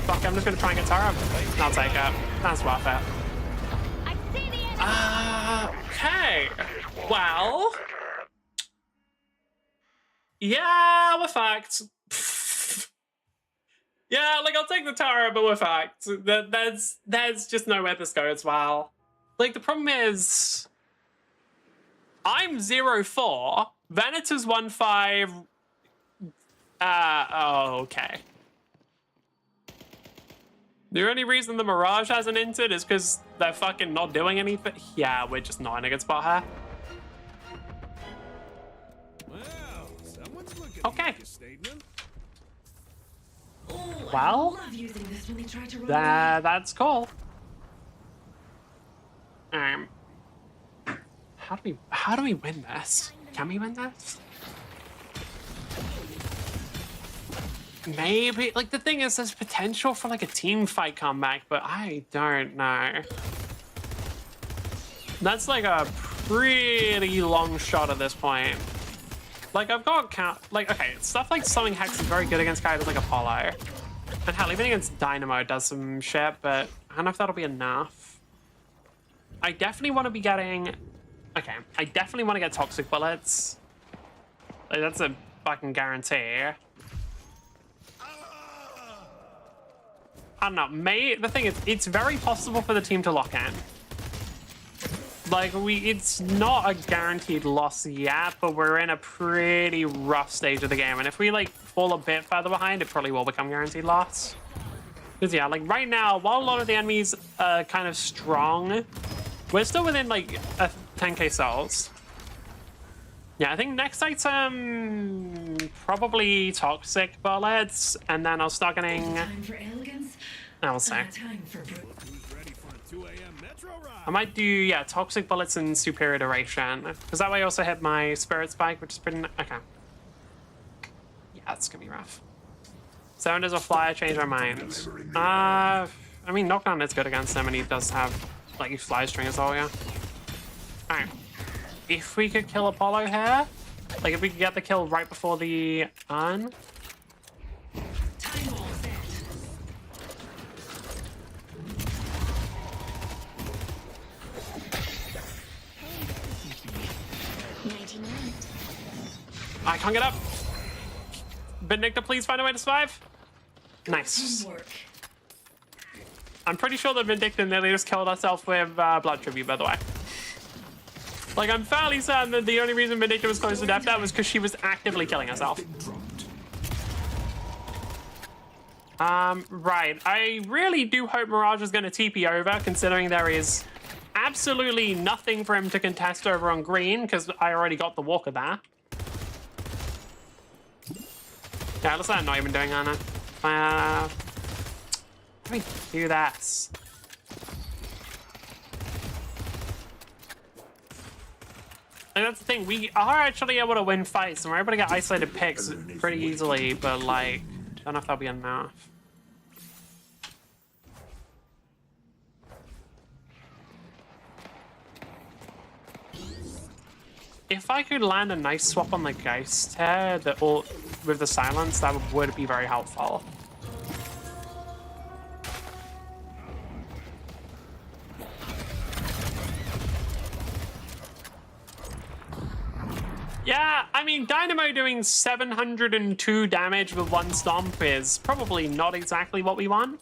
Fuck, I'm just gonna try and get Tara. I'll take it. That's worth it. Okay. Well. Yeah, we're fucked. Yeah, like, I'll take the Tara, but we're fucked. There's just nowhere this goes well. Like, the problem is, I'm 0-4. Veneta's 1-5. Oh, okay. The only reason the Mirage hasn't entered is because they're fucking not doing anything. Yeah, we're just not in a good spot here. Well, someone's looking Okay. to make a statement. Oh, Well, I love using this when they try to run away. that's cool. How do we win this? Can we win this? Maybe, like, the thing is, there's potential for, like, a team fight comeback, but I don't know. That's, like, a pretty long shot at this point. Like, I've got okay, stuff like Summoning Hex is very good against characters like Apollo. And hell, even against Dynamo does some shit, but I don't know if that'll be enough. I definitely want to be getting... Okay, I definitely want to get Toxic Bullets. Like, that's a fucking guarantee. I don't know, the thing is, it's very possible for the team to lock in. Like, it's not a guaranteed loss yet, but we're in a pretty rough stage of the game. And if we, like, fall a bit further behind, it probably will become guaranteed loss. Because, yeah, like, right now, while a lot of the enemies are kind of strong, we're still within, like, 10k souls. Yeah, I think next item, probably Toxic Bullets, and then I'll start getting... Time for elegance. I will say. Time for Who's ready for a 2 a.m. metro ride? I might do, yeah, Toxic Bullets and Superior Duration. Because that way I also hit my Spirit Spike, which is pretty... Okay. Yeah, that's gonna be rough. 7 does a flyer, change our minds. I mean, Knockdown is good against him, and he does have, like, fly string as well, yeah. Alright. If we could kill Apollo here, like, if we could get the kill right before the on. time all set. I can't get up. Vindicta, please find a way to survive. Nice. Teamwork. I'm pretty sure that Vindicta nearly just killed herself with Blood Tribute, by the way. Like, I'm fairly certain that the only reason Vindicta was close to death there was because she was actively killing herself. Right. I really do hope Mirage is going to TP over, considering there is absolutely nothing for him to contest over on green, because I already got the Walker there. Yeah, looks like I'm not even doing Anna. Let me do that. And that's the thing, we are actually able to win fights, and we're able to get isolated picks pretty easily, but, like, I don't know if that'll be enough. If I could land a nice swap on the Geist here, with the silence, that would be very helpful. Yeah, I mean, Dynamo doing 702 damage with one stomp is probably not exactly what we want.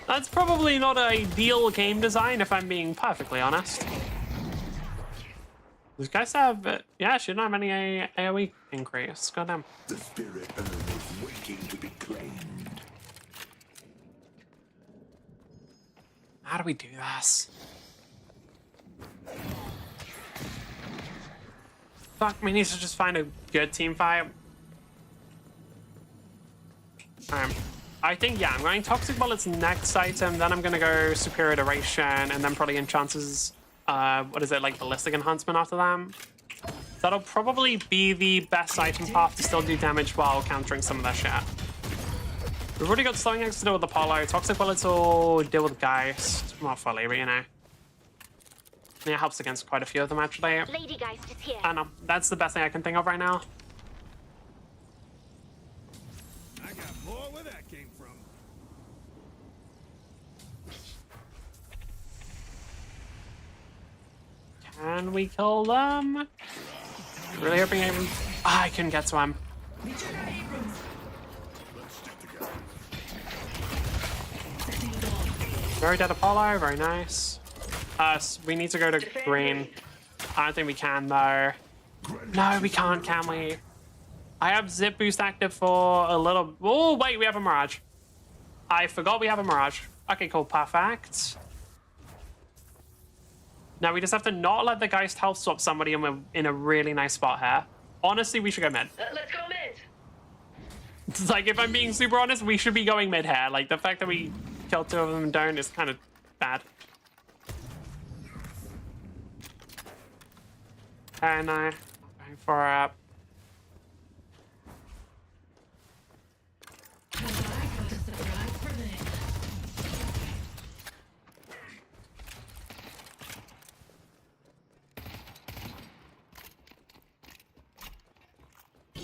That's probably not ideal game design, if I'm being perfectly honest. These guys have, yeah, shouldn't have any AoE increase. Goddamn. The spirit urn is waiting to be claimed. How do we do this? Fuck, we need to just find a good team fight. I think, yeah, I'm going Toxic Bullets next item, then I'm going to go Superior Iteration, and then probably Enchance's, what is it, like Ballistic Enhancement after that. That'll probably be the best item path to still do damage while countering some of that shit. We've already got Slowing X to deal with Apollo. Toxic Bullets will deal with Geist. Not fully, but you know. Yeah, it helps against quite a few of them, actually. Lady Geist is here. I don't know. That's the best thing I can think of right now. I got more where that came from. Can we kill them? Really hoping I can get to him. Very dead Apollo, very nice. We need to go to green. I don't think we can though. No, we can't, can we? I have Zip Boost active for a little... Oh, wait, we have a Mirage. I forgot we have a Mirage. Okay, cool, perfect. Now we just have to not let the Geist health swap somebody and we're in a really nice spot here. Honestly, we should go mid. Let's go mid. It's like, if I'm being super honest, we should be going mid here. Like, the fact that we killed two of them and don't is kind of bad. And I'm going for a...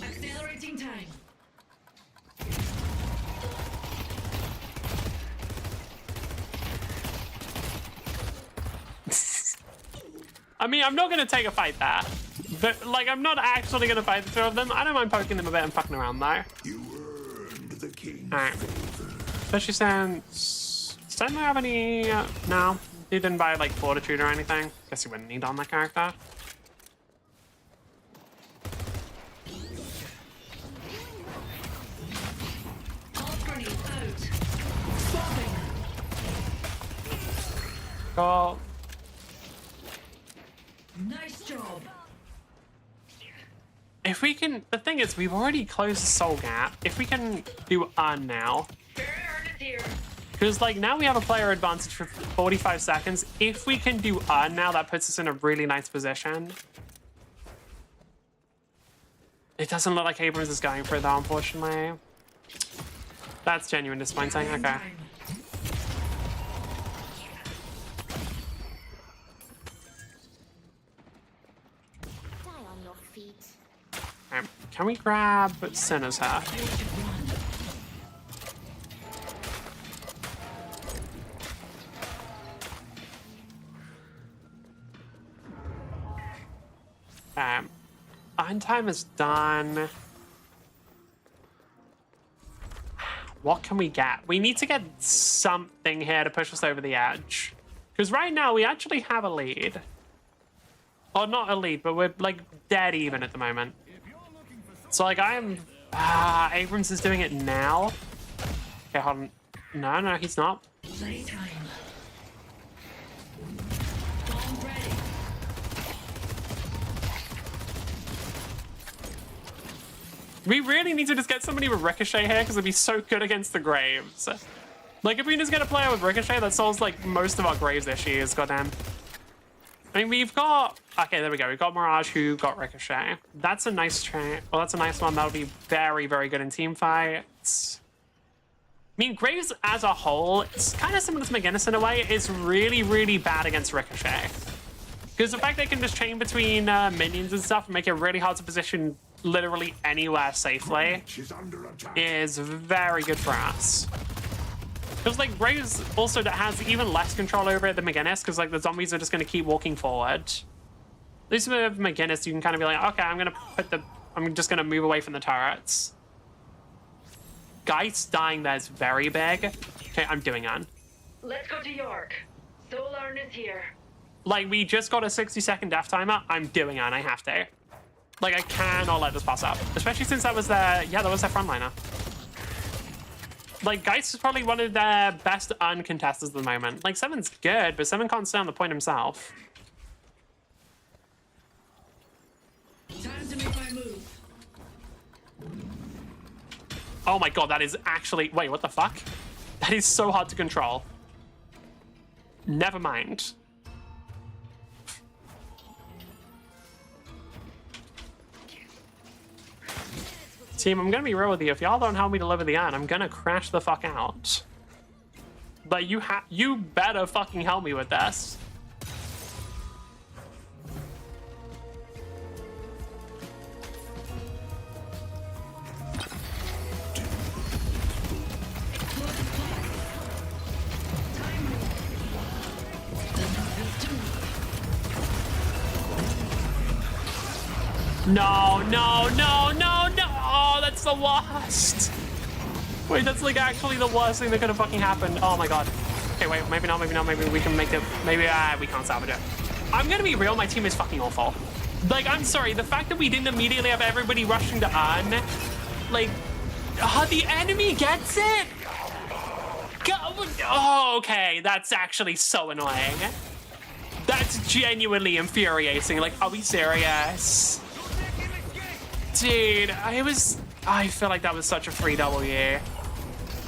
Accelerating time. I mean, I'm not going to take a fight there. But, like, I'm not actually going to fight the two of them. I don't mind poking them a bit and fucking around there. You earned the king's Alright. favor. Especially since... Does anyone have any... no. He didn't buy, like, Fortitude or anything. Guess he wouldn't need on that character. Cool. Nice job. If we can... The thing is, we've already closed the soul gap. If we can do now... Because, like, now we have a player advantage for 45 seconds. If we can do now, that puts us in a really nice position. It doesn't look like Abrams is going for it, though, unfortunately. That's genuine disappointing. Okay. Can we grab Sinner's hat? Iron time is done. What can we get? We need to get something here to push us over the edge. Because right now we actually have a lead. Or not a lead, but we're like dead even at the moment. So, like, I am... Abrams is doing it now. Okay, hold on. No, no, he's not. Playtime. We really need to just get somebody with Ricochet here because it'd be so good against the Graves. Like, if we can just get a player with Ricochet, that solves, like, most of our Graves issues, goddamn. I mean, we've got... Okay, there we go. We've got Mirage who got Ricochet. That's a nice trait. Well, that's a nice one. That'll be very, very good in team fights. I mean, Graves as a whole, it's kind of similar to McGinnis in a way. It's really, really bad against Ricochet. Because the fact they can just chain between minions and stuff and make it really hard to position literally anywhere safely is very good for us. Because, like, Graves also has even less control over it than McGinnis, because, like, the zombies are just going to keep walking forward. At least with McGinnis, you can kind of be like, okay, I'm just gonna move away from the turrets. Geist dying there is very big. Okay, I'm doing on. Let's go to York. Solarn is here. Like, we just got a 60-second death timer. I'm doing on. I have to. Like, I cannot let this pass up. Especially since that was their... Yeah, that was their frontliner. Like, Geist is probably one of their best uncontesters at the moment. Like, Seven's good, but Seven can't stay on the point himself. Time to make my move. Oh my god, that is actually... Wait, what the fuck? That is so hard to control. Never mind. Team, I'm gonna be real with you. If y'all don't help me deliver the iron, I'm gonna crash the fuck out. But you better fucking help me with this. No, no, no, no, no! Oh, that's the worst! Wait, that's like actually the worst thing that could have fucking happened. Oh my god. Okay, wait, maybe not, maybe we can make it. Maybe, we can't salvage it. I'm gonna be real, my team is fucking awful. Like, I'm sorry, the fact that we didn't immediately have everybody rushing to earn, like, the enemy gets it? Oh, okay, that's actually so annoying. That's genuinely infuriating. Like, are we serious? Dude, I feel like that was such a free W.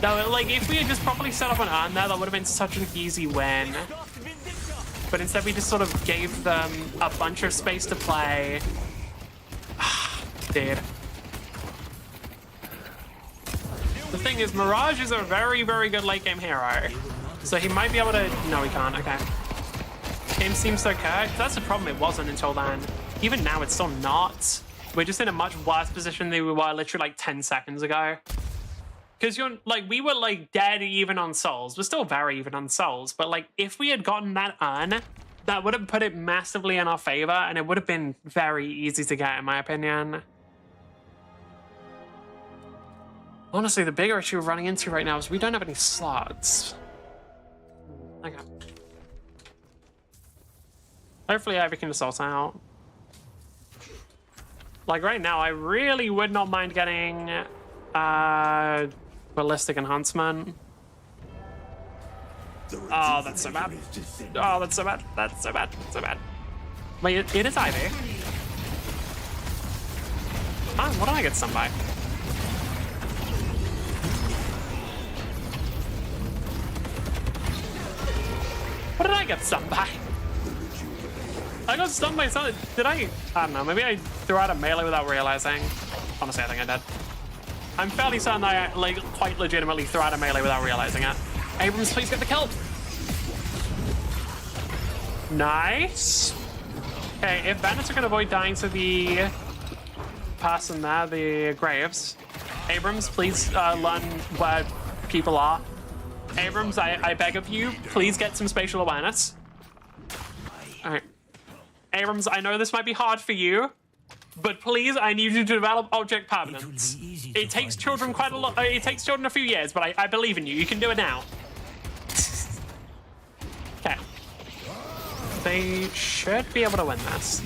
No, like, if we had just properly set up an earn there, that would have been such an easy win. But instead we just sort of gave them a bunch of space to play. Dude. The thing is, Mirage is a very, very good late game hero. So he might be able to... No, he can't. Okay. Game seems so correct. That's the problem. It wasn't until then. Even now, it's still not. We're just in a much worse position than we were literally like 10 seconds ago. Because we were like dead even on souls. We're still very even on souls. But like, if we had gotten that earn, that would have put it massively in our favor. And it would have been very easy to get, in my opinion. Honestly, the bigger issue we're running into right now is we don't have any slots. Okay. Hopefully Ivy can just sort out. Like right now, I really would not mind getting ballistic enhancement. Oh, that's so bad. Oh, that's so bad. That's so bad. So bad. Wait, it is Ivy. Oh, what did I get stunned by? What did I get stunned by? I got stunned by something. Did I don't know. Maybe I threw out a melee without realizing. Honestly, I think I did. I'm fairly certain that I like quite legitimately threw out a melee without realizing it. Abrams, please get the kill. Nice. Okay, if bandits are going to avoid dying to the person there, the Graves, Abrams, please learn where people are. Abrams, I beg of you, please get some spatial awareness. All right. Abrams, I know this might be hard for you, but please, I need you to develop object permanence. It takes children quite a lot. It takes children a few years, but I believe in you. You can do it now. Okay. They should be able to win this.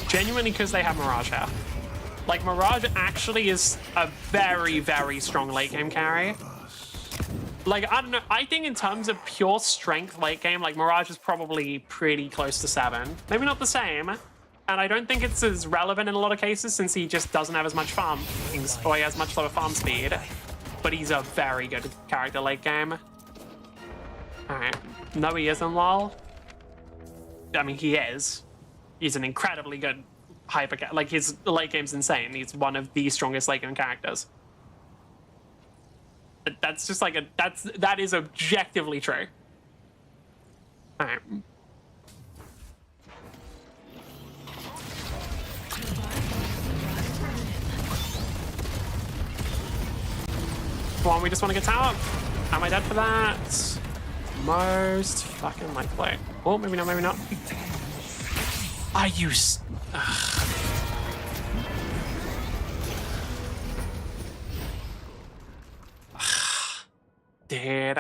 Genuinely, because they have Mirage here. Like, Mirage actually is a very, very strong late game carry. Like, I don't know, I think in terms of pure strength late game, like, Mirage is probably pretty close to 7. Maybe not the same. And I don't think it's as relevant in a lot of cases since he just doesn't have as much farm, or he has much lower farm speed. But he's a very good character late game. Alright. No, he isn't, lol. I mean, he is. He's an incredibly good hyper... Like, his late game's insane. He's one of the strongest late game characters. That's just like that is objectively true. All right. Come on, we just want to get tower. Am I dead for that? Most fucking likely. Oh, maybe not, maybe not. I use. Dude.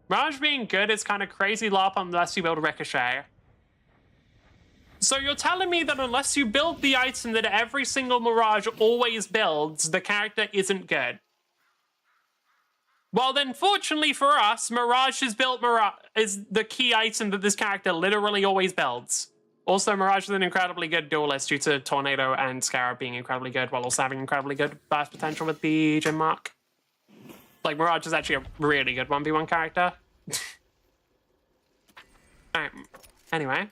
Mirage being good is kind of crazy LARP unless you build Ricochet. So you're telling me that unless you build the item that every single Mirage always builds, the character isn't good? Well, then, fortunately for us, Mirage is the key item that this character literally always builds. Also, Mirage is an incredibly good duelist due to Tornado and Scarab being incredibly good, while also having incredibly good burst potential with the Gem Mark. Like, Mirage is actually a really good 1v1 character. Alright, anyway.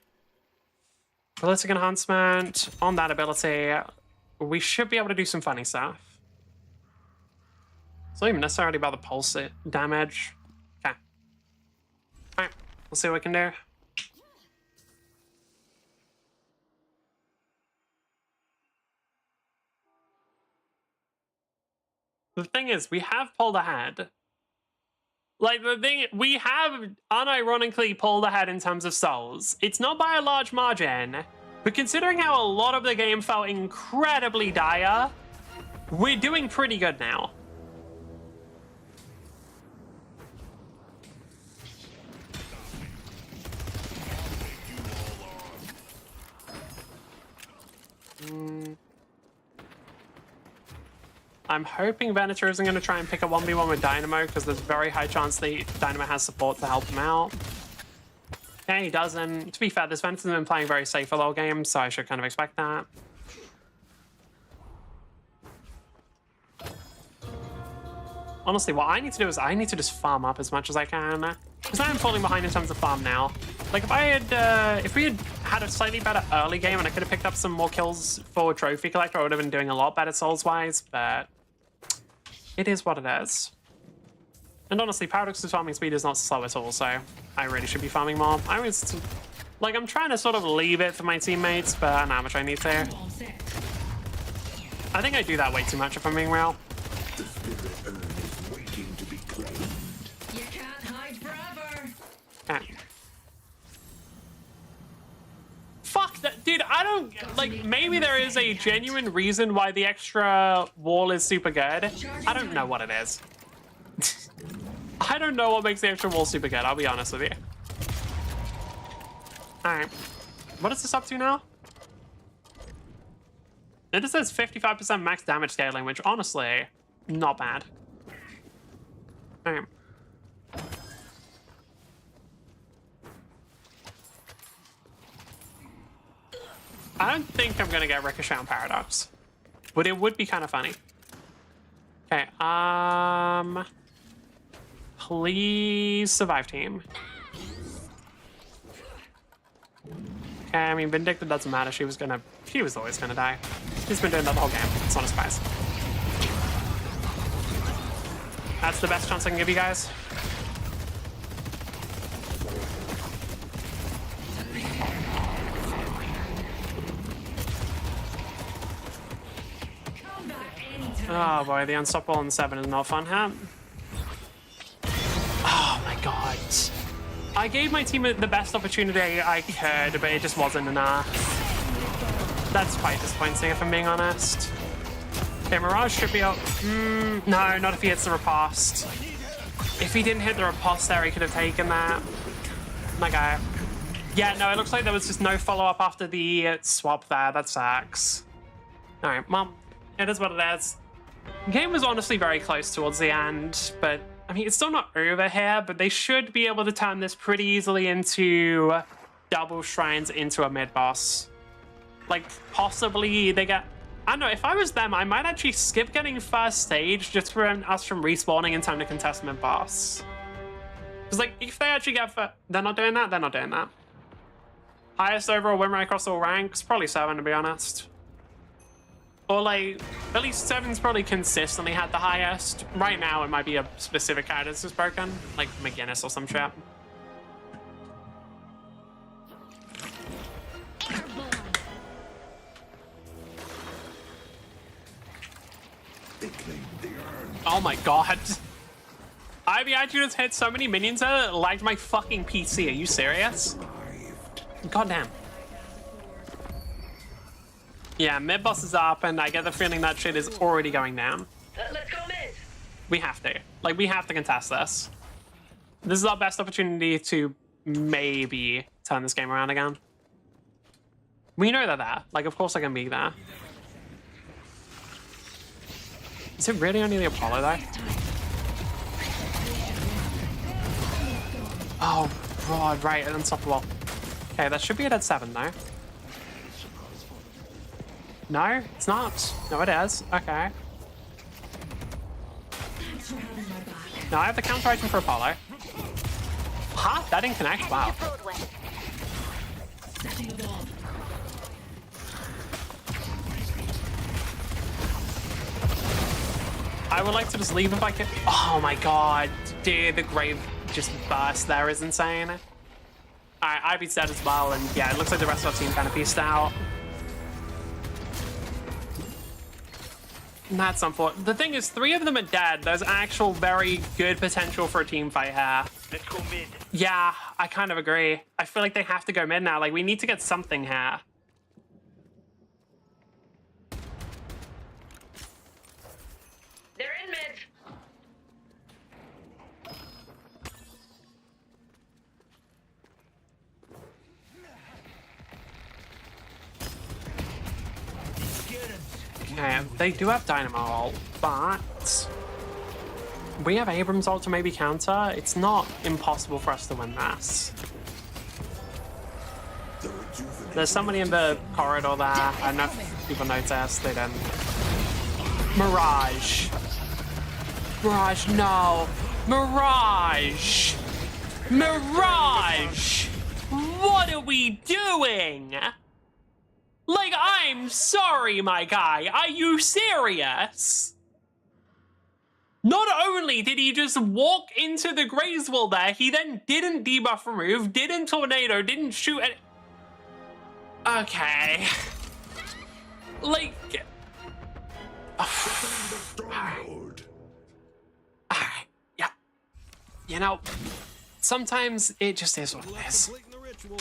Ballistic Enhancement. On that ability, we should be able to do some funny stuff. It's not even necessarily about the pulse damage. Okay. Alright, let's see what we can do. The thing is, we have pulled ahead. Like, the thing, we have unironically pulled ahead in terms of souls. It's not by a large margin, but considering how a lot of the game felt incredibly dire, we're doing pretty good now. I'm hoping Venator isn't going to try and pick a 1v1 with Dynamo, because there's a very high chance that Dynamo has support to help him out. Okay, he doesn't. To be fair, this Venator's been playing very safe for the whole game, so I should kind of expect that. Honestly, what I need to do is I need to just farm up as much as I can, because I'm falling behind in terms of farm now. Like, if we had a slightly better early game and I could have picked up some more kills for Trophy Collector, I would have been doing a lot better souls-wise, but it is what it is. And honestly, Paradox's farming speed is not slow at all, so I really should be farming more. I'm trying to sort of leave it for my teammates, but I don't know how much I need to. I think I do that way too much, if I'm being real. The spirit urn is waiting to be claimed. You can't hide forever. Okay. Fuck that, dude, I don't, like, maybe there is a genuine reason why the extra wall is super good. I don't know what it is. I don't know what makes the extra wall super good, I'll be honest with you. Alright. What is this up to now? It just says 55% max damage scaling, which honestly, not bad. Alright. I don't think I'm gonna get Ricochet on Paradox, but it would be kind of funny. Okay, please survive team. Okay, I mean, Vindicta doesn't matter. She was always gonna die. She's been doing that the whole game. It's not a surprise. That's the best chance I can give you guys. Oh boy, the Unstoppable on 7 is not fun, huh? Oh my god. I gave my team the best opportunity I could, but it just wasn't enough. That's quite disappointing, if I'm being honest. Okay, Mirage should be up. No, not if he hits the riposte. If he didn't hit the riposte there, he could have taken that. My guy. Yeah, no, it looks like there was just no follow-up after the swap there. That sucks. Alright, well, it is what it is. The game was honestly very close towards the end, but I mean, it's still not over here, but they should be able to turn this pretty easily into double shrines into a mid-boss. Like, possibly they get... I don't know, if I was them, I might actually skip getting first stage just for us from respawning in time to contest mid-boss. Because, like, if they actually get... They're not doing that? They're not doing that. Highest overall win rate across all ranks? Probably 7, to be honest. Or, like, at least 7's probably consistently had the highest. Right now, it might be a specific guy that's just broken. Like, McGinnis or some shit. Oh my god. Ivy actually just hit so many minions that it lagged my fucking PC. Are you serious? Goddamn. Yeah, mid boss is up, and I get the feeling that shit is already going down. Let's go mid. We have to. Like, we have to contest this. This is our best opportunity to maybe turn this game around again. We know they're there. Like, of course I can be there. Is it really only the Apollo, though? Oh, God, right, unstoppable. Okay, that should be it at 7, though. No, it's not. No, it is. Okay. No, I have the counter item for Apollo. Huh? That didn't connect? Wow. I would like to just leave if I could. Oh my god. Dude, the grave just burst there is insane. Alright, Ivy's dead as well, and yeah, it looks like the rest of our team kind of pieced out. And that's unfortunate. The thing is, 3 of them are dead. There's actual very good potential for a team fight here. Let's go mid. Yeah, I kind of agree. I feel like they have to go mid now. Like, we need to get something here. They're in mid. Okay, they do have Dynamo ult, but we have Abrams ult to maybe counter. It's not impossible for us to win this. There's somebody in the corridor there. I don't know if people noticed. They didn't. Mirage. Mirage, no. Mirage. Mirage. What are we doing? Like, I'm sorry, my guy. Are you serious? Not only did he just walk into the Grayswell there, he then didn't debuff remove, didn't tornado, didn't shoot at... Okay. Like... Alright, yeah. You know, sometimes it just is what it is. Completing the ritual.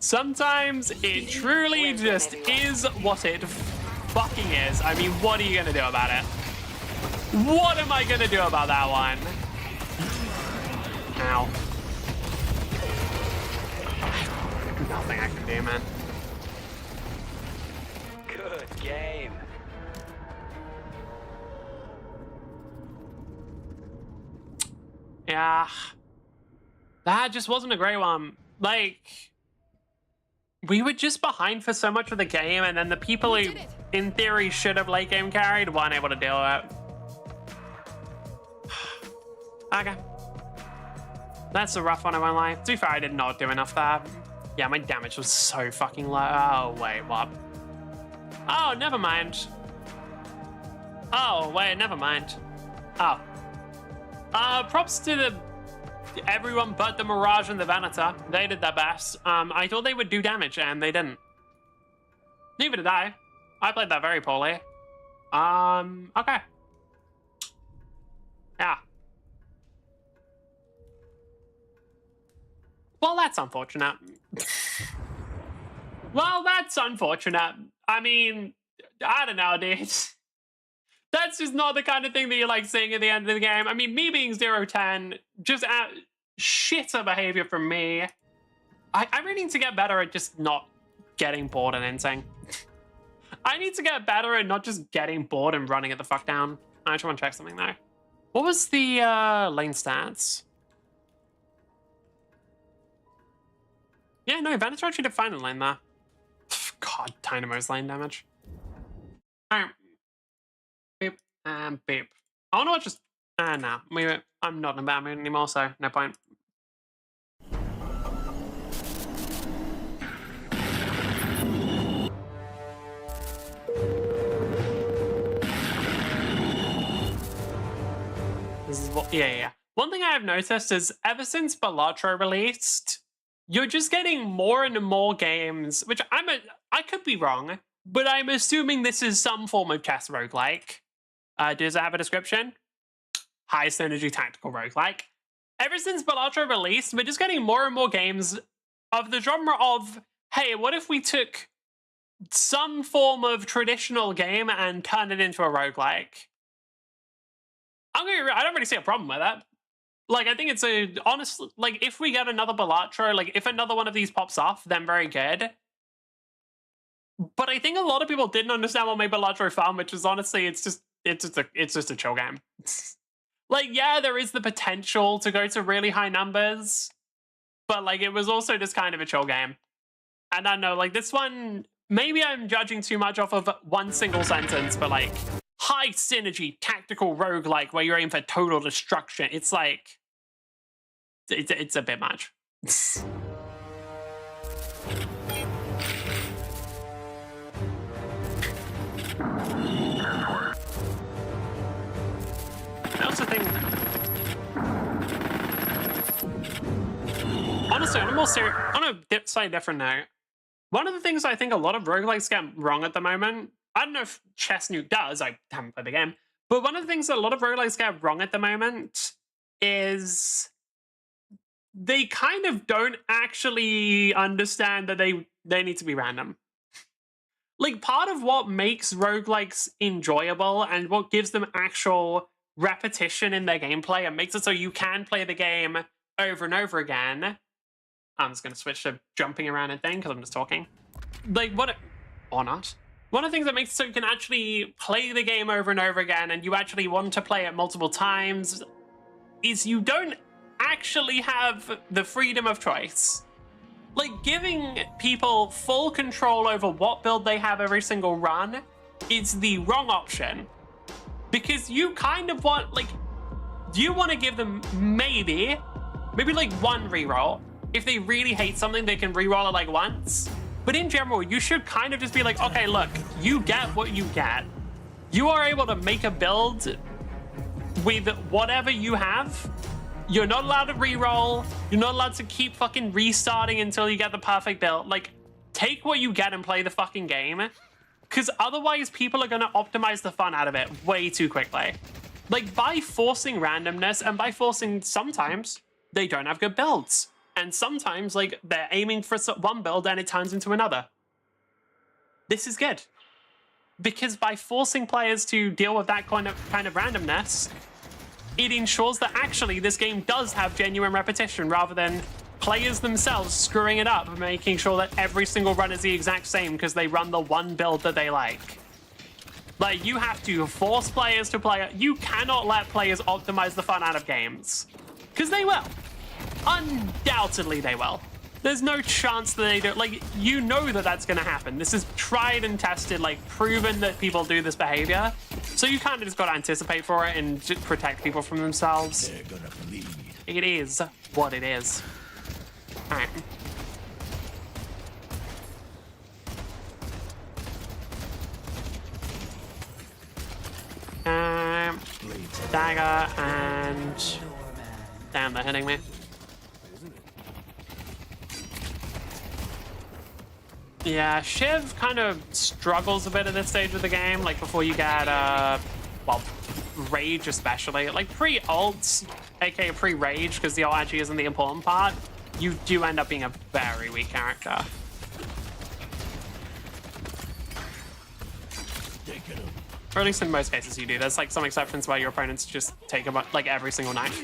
Sometimes it truly just is what it fucking is. I mean, what are you gonna do about it? What am I gonna do about that one? Ow. Nothing I can do, man. Good game. Yeah. That just wasn't a great one. Like... We were just behind for so much of the game, and then the people who, in theory, should have late game carried weren't able to deal with it. Okay. That's a rough one, I won't lie. To be fair, I did not do enough there. Yeah, my damage was so fucking low. Oh, wait, what? Oh, never mind. Oh, wait, never mind. Oh. Props to the... everyone but the Mirage and the Venator. They did their best. I thought they would do damage, and they didn't. Neither did I. I played that very poorly. Okay. Yeah. Well, that's unfortunate. Well, that's unfortunate. I mean, I don't know, dude. That's just not the kind of thing that you like seeing at the end of the game. I mean, me being 0-10, just shitter behavior from me. I really need to get better at just not getting bored and ending. I need to get better at not just getting bored and running it the fuck down. I just want to check something though. What was the lane stats? Yeah, no, Venator actually did fine in lane there. God, Dynamo's lane damage. Alright. Beep and beep. I want to watch just... nah. I'm not in a bad mood anymore, so no point. This is what... Yeah. One thing I have noticed is ever since Balatro released, you're just getting more and more games, which I could be wrong, but I'm assuming this is some form of chess roguelike. Does it have a description? Highest energy tactical roguelike. Ever since Balatro released, we're just getting more and more games of the genre of hey, what if we took some form of traditional game and turned it into a roguelike? I don't really see a problem with that. Like, I think it's a, honestly, like, if we get another Balatro, like, if another one of these pops off, then very good. But I think a lot of people didn't understand what made Balatro fun, which is honestly, it's just a chill game. Like, yeah, there is the potential to go to really high numbers, but like, it was also just kind of a chill game. And I don't know, like, this one, maybe I'm judging too much off of one single sentence, but like, high synergy tactical roguelike where you're aiming for total destruction. It's like, it's a bit much. I also think, honestly, on a slightly different note, one of the things I think a lot of roguelikes get wrong at the moment, I don't know if Chess Nuke does, I haven't played the game, but one of the things that a lot of roguelikes get wrong at the moment is they kind of don't actually understand that they need to be random. Like, part of what makes roguelikes enjoyable and what gives them actual repetition in their gameplay and makes it so you can play the game over and over again. I'm just going to switch to jumping around and thing because I'm just talking. Like, or not. One of the things that makes it so you can actually play the game over and over again and you actually want to play it multiple times is you don't actually have the freedom of choice. Like, giving people full control over what build they have every single run is the wrong option. Because you kind of want, like, you want to give them maybe like one reroll. If they really hate something, they can reroll it like once. But in general, you should kind of just be like, okay, look, you get what you get. You are able to make a build with whatever you have. You're not allowed to reroll. You're not allowed to keep fucking restarting until you get the perfect build. Like, take what you get and play the fucking game. Because otherwise, people are going to optimize the fun out of it way too quickly. Like, by forcing randomness and by forcing sometimes they don't have good builds. And sometimes, like, they're aiming for one build and it turns into another. This is good. Because by forcing players to deal with that kind of randomness, it ensures that actually this game does have genuine repetition rather than players themselves screwing it up, making sure that every single run is the exact same because they run the one build that they like. Like, you have to force players to play it. You cannot let players optimize the fun out of games. Because they will. Undoubtedly they will. There's no chance that they don't. Like, you know that that's going to happen. This is tried and tested, like, proven that people do this behavior. So you kind of just got to anticipate for it and just protect people from themselves. They're gonna bleed. It is what it is. All right. Dagger and... Damn, they're hitting me. Yeah, Shiv kind of struggles a bit at this stage of the game, like before you get, well, Rage especially. Like pre-ult, aka pre-Rage, because the ult actually isn't the important part, you do end up being a very weak character. Or at least in most cases you do. There's like some exceptions where your opponents just take about like every single knife.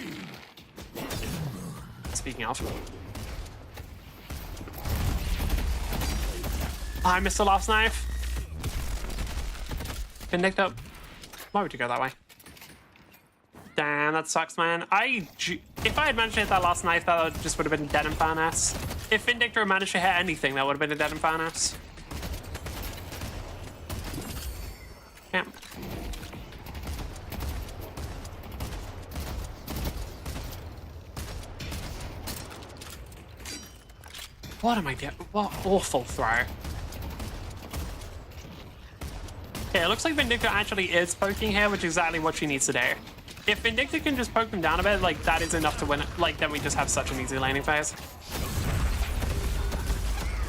Speaking of. Oh, I missed the last knife. Been nicked up. Why would you go that way? Damn, that sucks, man. If I had managed to hit that last knife, that just would have been dead in fairness. If Vindictor had managed to hit anything, that would have been a dead in fairness. Damn. What am I doing? What awful throw. Okay, it looks like Vindictor actually is poking here, which is exactly what she needs to do. If Vindictor can just poke them down a bit, like, that is enough to win it. Like, then we just have such an easy laning phase.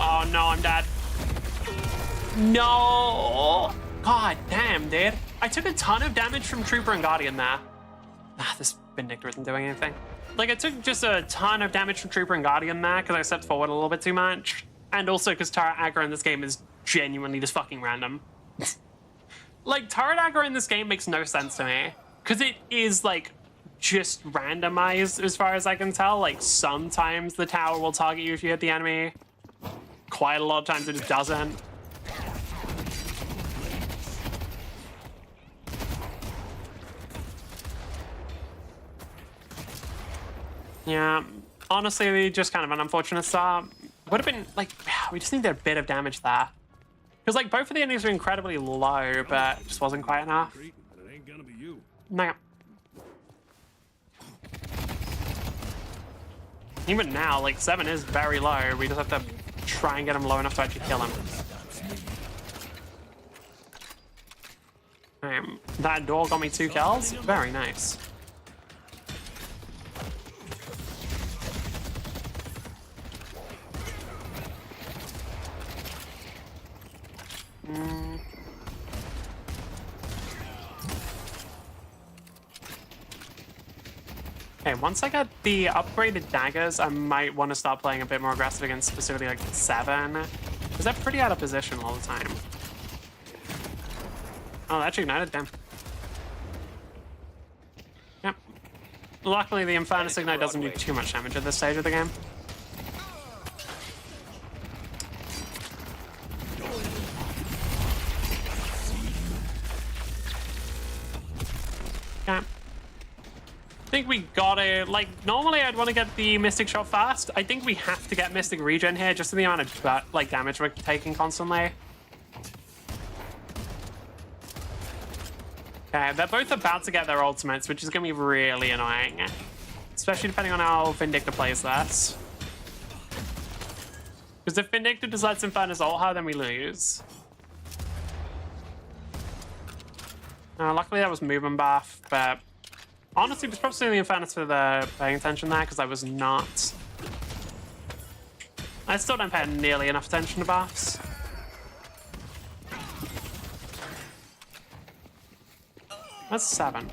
Oh, no, I'm dead. No! God damn, dude. I took a ton of damage from Trooper and Guardian there. Ah, this Vindictor isn't doing anything. Like, I took just a ton of damage from Trooper and Guardian there because I stepped forward a little bit too much. And also because turret aggro in this game is genuinely just fucking random. Like, turret aggro in this game makes no sense to me. Because it is, like, just randomized as far as I can tell. Like, sometimes the tower will target you if you hit the enemy. Quite a lot of times it just doesn't. Yeah, honestly, just kind of an unfortunate start. Would have been, like, we just needed a bit of damage there. Because, like, both of the enemies were incredibly low, but it just wasn't quite enough. But it ain't gonna be you. No. Even now, like, 7 is very low. We just have to try and get him low enough to actually kill him. That door got me 2 kills. Very nice. Okay, once I get the upgraded daggers, I might want to start playing a bit more aggressive against specifically like 7. Because they're pretty out of position all the time. Oh, that's ignited them. Yep. Luckily, the Infernus Ignite doesn't do too much damage at this stage of the game. Okay. I think we got it. Like, normally I'd want to get the Mystic Shot fast. I think we have to get Mystic Regen here just for the amount of like damage we're taking constantly. Okay, they're both about to get their ultimates, which is going to be really annoying. Especially depending on how Vindicta plays this. Because if Vindicta just lets Infernus ult her, then we lose. Luckily that was movement buff, but honestly, was probably the Infernus for the paying attention there, because I was not. I still don't pay nearly enough attention to buffs. That's 7.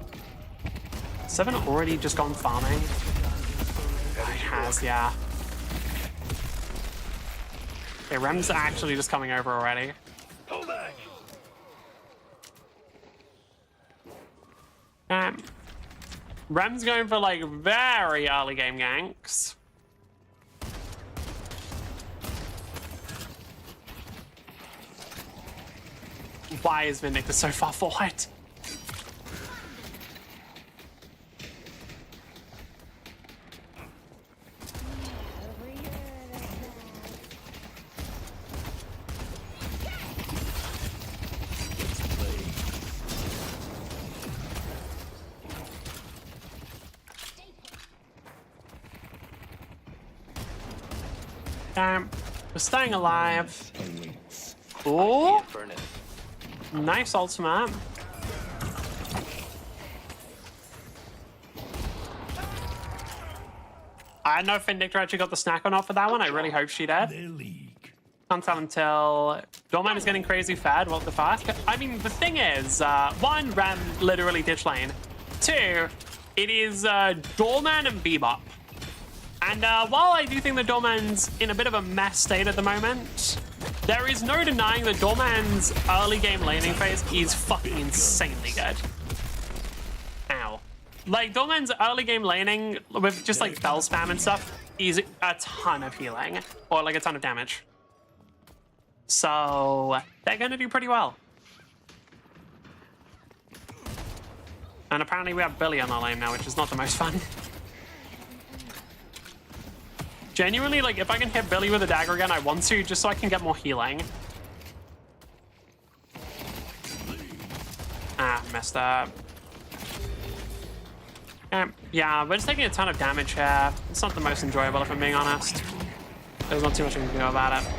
7 already just gone farming? It has, yeah. Okay, Rem's actually just coming over already. Pull back. Rem's going for, like, very early game ganks. Why is Vindicta so far forward? We're staying alive. Oh, nice ultimate. I don't know if Vindicta actually got the snack or not for that one. I really hope she did. Can't tell until Doorman is getting crazy fad. What the fuck? I mean, the thing is, 1, Rem literally ditch lane. 2, it is Doorman and Bebop. And while I do think that Doorman's in a bit of a mess state at the moment, there is no denying that Doorman's early game laning phase is fucking insanely good. Ow. Like, Doorman's early game laning with just like bell spam and stuff is a ton of healing, or like a ton of damage. So they're gonna do pretty well. And apparently we have Billy on our lane now, which is not the most fun. Genuinely, like, if I can hit Billy with a dagger again, I want to, just so I can get more healing. Ah, messed up. Yeah, we're just taking a ton of damage here. It's not the most enjoyable, if I'm being honest. There's not too much we can do about it.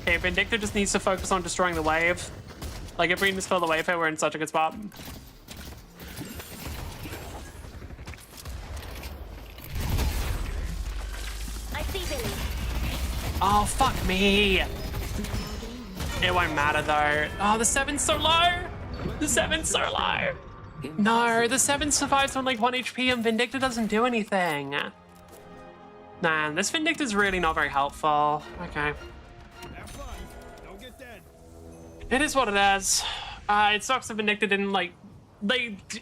Okay, Vindicta just needs to focus on destroying the wave. Like, if we can just kill the wave here, we're in such a good spot. Oh, fuck me. It won't matter, though. Oh, the 7's so low. The 7's so low. No, the 7 survives on, like, 1 HP and Vindicta doesn't do anything. Man, this Vindicta's really not very helpful. Okay. Have fun. Don't get dead. It is what it is. It sucks that Vindicta didn't, like...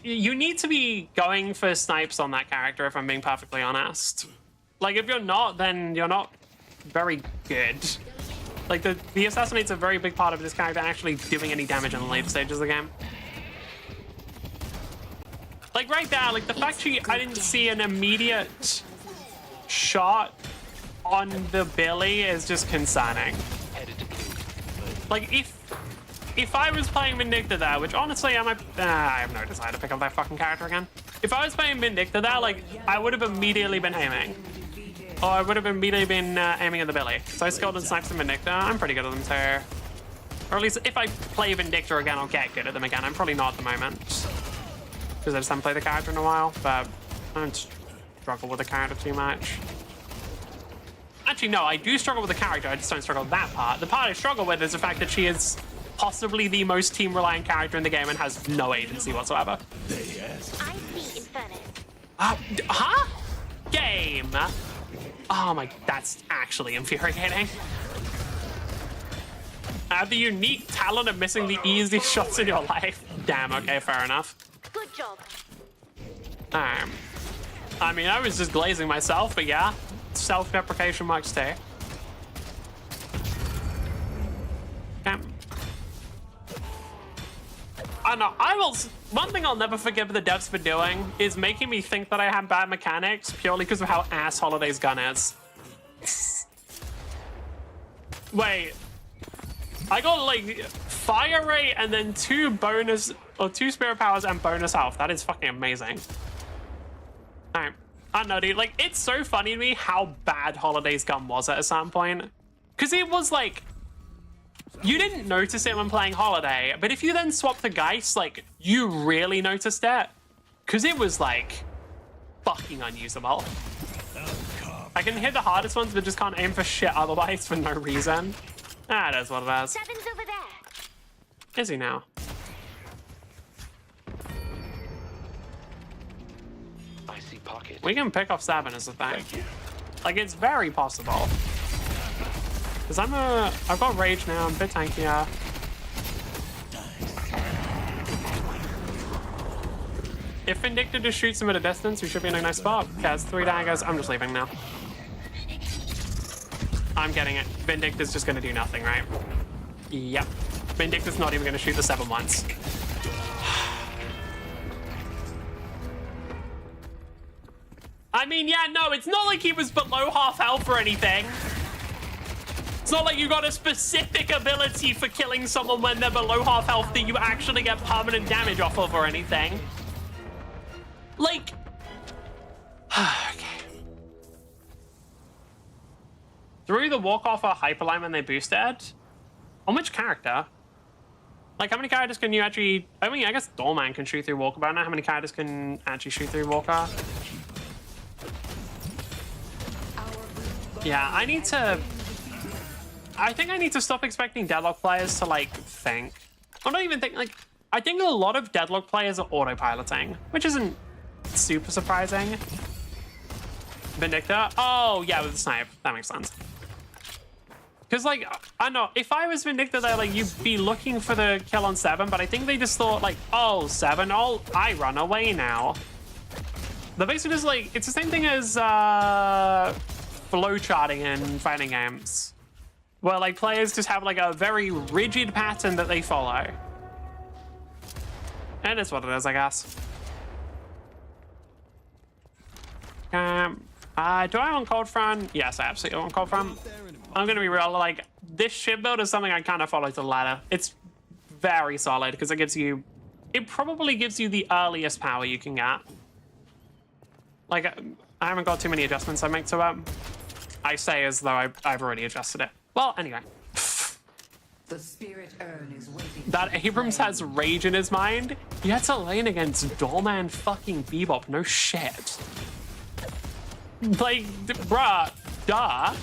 You need to be going for snipes on that character, if I'm being perfectly honest. Like, if you're not, then you're not very good. Like, the Assassinate's a very big part of this character actually doing any damage in the later stages of the game. Like, right there, like, the fact I didn't see an immediate shot on the Billy is just concerning. Like, if I was playing Vindicta there, which honestly I have no desire to pick up that fucking character again. If I was playing Vindicta there, like, I would have immediately been aiming. Or I would have immediately been aiming at the Billy. So I skilled and snipes in Vindicta. I'm pretty good at them too. Or at least if I play Vindicta again, I'll get good at them again. I'm probably not at the moment. Because I just haven't played the character in a while, but I don't struggle with the character too much. Actually, no, I do struggle with the character, I just don't struggle with that part. The part I struggle with is the fact that she is possibly the most team-reliant character in the game and has no agency whatsoever. I see Inferno. Huh? Game. Oh my, that's actually infuriating. I have the unique talent of missing the easiest shots in your life. Damn, okay, fair enough. Good job. I mean, I was just glazing myself, but yeah, self-deprecation works too. Okay. I know, one thing I'll never forgive the devs for doing is making me think that I have bad mechanics purely because of how ass Holiday's gun is. Wait. I got like fire rate and then 2 spirit powers and bonus health. That is fucking amazing. Alright. I don't know, dude. Like, it's so funny to me how bad Holiday's gun was at a certain point. Because it was like, you didn't notice it when playing Holiday, but if you then swap the Geist, like, you really noticed it. Because it was like fucking unusable. I can hit the hardest ones, but just can't aim for shit otherwise for no reason. That is what it is. Seven's over there. Is he now? I see pocket. We can pick off 7 as a thing. Like, it's very possible. Because I've got rage now, I'm a bit tankier. If Vindicta just shoots him at a distance, we should be in a nice spot. Okay, it's 3 daggers. I'm just leaving now. I'm getting it. Vindicta's just gonna do nothing, right? Yep. Vindicta's not even gonna shoot the 7 once. I mean, yeah, no, it's not like he was below half health or anything. It's not like you got a specific ability for killing someone when they're below half health that you actually get permanent damage off of or anything. Like, okay. Through the walk-off or hyperline when they boosted? On which character? Like, how many characters can you actually... I mean, I guess Doorman can shoot through Walker, but I don't know how many characters can actually shoot through Walker. Yeah, I think I need to stop expecting Deadlock players to, like, think. I'm not even thinking, like... I think a lot of Deadlock players are autopiloting, which isn't super surprising. Vindicta? Oh, yeah, with the snipe. That makes sense. Because, like, I don't know, if I was Vindicta there, like, you'd be looking for the kill on 7, but I think they just thought, like, oh, 7, I run away now. They're basically just, like, it's the same thing as flowcharting in fighting games. Where, like, players just have, like, a very rigid pattern that they follow. And it's what it is, I guess. Do I want Cold Front? Yes, I absolutely want Cold Front. I'm gonna be real, like, this ship build is something I kind of follow to the ladder. It's very solid because it probably gives you the earliest power you can get. Like, I haven't got too many adjustments I make to it. I say as though I've already adjusted it. Well, anyway. The spirit urn is waiting. That Abrams has rage in his mind. He had to lane against Doorman fucking Bebop. No shit. Like, bruh, duh.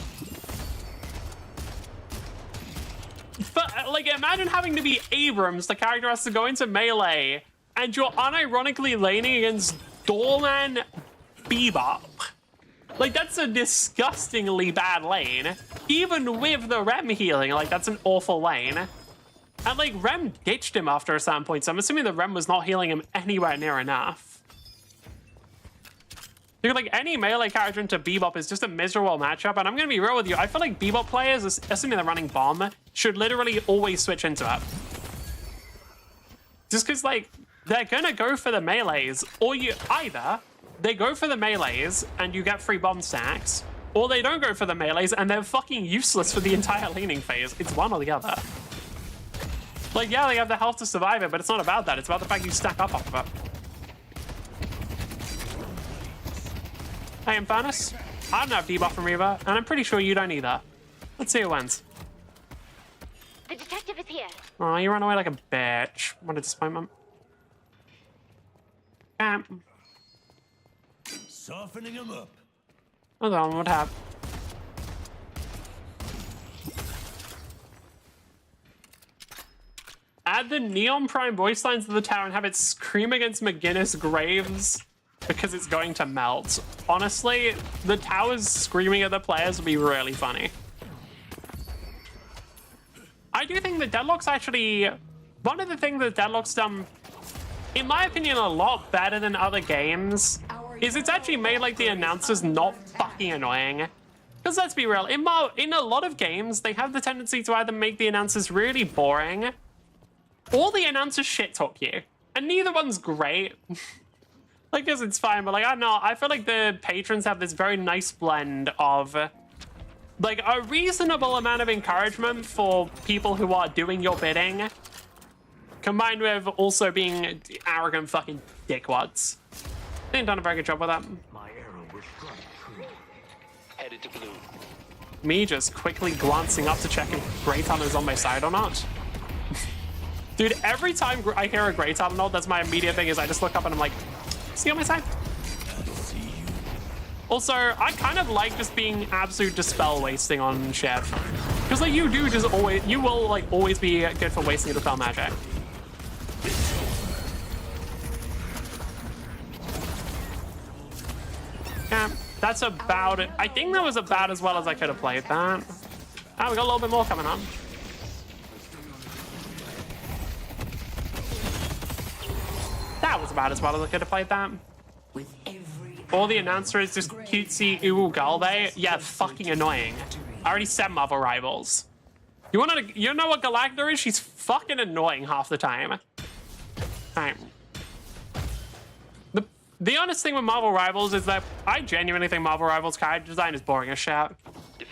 But, like, imagine having to be Abrams, the character has to go into melee, and you're unironically laning against Doorman Bebop. Like, that's a disgustingly bad lane. Even with the Rem healing, like, that's an awful lane. And, like, Rem ditched him after a certain point, so I'm assuming the Rem was not healing him anywhere near enough. Because, like, any melee character into Bebop is just a miserable matchup, and I'm gonna be real with you, I feel like Bebop players, assuming they're running Bomb, should literally always switch into it. Just because, like, they're gonna go for the melees, or either they go for the melees and you get free bomb stacks, or they don't go for the melees and they're fucking useless for the entire laning phase. It's one or the other. Like, yeah, they have the health to survive it, but it's not about that. It's about the fact you stack up off of it. Hey, Infernus, I don't have debuff from Reaver, and I'm pretty sure you don't either. Let's see who wins. The detective is here. Oh, you run away like a bitch. What a disappointment. Softening him up. Hold on, what happened? Add the Neon Prime voice lines to the tower and have it scream against McGinnis Graves because it's going to melt. Honestly, the towers screaming at the players would be really funny. I do think that Deadlock's actually... One of the things that Deadlock's done, in my opinion, a lot better than other games is it's actually made, like, the announcers not fucking annoying. Because let's be real, in a lot of games, they have the tendency to either make the announcers really boring or the announcers shit talk you. And neither one's great. I guess it's fine, but, like, I don't know. I feel like the patrons have this very nice blend of, like, a reasonable amount of encouragement for people who are doing your bidding, combined with also being arrogant fucking dickwads. They've done a very good job with that. My arrow will strike true. Headed to blue. Me just quickly glancing up to check if Grey Talon's on my side or not. Dude, every time I hear a Grey Talon, that's my immediate thing is I just look up and I'm like, is he on my side? Also, I kind of like just being absolute dispel wasting on Chef. Because, like, you do just always, you will, like, always be good for wasting a dispel magic. Yeah, that's about it. I think that was about as well as I could have played that. Ah, we got a little bit more coming on. That was about as well as I could have played that. With every All the announcer is just cutesy Uwu Galbe. Yeah, fucking annoying. I already said Marvel Rivals. You know what Galacta is? She's fucking annoying half the time. Alright. The honest thing with Marvel Rivals is that I genuinely think Marvel Rivals character design is boring as shit.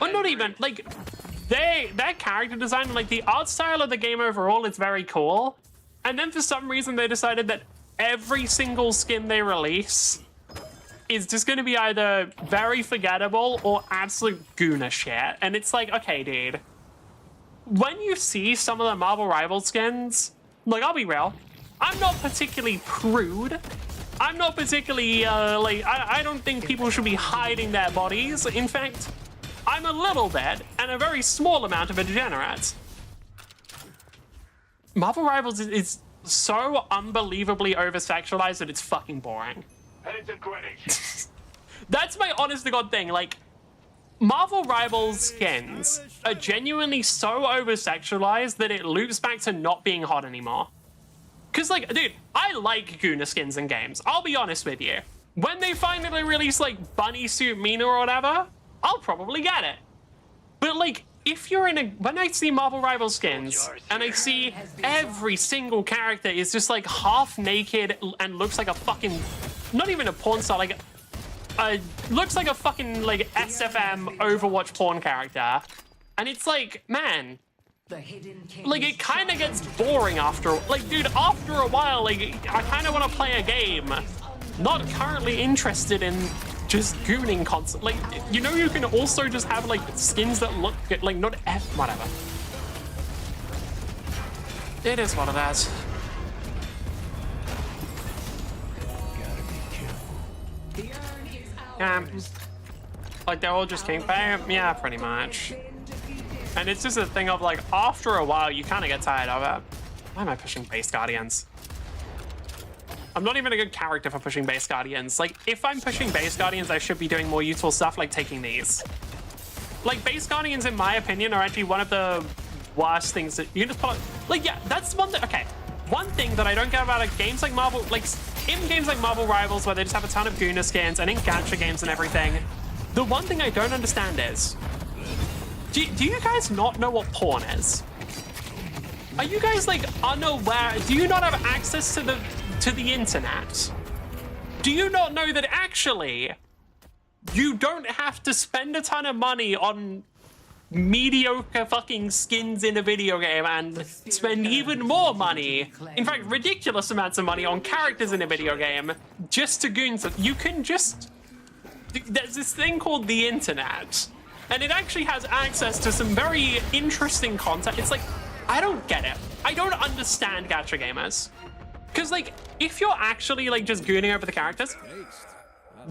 Or not even, like, their character design, like, the art style of the game overall is very cool. And then for some reason they decided that every single skin they release is just going to be either very forgettable or absolute Guna shit. And it's like, okay, dude. When you see some of the Marvel Rivals skins, like, I'll be real, I'm not particularly prude. I'm not particularly, like, I don't think people should be hiding their bodies. In fact, I'm a little bit, and a very small amount of a degenerate. Marvel Rivals is so unbelievably over-sexualized that it's fucking boring. Headed to Greenwich. That's my honest to God thing. Like, Marvel Rivals skins are genuinely so over-sexualized that it loops back to not being hot anymore. Because, like, dude, I like Guna skins in games. I'll be honest with you. When they finally release, like, Bunny Suit Mina or whatever, I'll probably get it. But, like, if you're in a... When I see Marvel Rivals skins, and I see every single character is just, like, half naked and looks like a fucking... Not even a porn star, like... looks like a fucking, like, SFM Overwatch porn character. And it's like, man... Like, it kind of gets boring after... Like, dude, after a while, like, I kind of want to play a game. Not currently interested in just gooning constantly. Like, you know, you can also just have, like, skins that look good. Like, not... Whatever. It is what it is. Yeah. Like, they're all just king pay? Yeah, pretty much. And it's just a thing of, like, after a while, you kind of get tired of it. Why am I pushing base guardians? I'm not even a good character for pushing base guardians. Like, if I'm pushing base guardians, I should be doing more useful stuff like taking these. Like, base guardians, in my opinion, are actually one of the worst things that you can just put. Like, yeah, that's one thing. Okay, one thing that I don't get about games like Marvel, like in games like Marvel Rivals, where they just have a ton of Guna skins, and in gacha games and everything, the one thing I don't understand is, do you guys not know what porn is? Are you guys like unaware? Do you not have access to the internet? Do you not know that actually you don't have to spend a ton of money on mediocre fucking skins in a video game and spend even more money, in fact ridiculous amounts of money, on characters in a video game just to goon stuff? You can just, there's this thing called the internet, and it actually has access to some very interesting content. It's like, I don't get it. I don't understand gacha gamers. Because like, if you're actually like just gooning over the characters,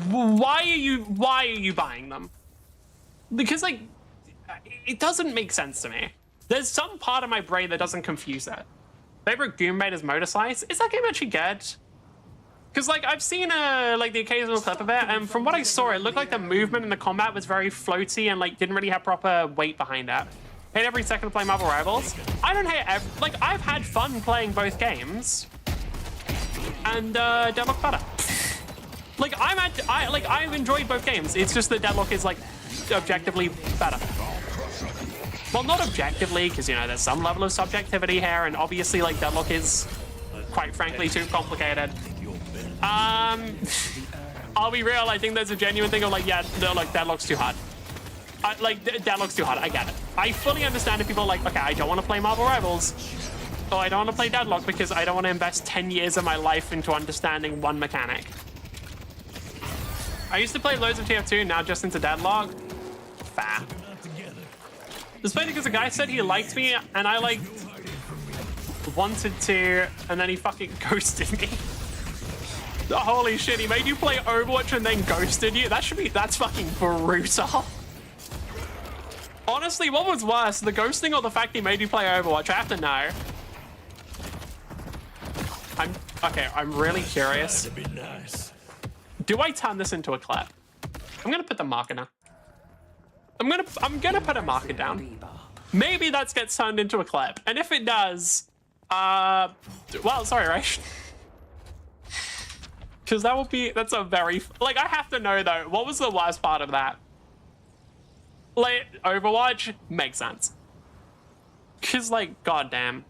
why are you buying them? Because like, it doesn't make sense to me. There's some part of my brain that doesn't confuse it. Favorite goon bait is Motor Slice. Is that game actually good? Because like, I've seen like the occasional clip of it, and from what I saw, it looked like the movement and the combat was very floaty and like didn't really have proper weight behind it. Hate every second to play Marvel Rivals. I don't hate like, I've had fun playing both games, and Deadlock better. Like, I've enjoyed both games. It's just that Deadlock is like objectively better. Well, not objectively, because you know there's some level of subjectivity here, and obviously like Deadlock is, quite frankly, too complicated. I'll be real. I think there's a genuine thing of like, yeah, no, like Deadlock's too hard. Deadlock's too hard. I get it. I fully understand if people are like, okay, I don't want to play Marvel Rivals, or I don't want to play Deadlock because I don't want to invest 10 years of my life into understanding one mechanic. I used to play loads of TF2, now just into Deadlock. Fair. It's funny because a guy said he liked me, and I like wanted to, and then he fucking ghosted me. Holy shit, he made you play Overwatch and then ghosted you? That's fucking brutal. Honestly, what was worse, the ghosting or the fact he made you play Overwatch? I have to know. I'm really curious. Do I turn this into a clap? I'm gonna put the marker now. I'm gonna put a marker down. Maybe that gets turned into a clip, and if it does, well, sorry, right? Because that's a very, like, I have to know though, what was the worst part of that? Like, Overwatch makes sense. Because like, goddamn.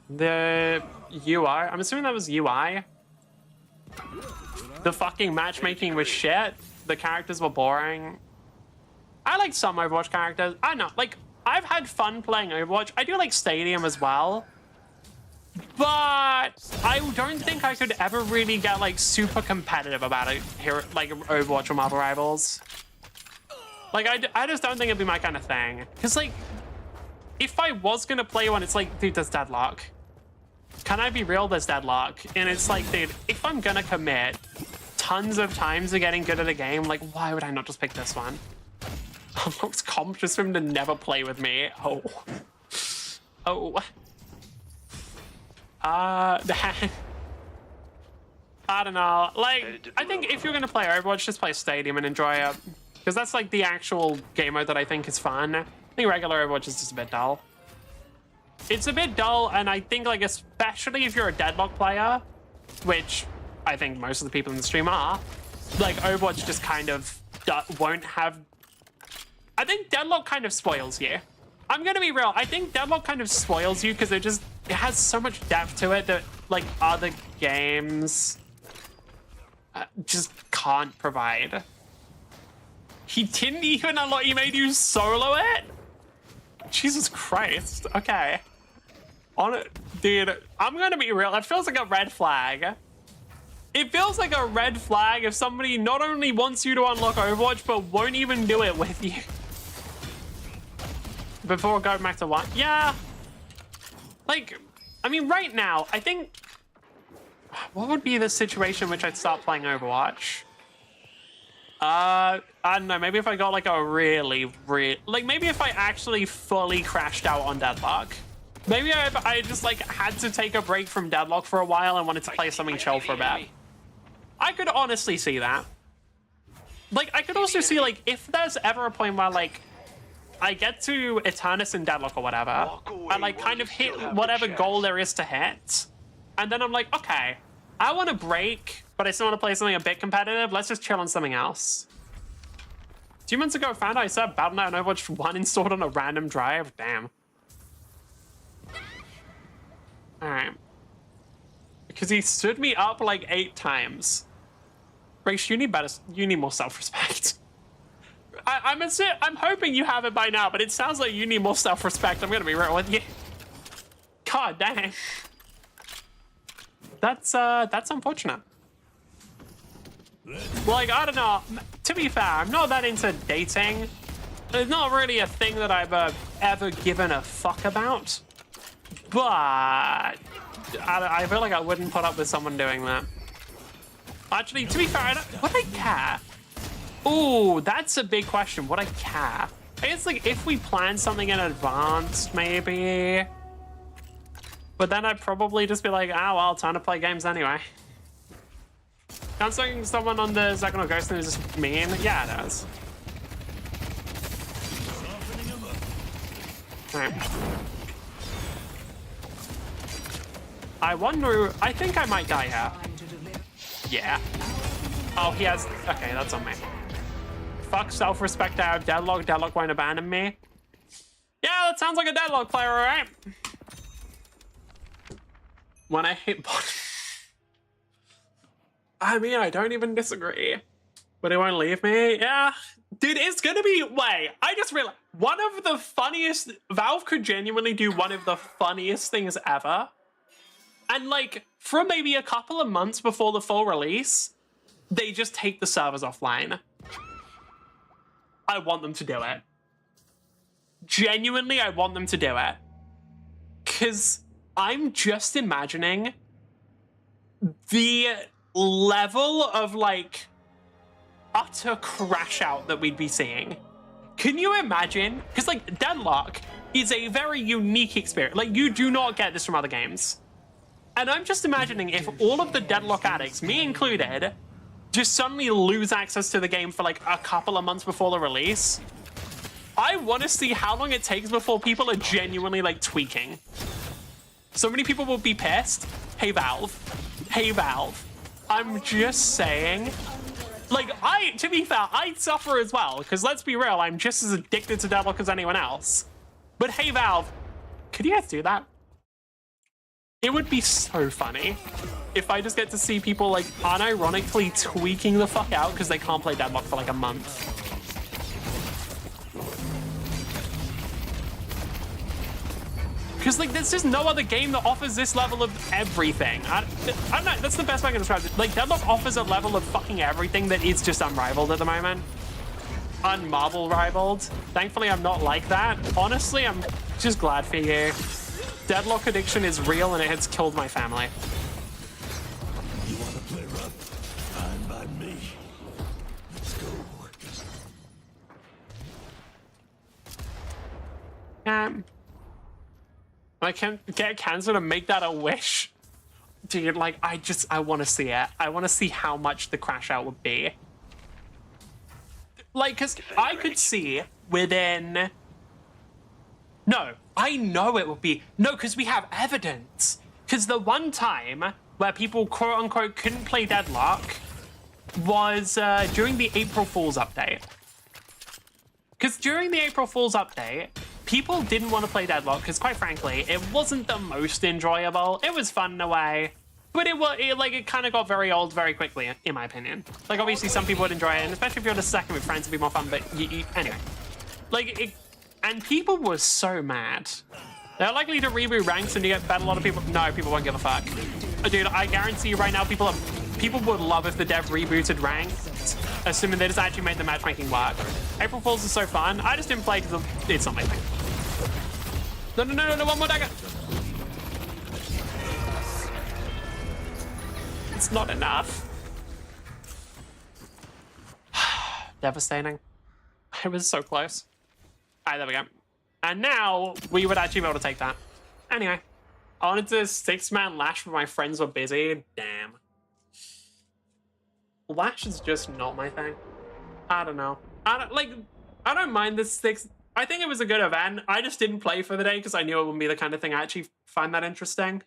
The UI, I'm assuming that was UI. The fucking matchmaking was shit. The characters were boring. I like some Overwatch characters. I don't know, like, I've had fun playing Overwatch. I do like Stadium as well. But I don't think I could ever really get like super competitive about it here, like Overwatch or Marvel Rivals. Like, I just don't think it'd be my kind of thing. Because like, if I was gonna play one, it's like, dude, there's Deadlock. Can I be real? There's Deadlock. And it's like, dude, if I'm gonna commit tons of times to getting good at a game, like, why would I not just pick this one? I'm not conscious for him to never play with me. Oh. Oh. I don't know. Like, I think if you're gonna play Overwatch, just play Stadium and enjoy it. Because that's like the actual game mode that I think is fun. I think regular Overwatch is just a bit dull. It's a bit dull, and I think like, especially if you're a Deadlock player, which I think most of the people in the stream are, like Overwatch just kind of won't have... I think Deadlock kind of spoils you. I'm gonna be real, I think Deadlock kind of spoils you because it has so much depth to it that like other games just can't provide. He didn't even unlock, he made you solo it? Jesus Christ, okay. On it, dude, I'm gonna be real, it feels like a red flag. It feels like a red flag if somebody not only wants you to unlock Overwatch, but won't even do it with you. Before going back to one, yeah. Like, I mean, right now, I think, what would be the situation in which I'd start playing Overwatch? I don't know, maybe if I got like a really, like maybe if I actually fully crashed out on Deadlock. Maybe I just like had to take a break from Deadlock for a while and wanted to play something chill for a bit. I could honestly see that. Like, I could also see, like, if there's ever a point where, like, I get to Eternus and Deadlock or whatever, and, like, kind of hit whatever goal there is to hit, and then I'm like, okay, I want to break, but I still want to play something a bit competitive. Let's just chill on something else. 2 months ago, I found out I saw Battle.net and Overwatch 1 installed on a random drive. Damn. Alright. Because he stood me up like 8 times. Grace, you need more self-respect. I'm hoping you have it by now, but it sounds like you need more self-respect. I'm gonna be real with you. God dang. That's unfortunate. Like, I don't know. To be fair, I'm not that into dating. It's not really a thing that I've ever given a fuck about. But I feel like I wouldn't put up with someone doing that. Actually, to be fair, would I care? Ooh, that's a big question. Would I care? I guess, like, if we plan something in advance, maybe. But then I'd probably just be like, oh, well, time to play games anyway. Canceling someone on the Zagon or Ghost is just mean? Yeah, it does. Alright. I wonder, I think I might die here. Yeah. Oh, he has, okay, that's on me. Fuck self-respect, I have Deadlock. Deadlock won't abandon me. Yeah, that sounds like a Deadlock player, alright? When I hit bottom. I mean, I don't even disagree. But it won't leave me? Yeah. Dude, it's gonna be, wait, I just realized, one of the funniest, Valve could genuinely do one of the funniest things ever. And like, for maybe a couple of months before the full release, they just take the servers offline. I want them to do it. Genuinely, I want them to do it. Because I'm just imagining the level of, like, utter crash out that we'd be seeing. Can you imagine? Because, like, Deadlock is a very unique experience. Like, you do not get this from other games. And I'm just imagining if all of the Deadlock addicts, me included, just suddenly lose access to the game for like a couple of months before the release. I want to see how long it takes before people are genuinely like tweaking. So many people will be pissed. Hey Valve. Hey Valve. I'm just saying. Like, to be fair, I suffer as well, because let's be real, I'm just as addicted to Deadlock as anyone else. But hey Valve, could you guys do that? It would be so funny if I just get to see people like unironically tweaking the fuck out because they can't play Deadlock for like a month. Because like there's just no other game that offers this level of everything. I don't know, that's the best way I can describe it. Like Deadlock offers a level of fucking everything that is just unrivaled at the moment. Unmarble rivaled. Thankfully I'm not like that. Honestly, I'm just glad for you. Deadlock addiction is real and it has killed my family. You want to play rough? Fine by me. Let's go. I can get cancer to make that a wish. Dude, like, I want to see it. I want to see how much the crash out would be. Like, because I could see within... No, I know it would be. No, because we have evidence. Because the one time where people quote-unquote couldn't play Deadlock was during the April Fool's update. Because during the April Fool's update, people didn't want to play Deadlock because, quite frankly, it wasn't the most enjoyable. It was fun in a way, but it kind of got very old very quickly, in my opinion. Like, obviously, some people would enjoy it, and especially if you're on a second with friends, it'd be more fun, but anyway. Like, and people were so mad. They're likely to reboot ranks and you get better. A lot of people, no, people won't give a fuck. Dude, I guarantee you right now, people would love if the dev rebooted ranked, assuming they just actually made the matchmaking work. April Fools is so fun. I just didn't play because it's not my thing. No, one more dagger. It's not enough. Devastating. I was so close. Alright, there we go. And now we would actually be able to take that. Anyway, I wanted to 6-man Lash, but my friends were busy. Damn. Lash is just not my thing. I don't know. I don't mind this 6. I think it was a good event. I just didn't play for the day because I knew it wouldn't be the kind of thing I actually find that interesting.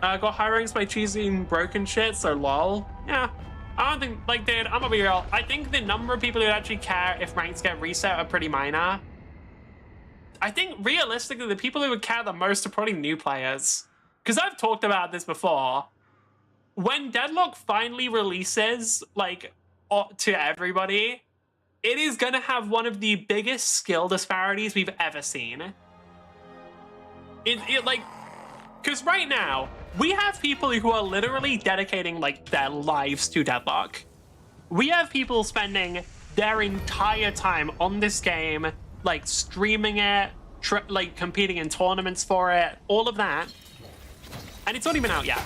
Got high ranks by cheesing broken shit, so lol. Yeah. I don't think, like, dude, I'm gonna be real. I think the number of people who actually care if ranks get reset are pretty minor. I think, realistically, the people who would care the most are probably new players. Because I've talked about this before. When Deadlock finally releases, like, to everybody, it is gonna have one of the biggest skill disparities we've ever seen. Like, because right now, we have people who are literally dedicating, like, their lives to Deadlock. We have people spending their entire time on this game, like, streaming it, like, competing in tournaments for it, all of that. And it's not even out yet.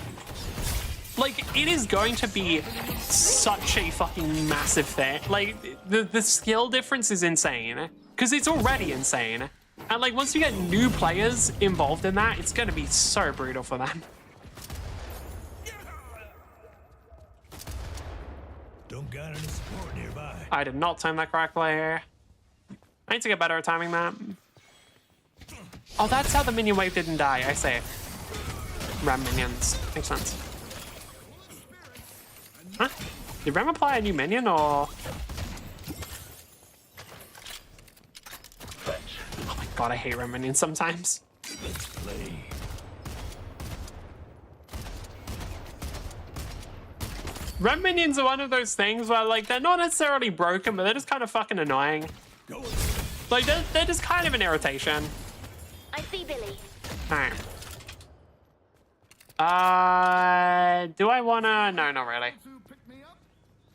Like, it is going to be such a fucking massive thing. Like, the skill difference is insane. Because it's already insane. And, like, once you get new players involved in that, it's going to be so brutal for them. Don't got any support nearby. I did not time that correctly. I need to get better at timing that. Oh, that's how the minion wave didn't die. I see. Ram minions. Makes sense. Huh? Did Ram apply a new minion, or...? Oh my god, I hate Ram minions sometimes. Let's play. Ram minions are one of those things where, like, they're not necessarily broken, but they're just kind of fucking annoying. Like, they're just kind of an irritation. I see Billy. Alright. Do I wanna... No, not really.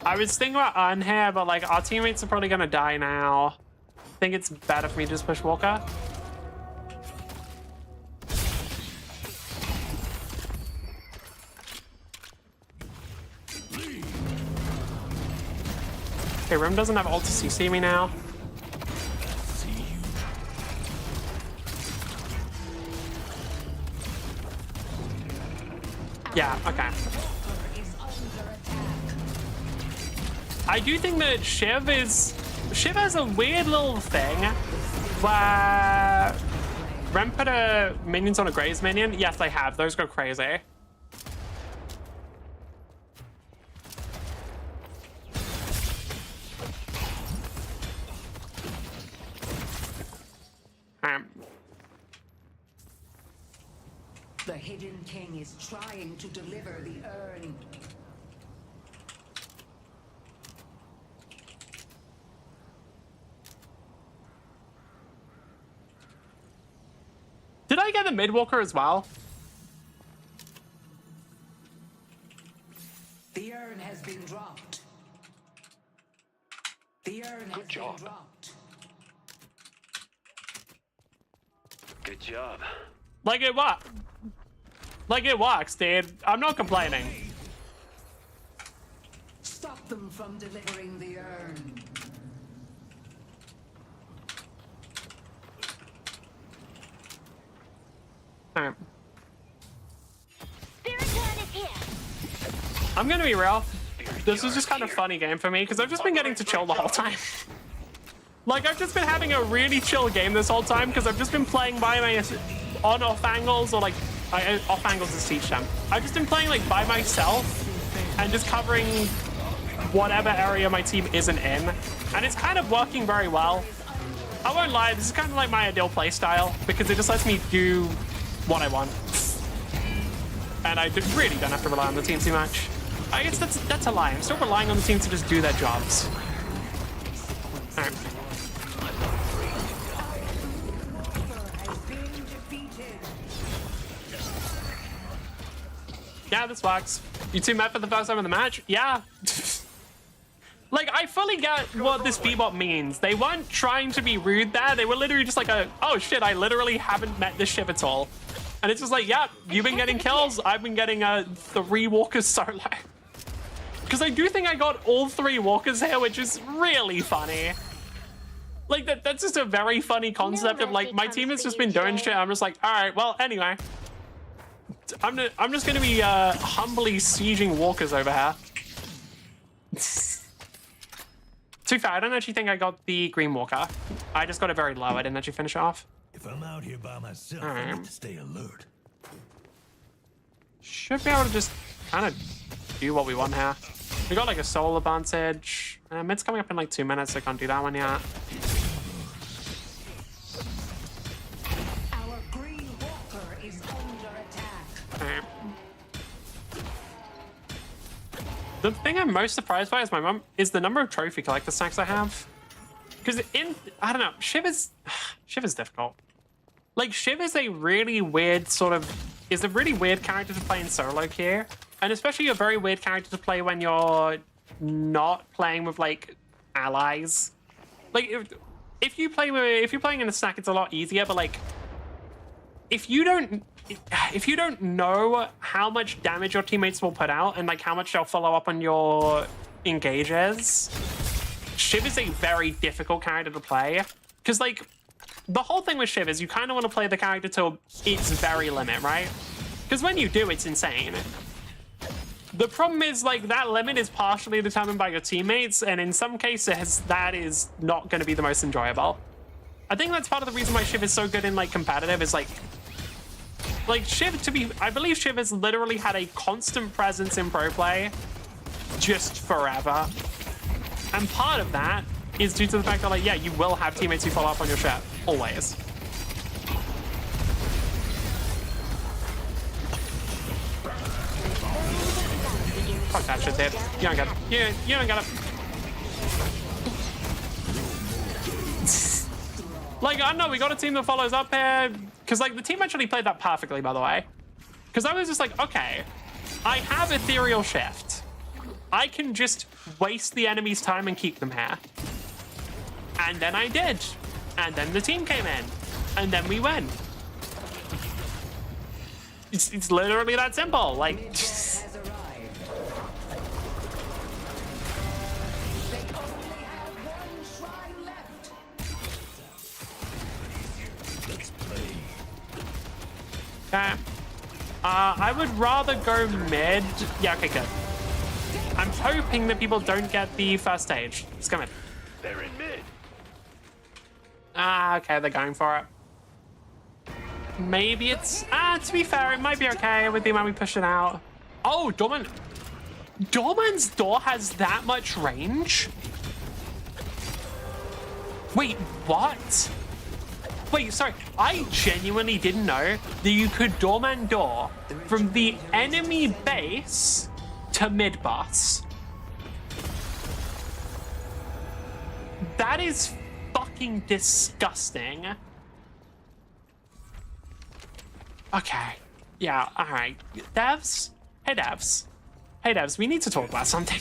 I was thinking about on here, but, like, our teammates are probably gonna die now. I think it's better for me to just push Walker. Okay, Rim doesn't have ult to CC me now. Yeah, okay. I do think that Shiv has a weird little thing where Rem put a minions on a Graze minion. Yes, I have. Those go crazy. The Hidden King is trying to deliver the urn. Did I get the Midwalker as well? The urn has been dropped. The urn has been dropped. Good job. Like it what? Like it works, dude. I'm not complaining. Stop them from delivering the urn. Alright. Spirit turn is here. I'm gonna be real. This was just kind of a funny game for me because I've just been getting to chill the whole time. Like, I've just been having a really chill game this whole time because I've just been playing by my on-off angles, or like off angles is teach them. I've just been playing like by myself and just covering whatever area my team isn't in, and it's kind of working very well. I won't lie, this is kind of like my ideal play style because it just lets me do what I want, and I really don't have to rely on the team too much. I guess that's a lie. I'm still relying on the team to just do their jobs. All right. Yeah, this works. You two met for the first time in the match? Yeah. Like, I fully get what this Bebop means. They weren't trying to be rude there. They were literally just like, oh shit, I literally haven't met this ship at all. And it's just like, yeah, you've been getting kills. I've been getting 3 walkers solo. Because I do think I got all 3 walkers here, which is really funny. Like, that's just a very funny concept of, like, my team has just been doing shit. I'm just like, all right, well, anyway. I'm just going to be humbly sieging walkers over here. To be fair, I don't actually think I got the green walker. I just got it very low. I didn't actually finish it off. If I'm out here by myself, I need to stay alert. Should be able to just kind of do what we want here. We got like a soul advantage. Mid's coming up in like 2 minutes, so I can't do that one yet. Our green walker is under attack. Okay. The thing I'm most surprised by is the number of trophy collector stacks I have. Because I don't know, Shiv is difficult. Like, Shiv is a really weird character to play in solo queue. And especially a very weird character to play when you're not playing with, like, allies. Like, if you're playing in a stack, it's a lot easier, but, like, if you don't know how much damage your teammates will put out and, like, how much they'll follow up on your engages, Shiv is a very difficult character to play. Because, like, the whole thing with Shiv is you kind of want to play the character to its very limit, right? Because when you do, it's insane. The problem is, like, that limit is partially determined by your teammates, and in some cases, that is not going to be the most enjoyable. I think that's part of the reason why Shiv is so good in, like, competitive is, like Shiv, I believe Shiv has literally had a constant presence in pro play just forever. And part of that is due to the fact that, like, yeah, you will have teammates who follow up on your shit. Always. Fuck that shit, dude. You don't get it. You don't get it. Like, I don't know, we got a team that follows up here. Because, like, the team actually played that perfectly, by the way. Because I was just like, okay, I have Ethereal Shift. I can just waste the enemy's time and keep them here. And then I did. And then the team came in. And then we win. It's literally that simple. Like... Has arrived. They only have one shrine left. Let's play. Okay. I would rather go mid. Yeah, okay, good. I'm hoping that people don't get the first stage. Let's go mid. They're in mid. Ah, okay, they're going for it. Maybe it's... to be fair, it might be okay with the amount we push it out. Oh, Doorman's door has that much range? Wait, what? Wait, sorry. I genuinely didn't know that you could Doorman door from the enemy base to mid-boss. That is fucking disgusting. Okay. Yeah, alright. Devs? Hey, devs. Hey, devs, we need to talk about something.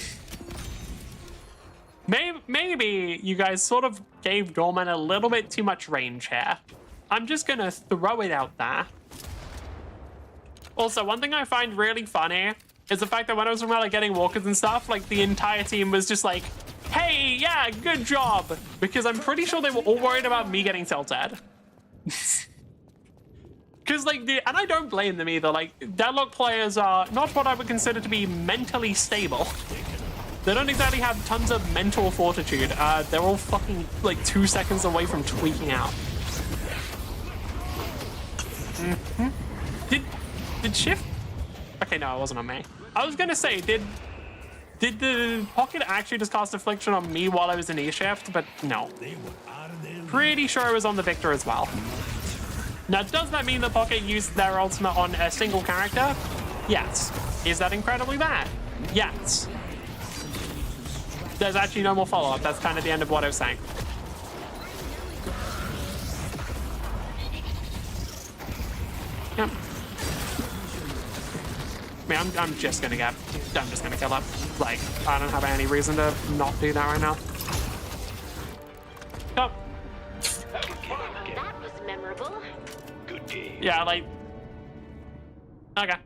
Maybe you guys sort of gave Doorman a little bit too much range here. I'm just gonna throw it out there. Also, one thing I find really funny is the fact that when I was talking about, like, getting walkers and stuff, like, the entire team was just like, hey, yeah, good job. Because I'm pretty sure they were all worried about me getting tilted. Because, like, and I don't blame them either. Like, Deadlock players are not what I would consider to be mentally stable. They don't exactly have tons of mental fortitude. They're all fucking, like, 2 seconds away from tweaking out. Did Shift? Okay, no, it wasn't on me. I was gonna say, did the pocket actually just cast Affliction on me while I was in E-Shift? But no. Pretty sure it was on the Victor as well. Now, does that mean the pocket used their ultimate on a single character? Yes. Is that incredibly bad? Yes. There's actually no more follow-up. That's kind of the end of what I was saying. Yep. I mean, I'm just gonna kill up. Like, I don't have any reason to not do that right now. Yep. That was memorable. Good game. Yeah, like... Okay.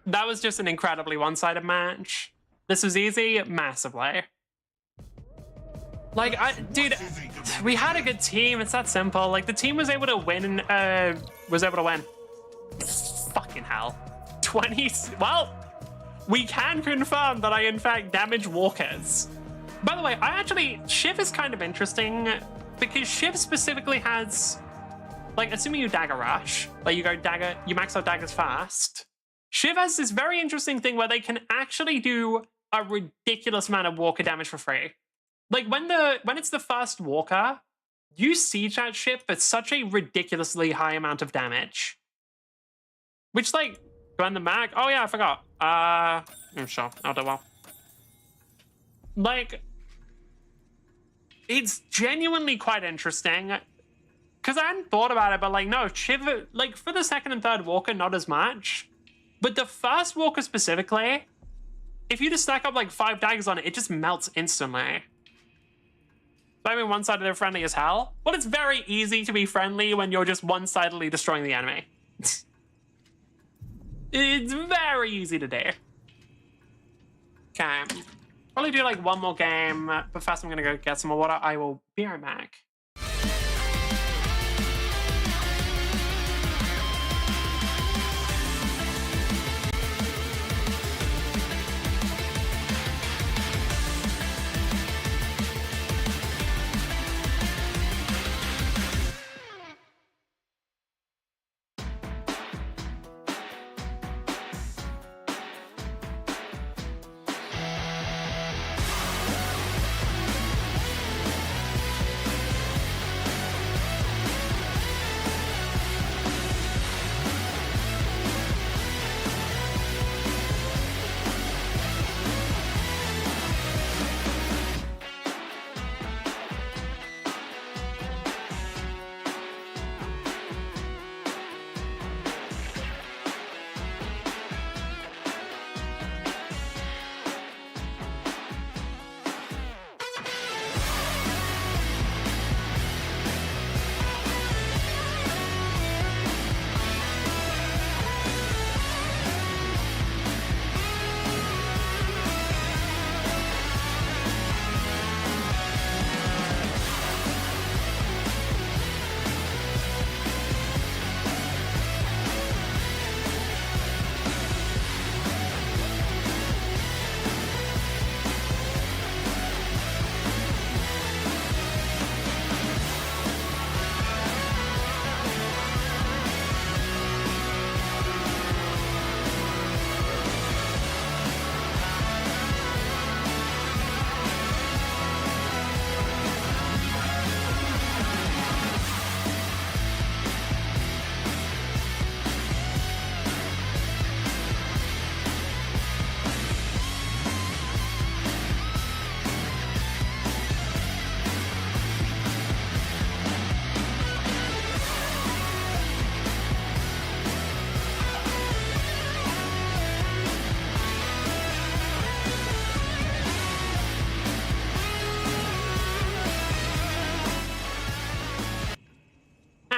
That was just an incredibly one-sided match. This was easy, massively. Like, dude, we had a good team. It's that simple. Like, the team was able to win. Fucking hell. 20. Well, we can confirm that I, in fact, damage walkers. By the way, Shiv is kind of interesting because Shiv specifically has, like, assuming you dagger rush, like, you max out daggers fast. Shiv has this very interesting thing where they can actually do a ridiculous amount of walker damage for free. Like, when it's the first walker, you siege that ship for such a ridiculously high amount of damage. Which, like, go on the mag. Oh, yeah, I forgot. Sure, I'll do well. Like, it's genuinely quite interesting. Because I hadn't thought about it, but, like, no, Shiv, like, for the second and third walker, not as much. But the first walker specifically, if you just stack up, like, 5 daggers on it, it just melts instantly. I mean, one-sided and friendly as hell. Well, it's very easy to be friendly when you're just one-sidedly destroying the enemy. It's very easy to do. Okay. Probably do like one more game, but first I'm gonna go get some more water. I will be right back.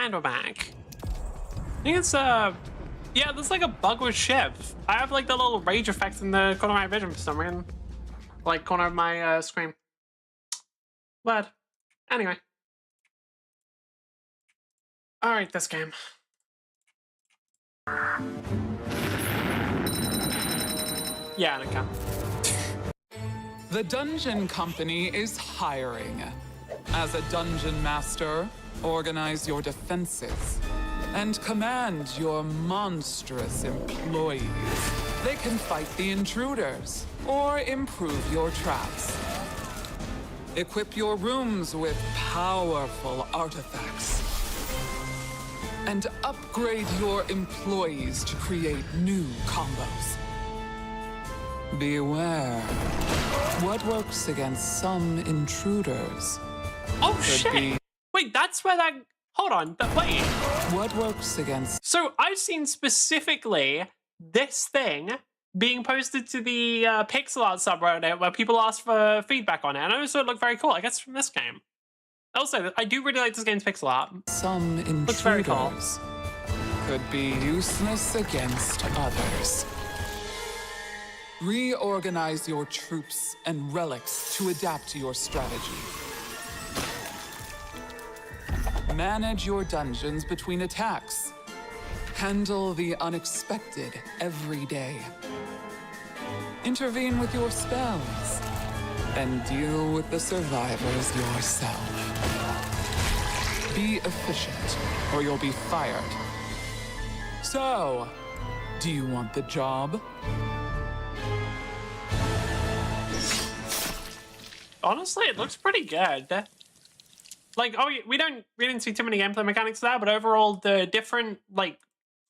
And we're back. I think it's, yeah, there's like a bug with Shiv. I have like the little rage effects in the corner of my vision for some reason. Like, corner of my screen. But, anyway. Alright, this game. Yeah, okay. The Dungeon Company is hiring. As a dungeon master, organize your defenses and command your monstrous employees. They can fight the intruders or improve your traps. Equip your rooms with powerful artifacts and upgrade your employees to create new combos. Beware. What works against some intruders Oh could shit! be Wait, that's where that... Hold on, wait. what works against So I've seen specifically this thing being posted to the pixel art subreddit where people ask for feedback on it, and I also it looked very cool. I guess from this game. Also, I do really like this game's pixel art. some Looks very cool. intruders could be useless against others. Reorganize your troops and relics to adapt to your strategy. Manage your dungeons between attacks. Handle the unexpected every day. Intervene with your spells. And deal with the survivors yourself. Be efficient, or you'll be fired. So, do you want the job? Honestly, it looks pretty good. Like, oh, we didn't see too many gameplay mechanics there, but overall, the different like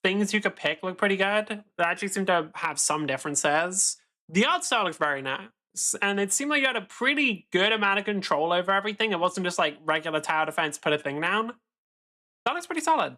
things you could pick look pretty good. They actually seem to have some differences. The art style looks very nice, and it seemed like you had a pretty good amount of control over everything. It wasn't just like regular tower defense, put a thing down. That looks pretty solid.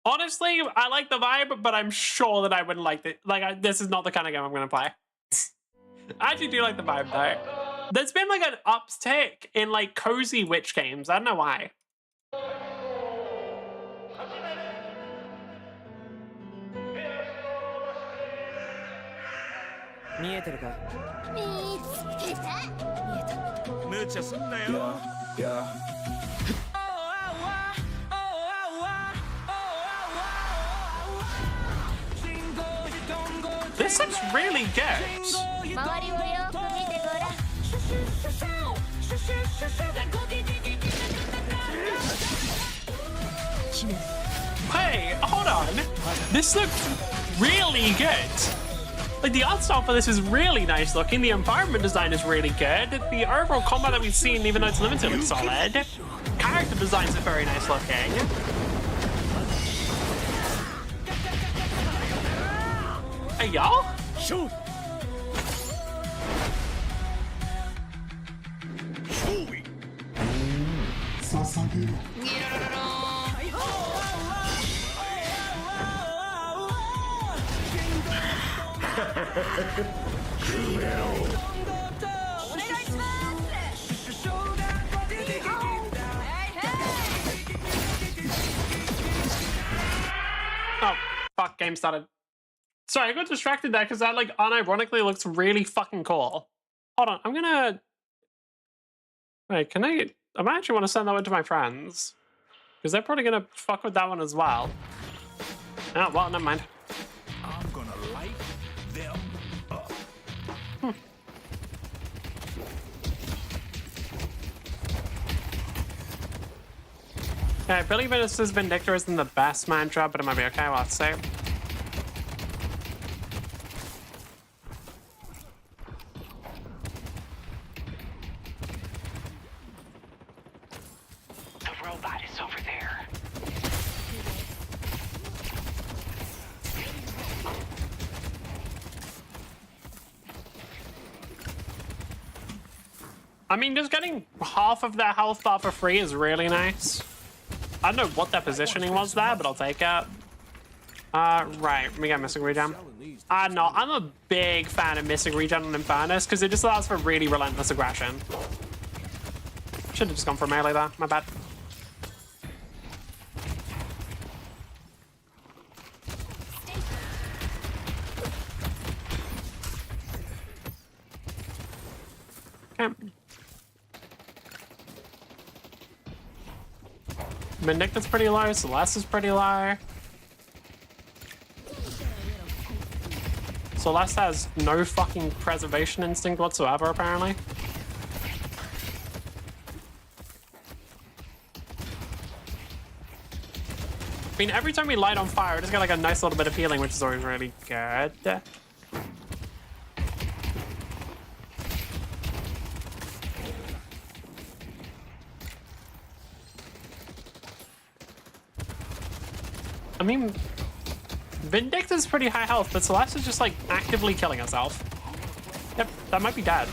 Honestly, I like the vibe, but I'm sure that I wouldn't like it. Like, this is not the kind of game I'm going to play. I actually do like the vibe, though. There's been, like, an uptick in, like, cozy witch games. I don't know why. This looks really good. Hey, hold on. This looks really good. Like, the art style for this is really nice looking. The environment design is really good. The overall combat that we've seen, even though it's limited, looks solid. Character designs are very nice looking. Hey, y'all? Shoot! Oh, fuck, game started. Sorry, I got distracted there because that, like, unironically looks really fucking cool. Hold on, I'm gonna... Wait, can I actually want to send that one to my friends. Because they're probably gonna fuck with that one as well. Oh, well, never mind. I'm gonna light them up. Okay, I believe this is Vindictor isn't the best mantra, but it might be okay. Well, let's see. The robot is over there. I mean, just getting half of their health bar for free is really nice. I don't know what their positioning was there, but I'll take it. Right, we got Missing Regen. No, I'm a big fan of Missing Regen on Infernus because it just allows for really relentless aggression. Should have just gone for melee there, my bad. Okay. Vindicta's pretty low, Celeste is pretty low. Celeste has no fucking preservation instinct whatsoever, apparently. I mean, every time we light on fire, it just got like a nice little bit of healing, which is always really good. I mean, Vindicta's pretty high health, but Celeste is just like actively killing herself. Yep, that might be dead.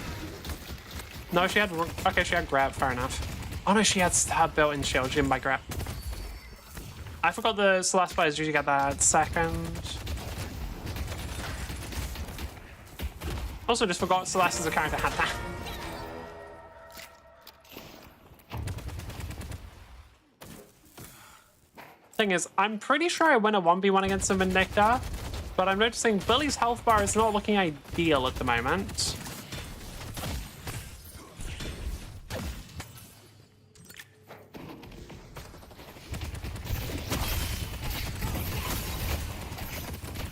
No, she had, okay, she had grab, fair enough. Oh no, she had stab built in shield, she didn't buy grab. I forgot the Celeste players usually get that second. Also, just forgot Celeste as a character had that. Thing is, I'm pretty sure I win a 1v1 against the Vindicta, but I'm noticing Billy's health bar is not looking ideal at the moment.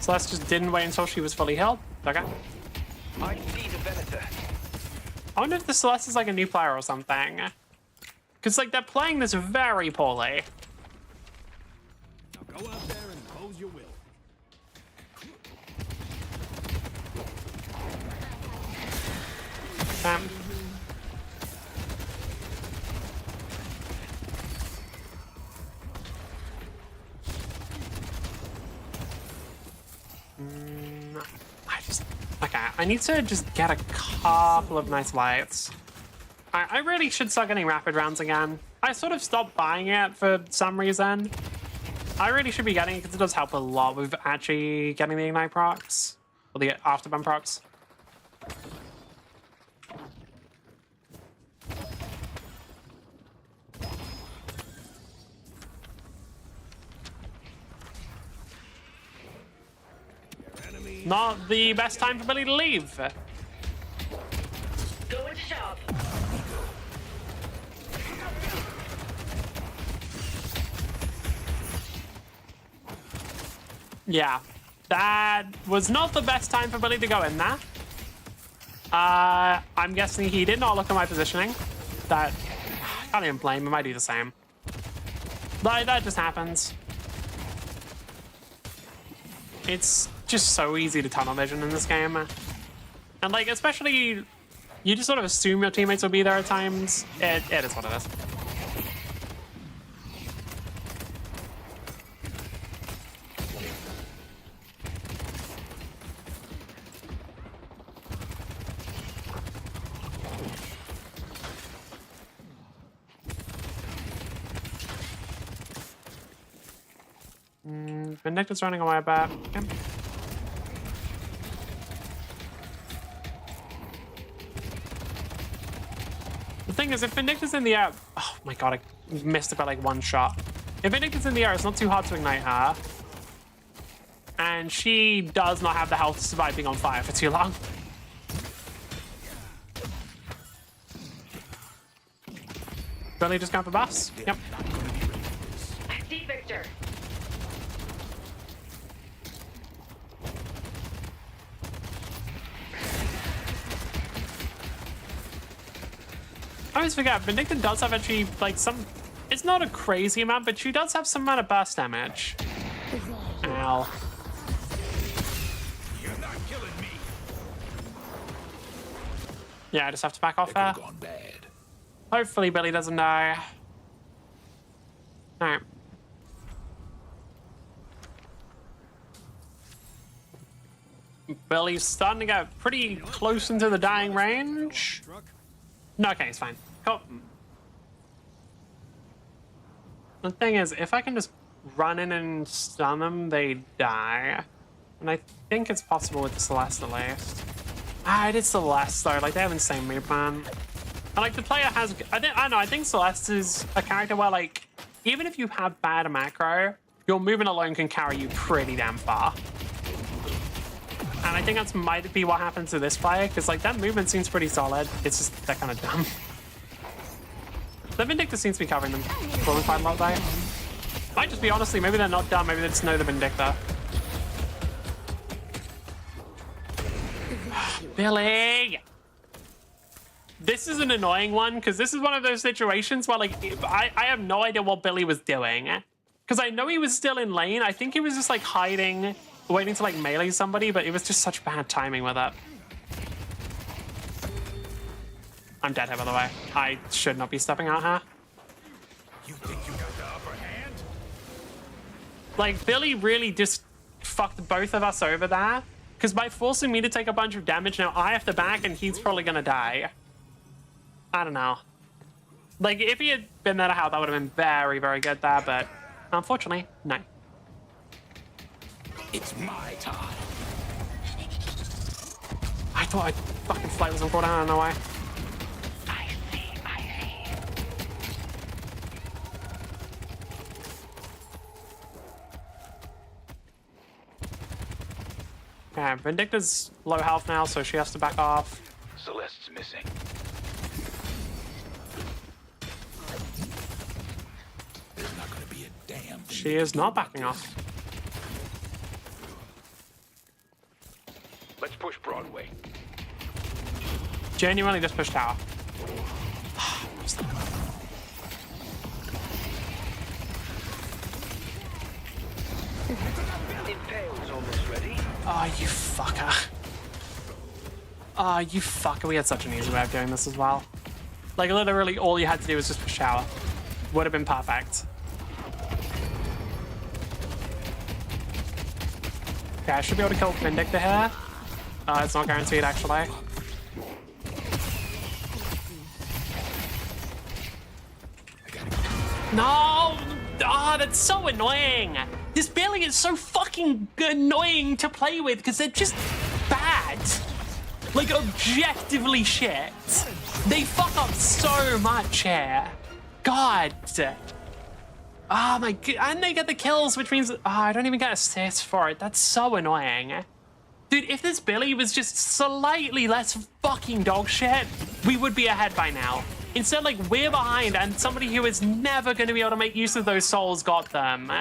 Celeste just didn't wait until she was fully healed. Okay. I see the Venator. I wonder if the Celeste is like a new player or something. Because like they're playing this very poorly. Now go out there and impose your will. Okay, I need to just get a couple of nice lights. I really should start getting rapid rounds again. I sort of stopped buying it for some reason. I really should be getting it because it does help a lot with actually getting the ignite procs. Or the afterburn procs. Not the best time for Billy to leave. Go into shop. Yeah, that was not the best time for Billy to go in there. I'm guessing he did not look at my positioning. That, I can't even blame him, I do the same. Like, that just happens. It's just so easy to tunnel vision in this game. And like, especially, you just sort of assume your teammates will be there at times. It is what it is. Vindicta's running away back. Okay. The thing is, if Vindicta's in the air... Oh my god, I missed it by like one shot. If Vindicta's in the air, it's not too hard to ignite her. And she does not have the health to survive being on fire for too long. Billy just got the bus. Yep. I see Victor. I always forget, Vindicta does have actually, like, some... It's not a crazy amount, but she does have some amount of burst damage. Ow. You're not killing me. Yeah, I just have to back off there. Gone bad. Hopefully Billy doesn't die. Alright. Billy's starting to get pretty close into the dying range. No, okay, it's fine. Cool. The thing is, if I can just run in and stun them, they die. And I think it's possible with the Celeste at least. Ah, it is Celeste though, like they have insane move plan. And like the player has, I think Celeste is a character where like, even if you have bad macro, your movement alone can carry you pretty damn far. And I think that's might be what happens to this player, because like that movement seems pretty solid. It's just, they're kind of dumb. The Vindicta seems to be covering them for quite a lot though. Might just be honestly, maybe they're not dumb, maybe they just know the Vindicta. Billy! This is an annoying one, because this is one of those situations where like, I have no idea what Billy was doing. Because I know he was still in lane. I think he was just like hiding, waiting to like melee somebody, but it was just such bad timing with it. I'm dead here, by the way. I should not be stepping out here. You think you got the upper hand? Like, Billy really just fucked both of us over there. Because by forcing me to take a bunch of damage, now I have to back and he's probably gonna die. I don't know. Like, if he had been there to help, that would have been very, very good there, but unfortunately, no. It's my time. I thought I fucking flight was on cooldown, I don't know why. I see. Okay, Vindicta's low health now, so she has to back off. Celeste's missing. There's not gonna be a damn thing. She is not backing off. Let's push Broadway. Genuinely just push tower. Impale's almost ready. Oh, you fucker. Oh, you fucker. We had such an easy way of doing this as well. Like, literally all you had to do was just push tower. Would have been perfect. Okay, I should be able to kill Vindicta here. It's not guaranteed, actually. No! Oh, that's so annoying. This Billy is so fucking annoying to play with because they're just bad. Like, objectively shit. They fuck up so much here. God. Oh my god. And they get the kills, which means I don't even get assists for it. That's so annoying. Dude, if this Billy was just slightly less fucking dog shit, we would be ahead by now. Instead, like, we're behind and somebody who is never going to be able to make use of those souls got them.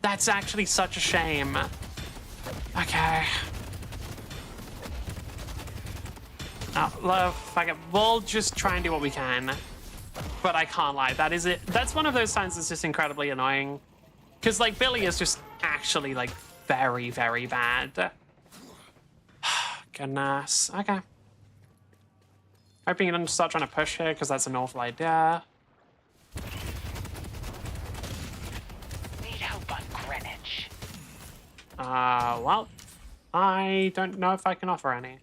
That's actually such a shame. Okay. Oh, fuck it. We'll just try and do what we can. But I can't lie. That is it. That's one of those times that's just incredibly annoying. Because, like, Billy is just actually, like, very, very bad. Goodness. Okay. Hoping you don't start trying to push here, because that's an awful idea. Need help on Greenwich. Well, I don't know if I can offer any.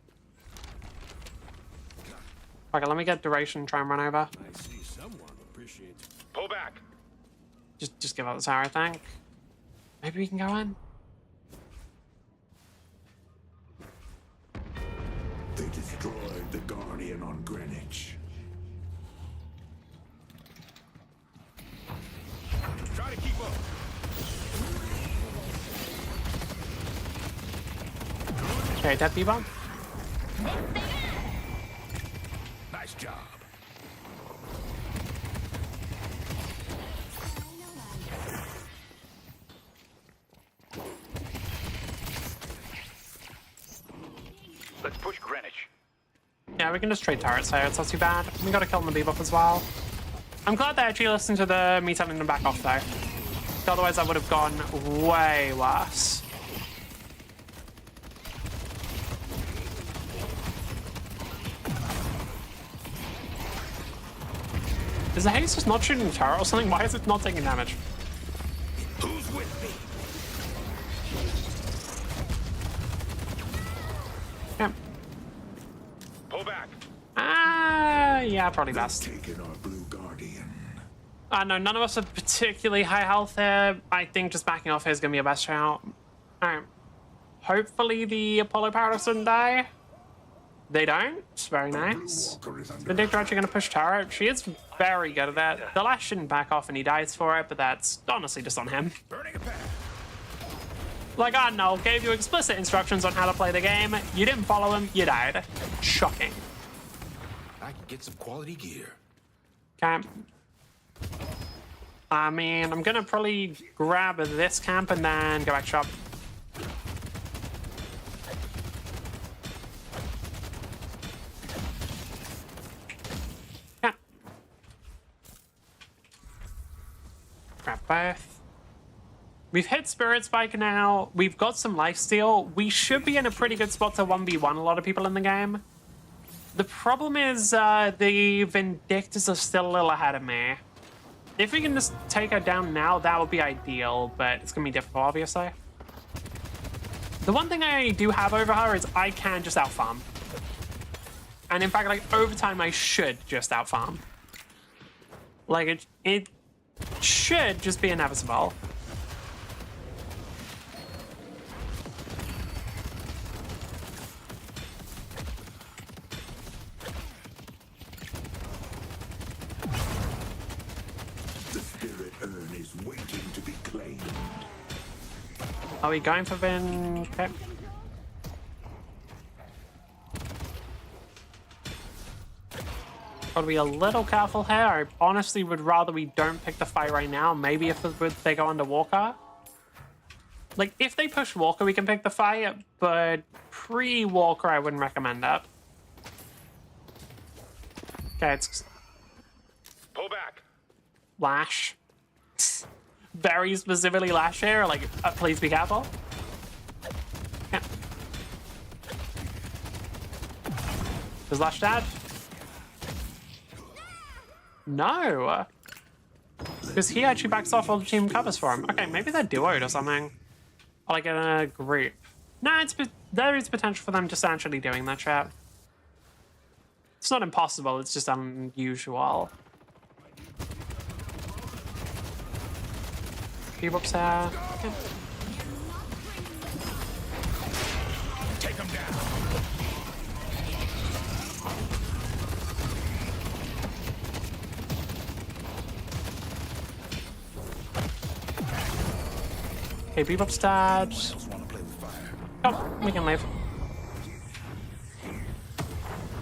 Okay, let me get duration and try and run over. I see someone appreciates. Pull back. Just give up the tower, I think. Maybe we can go in? They destroyed the Guardian on Greenwich. Try to keep up. Okay, dead B-bomb. Nice job. Let's push Greenwich. Yeah, we can just trade turrets here. It's not too bad. We gotta kill the B-buff as well. I'm glad they actually listened to me telling them back off, though. Otherwise, that would have gone way worse. Is the haste just not shooting the turret or something? Why is it not taking damage? Who's with me? Yeah. Pull back. Yeah, probably best. Taken our Blue Guardian. No, none of us are particularly high health here. I think just backing off here is going to be a best shout. Alright. Hopefully the Apollo Paradox doesn't die. They don't. Very nice. Vindicta actually going to push turret. She is very good at that. The last shouldn't back off and he dies for it, but that's honestly just on him. Burning a path. Like, I don't know, gave you explicit instructions on how to play the game. You didn't follow them, you died. Shocking. I can get some quality gear. Okay. I mean, I'm gonna probably grab this camp and then go back shop. Yeah. Grab both. We've hit Spirit Spike now. We've got some lifesteal. We should be in a pretty good spot to 1v1 a lot of people in the game. The problem is the Vindictas are still a little ahead of me. If we can just take her down now, that would be ideal, but it's going to be difficult, obviously. The one thing I do have over her is I can just outfarm. And in fact, like, over time, I should just outfarm. Like, it should just be inevitable. Are we going for Vin? Okay. Gotta be a little careful here. I honestly would rather we don't pick the fight right now. Maybe if they go under Walker. Like, if they push Walker, we can pick the fight, but pre-Walker, I wouldn't recommend that. Okay, it's... Pull back. Lash. Very specifically Lash here. Like, please be careful. Yeah. Does Lash dad? No. Because he actually backs off all the team covers for him. Okay, maybe they're duoed or something. Or like in a group. No, there is potential for them just actually doing that, chat. It's not impossible, it's just unusual. Bebop's here. Okay. Take him down. Okay, Bebop's dead. Oh, we can leave.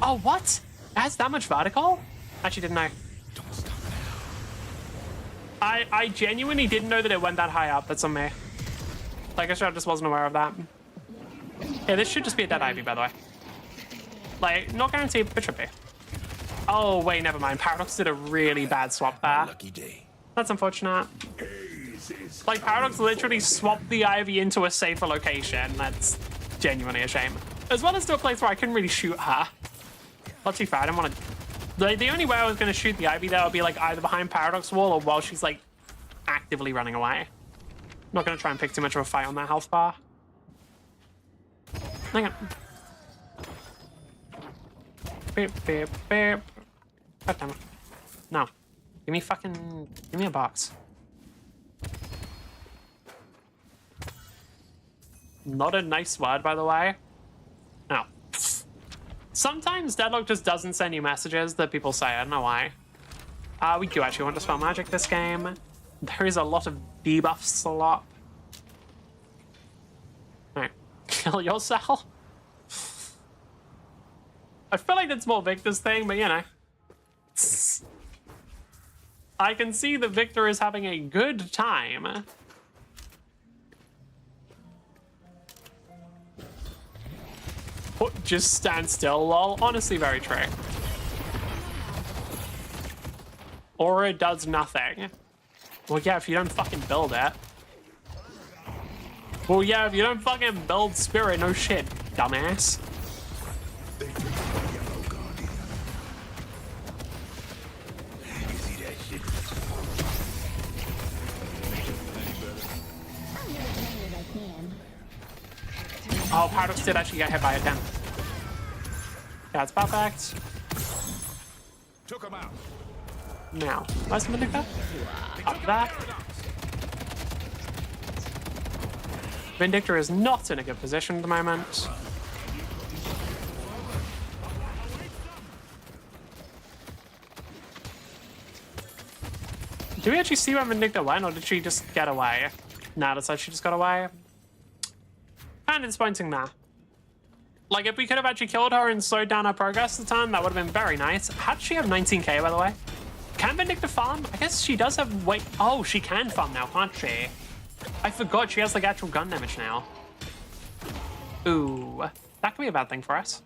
Oh, what? It has that much vertical? Actually didn't know. I genuinely didn't know that it went that high up. That's on me. Like, I just wasn't aware of that. Yeah, this should just be a dead Ivy, by the way. Like, not guaranteed, but it should be. Oh, wait, never mind. Paradox did a really bad swap there. Lucky day. That's unfortunate. Like, Paradox literally swapped the Ivy into a safer location. That's genuinely a shame. As well as to a place where I couldn't really shoot her. Not too fair, I didn't want to... The only way I was going to shoot the Ivy there would be, like, either behind Paradox wall or while she's, like, actively running away. Not going to try and pick too much of a fight on that health bar. Hang on. Beep, beep, beep. God damn it. No. Give me a box. Not a nice word, by the way. No. Sometimes Deadlock just doesn't send you messages that people say. I don't know why. We do actually want to spell magic this game. There is a lot of debuff slop. Alright. Kill yourself? I feel like that's more Victor's thing, but you know. I can see that Victor is having a good time. Just stand still, lol. Honestly, very true. Or it does nothing. Well, yeah, if you don't fucking build it. Well, yeah, if you don't fucking build Spirit, no shit, dumbass. They took the yellow guardian. You see that shit? Oh, Paradox did actually get hit by a 10. That's perfect. Took him out. Now, where's Vindicta? Up there. Vindicta is not in a good position at the moment. Do we actually see where Vindicta went, or did she just get away? Nah, that's like she just got away. Kind of disappointing there. Like, if we could have actually killed her and slowed down our progress at the time, that would have been very nice. How does she have 19k, by the way? Can Vindicta farm? I guess she does have... Wait. Oh, she can farm now, can't she? I forgot she has, like, actual gun damage now. Ooh. That could be a bad thing for us.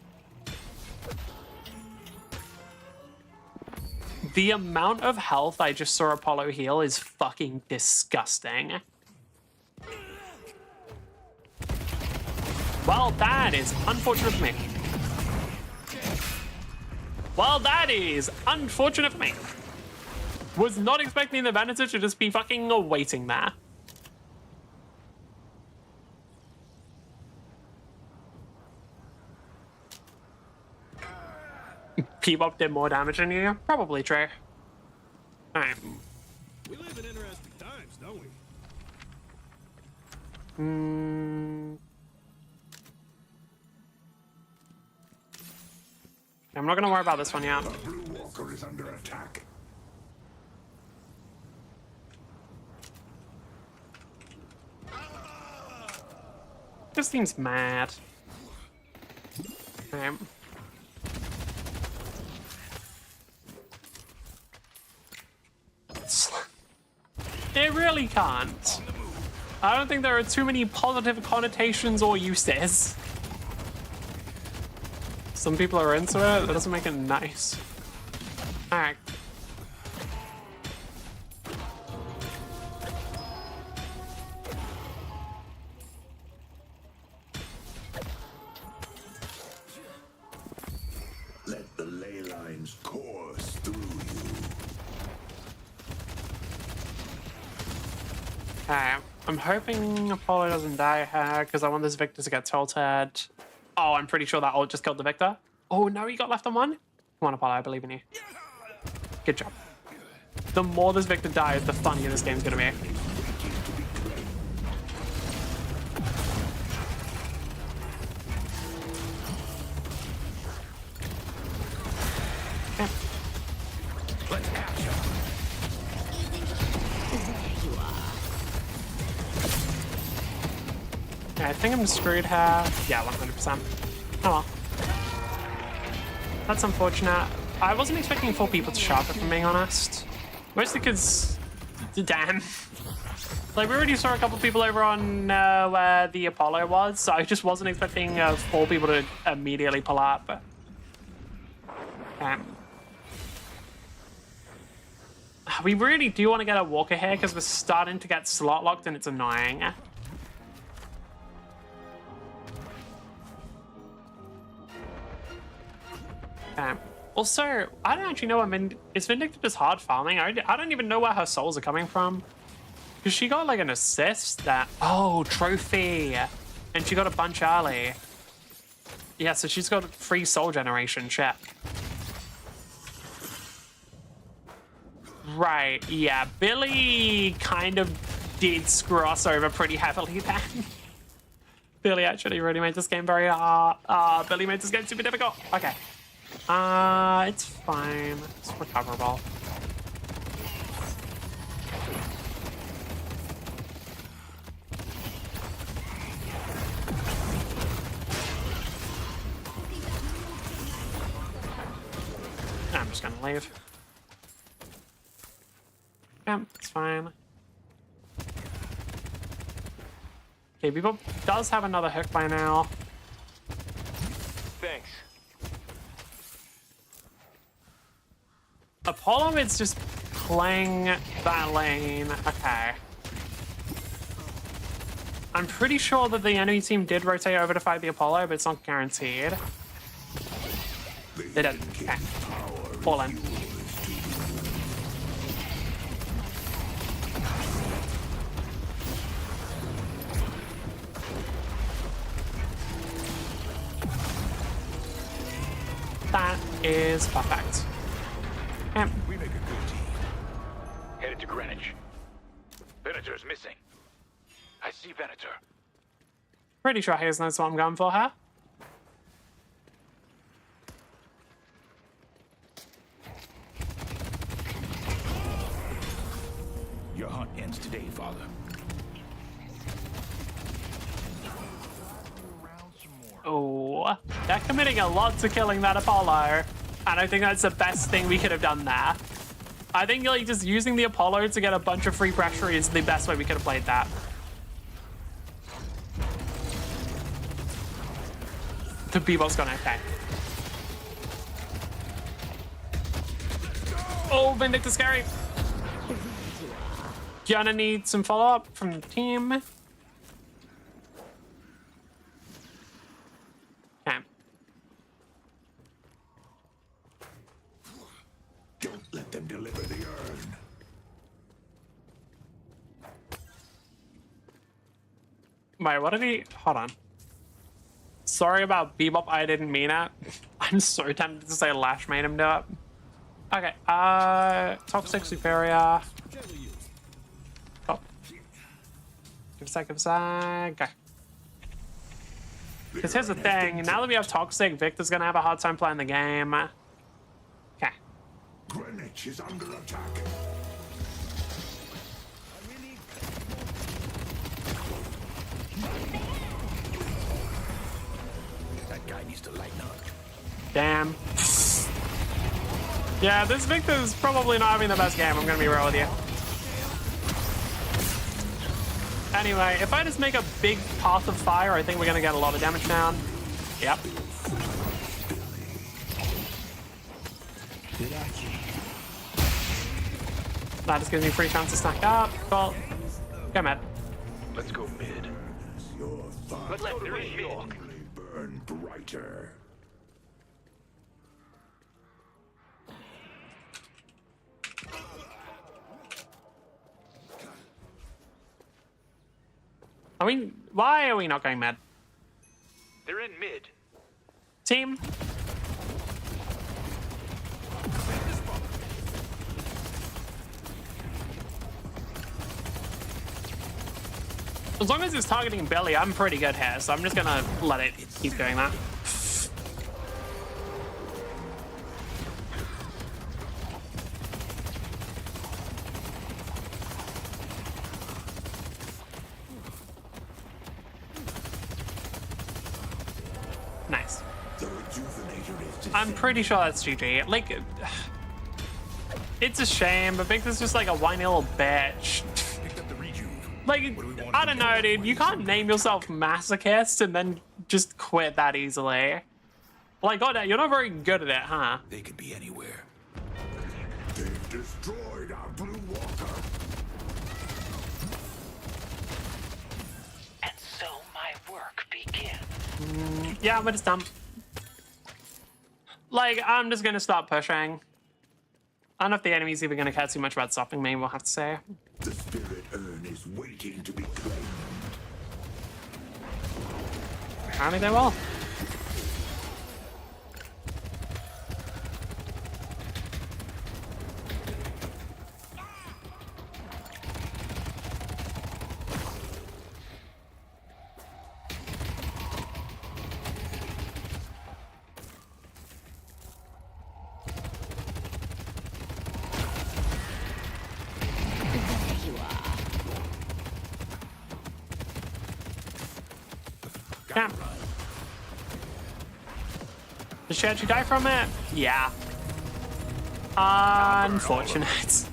The amount of health I just saw Apollo heal is fucking disgusting. Well, that is unfortunate for me. Well, that is unfortunate for me. Was not expecting the Venator to just be fucking waiting there. Bebop did more damage than you? Probably true. Alright. We live in interesting times, don't we? I'm not gonna worry about this one yet. The Blue Walker is under attack. This seems mad. It really can't. I don't think there are too many positive connotations or uses. Some people are into it, that doesn't make it nice. Alright. Let the ley lines course through you. Alright. I'm hoping Apollo doesn't die here because I want this Victor to get tilted. Oh, I'm pretty sure that ult just killed the Victor. Oh, no, he got left on one. Come on, Apollo, I believe in you. Good job. The more this Victor dies, the funnier this game's gonna be. Okay. Let's action. Yeah, I think I'm screwed here. Yeah, 100%. Oh well. That's unfortunate. I wasn't expecting 4 people to sharp it, if I'm being honest. Mostly because... Damn. Like, we already saw a couple people over on where the Apollo was, so I just wasn't expecting 4 people to immediately pull up. We really do want to get a Walker here because we're starting to get slot locked and it's annoying. Also, I don't actually know what is Vindicta just hard farming? I don't even know where her souls are coming from. Because she got like an assist that... Oh, trophy! And she got a bunch early. Yeah, so she's got free soul generation, shit. Right, yeah. Billy kind of did screw us over pretty heavily then. Billy actually really made this game very Billy made this game super difficult. Okay. It's fine. It's recoverable. I'm just gonna leave. Yeah, it's fine. Okay, Bebop does have another hook by now. Thanks. Apollo is just playing that lane. Okay. I'm pretty sure that the enemy team did rotate over to fight the Apollo, but it's not guaranteed. They didn't. Okay. Fall in. That is perfect. We make a good team. Headed to Greenwich. Venator's missing. I see Venator. Pretty sure Hayes knows what I'm going for here. Your hunt ends today, Father. Oh, they're committing a lot to killing that Apollo. And I think that's the best thing we could have done there. I think like just using the Apollo to get a bunch of free pressure is the best way we could have played that. The Bebop's gone okay. Oh, Vindicta's scary. Gonna need some follow-up from the team. Okay. Don't let them deliver the urn. Wait, what did he... Hold on. Sorry about Bebop, I didn't mean it. I'm so tempted to say Lash made him do it. Okay, Toxic Superior. Oh. Give a sec, okay. Because here's the thing, now that we have Toxic, Victor's gonna have a hard time playing the game. Okay. Greenwich is under attack. Damn. Yeah, this Victor's probably not having the best game, I'm gonna be real with you. Anyway, if I just make a big path of fire, I think we're gonna get a lot of damage down. Yep. That just gives me free chance to stack up. Well, go mid. Let's go mid. Your Let's go to mid. only burn brighter. I mean, why are we not going mid? They're in mid. Team? As long as it's targeting Billy, I'm pretty good here, so I'm just gonna let it keep doing that. Nice. The rejuvenator is I'm pretty sure that's GG. Like, it's a shame, but Victor's just like a whiny little bitch. Picked up the rejuve. Like, I don't know, dude. You can't name yourself Masochist and then just quit that easily. Like, God, you're not very good at it, huh? They could be anywhere. They've destroyed our blue walker. And so my work begins. Yeah, but it's dumb. Like, I'm just gonna stop pushing. I don't know if the enemy's even gonna care too much about stopping me, we'll have to say. The spirit urn is waiting to be claimed. Apparently they will. Yeah. Did she actually die from it? Yeah. Unfortunate.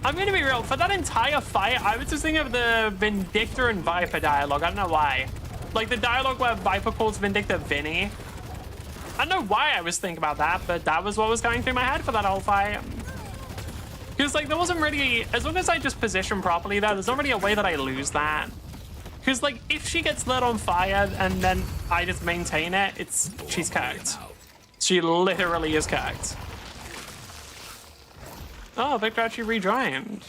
I'm gonna be real, for that entire fight, I was just thinking of the Vindictor and Viper dialogue. I don't know why. Like the dialogue where Viper calls Vindictor Vinny. I don't know why I was thinking about that, but that was what was going through my head for that whole fight. Because like there wasn't really, as long as I just position properly there's not really a way that I lose that. Because, like, if she gets lit on fire and then I just maintain it, she's cooked. She literally is cooked. Oh, Victor actually rejoined.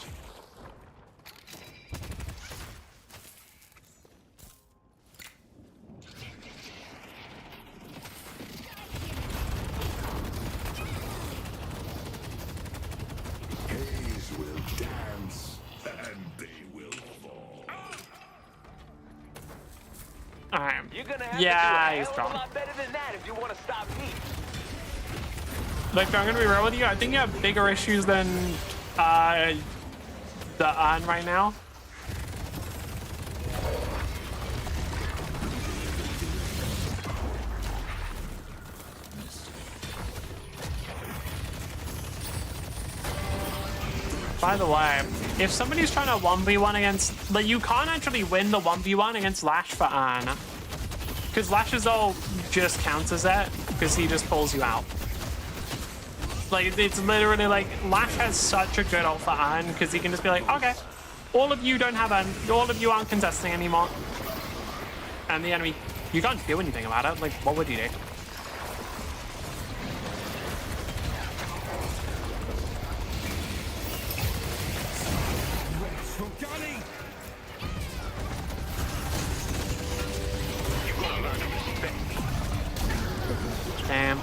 Haze will dance, and they will fall. Alright. You're gonna have Yeah, to do a he's hell of a strong. lot better than that if you want to stop me. Victor, I'm gonna be real with you. I think you have bigger issues than the urn right now. By the way, if somebody's trying to 1v1 against, like, you can't actually win the 1v1 against Lash for Arn. Because Lash's ult just counters it, because he just pulls you out. Like, it's literally like, Lash has such a good ult for Arn, because he can just be like, okay, all of you don't have Arn, all of you aren't contesting anymore. And the enemy, you can't do anything about it, like, what would you do? Damn.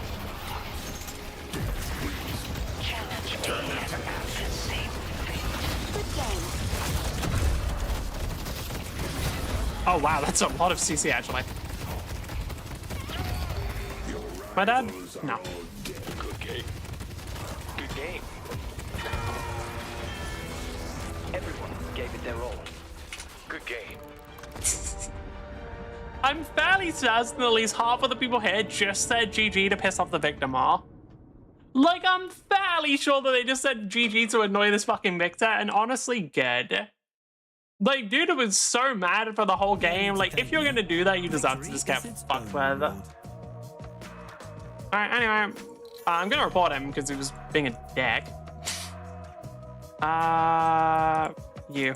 Oh wow, that's a lot of CC actually. My dad? No. Good game. Good game. Everyone gave it their all. Good game. I'm fairly certain at least half of the people here just said GG to piss off the victim more. Like, I'm fairly sure that they just said GG to annoy this fucking Victor, and honestly, good. Like, dude was so mad for the whole game. Like, if you're gonna do that, you deserve to just get fucked with. Alright, anyway. I'm gonna report him because he was being a dick. You.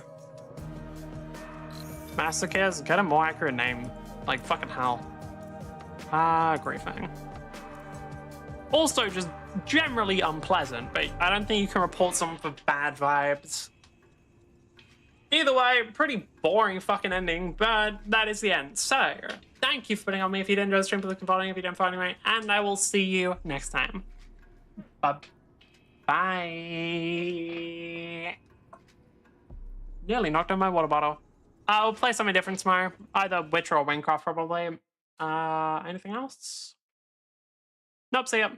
Masochist, get a more accurate name. Like, fucking hell. Great thing. Also, just generally unpleasant, but I don't think you can report someone for bad vibes. Either way, pretty boring fucking ending, but that is the end. So, thank you for putting on me. If you did enjoy the stream, please following if you didn't follow me, and I will see you next time. Bye. Nearly knocked out my water bottle. I'll play something different tomorrow. Either Witcher or Wingcraft, probably. Anything else? Nope, see ya.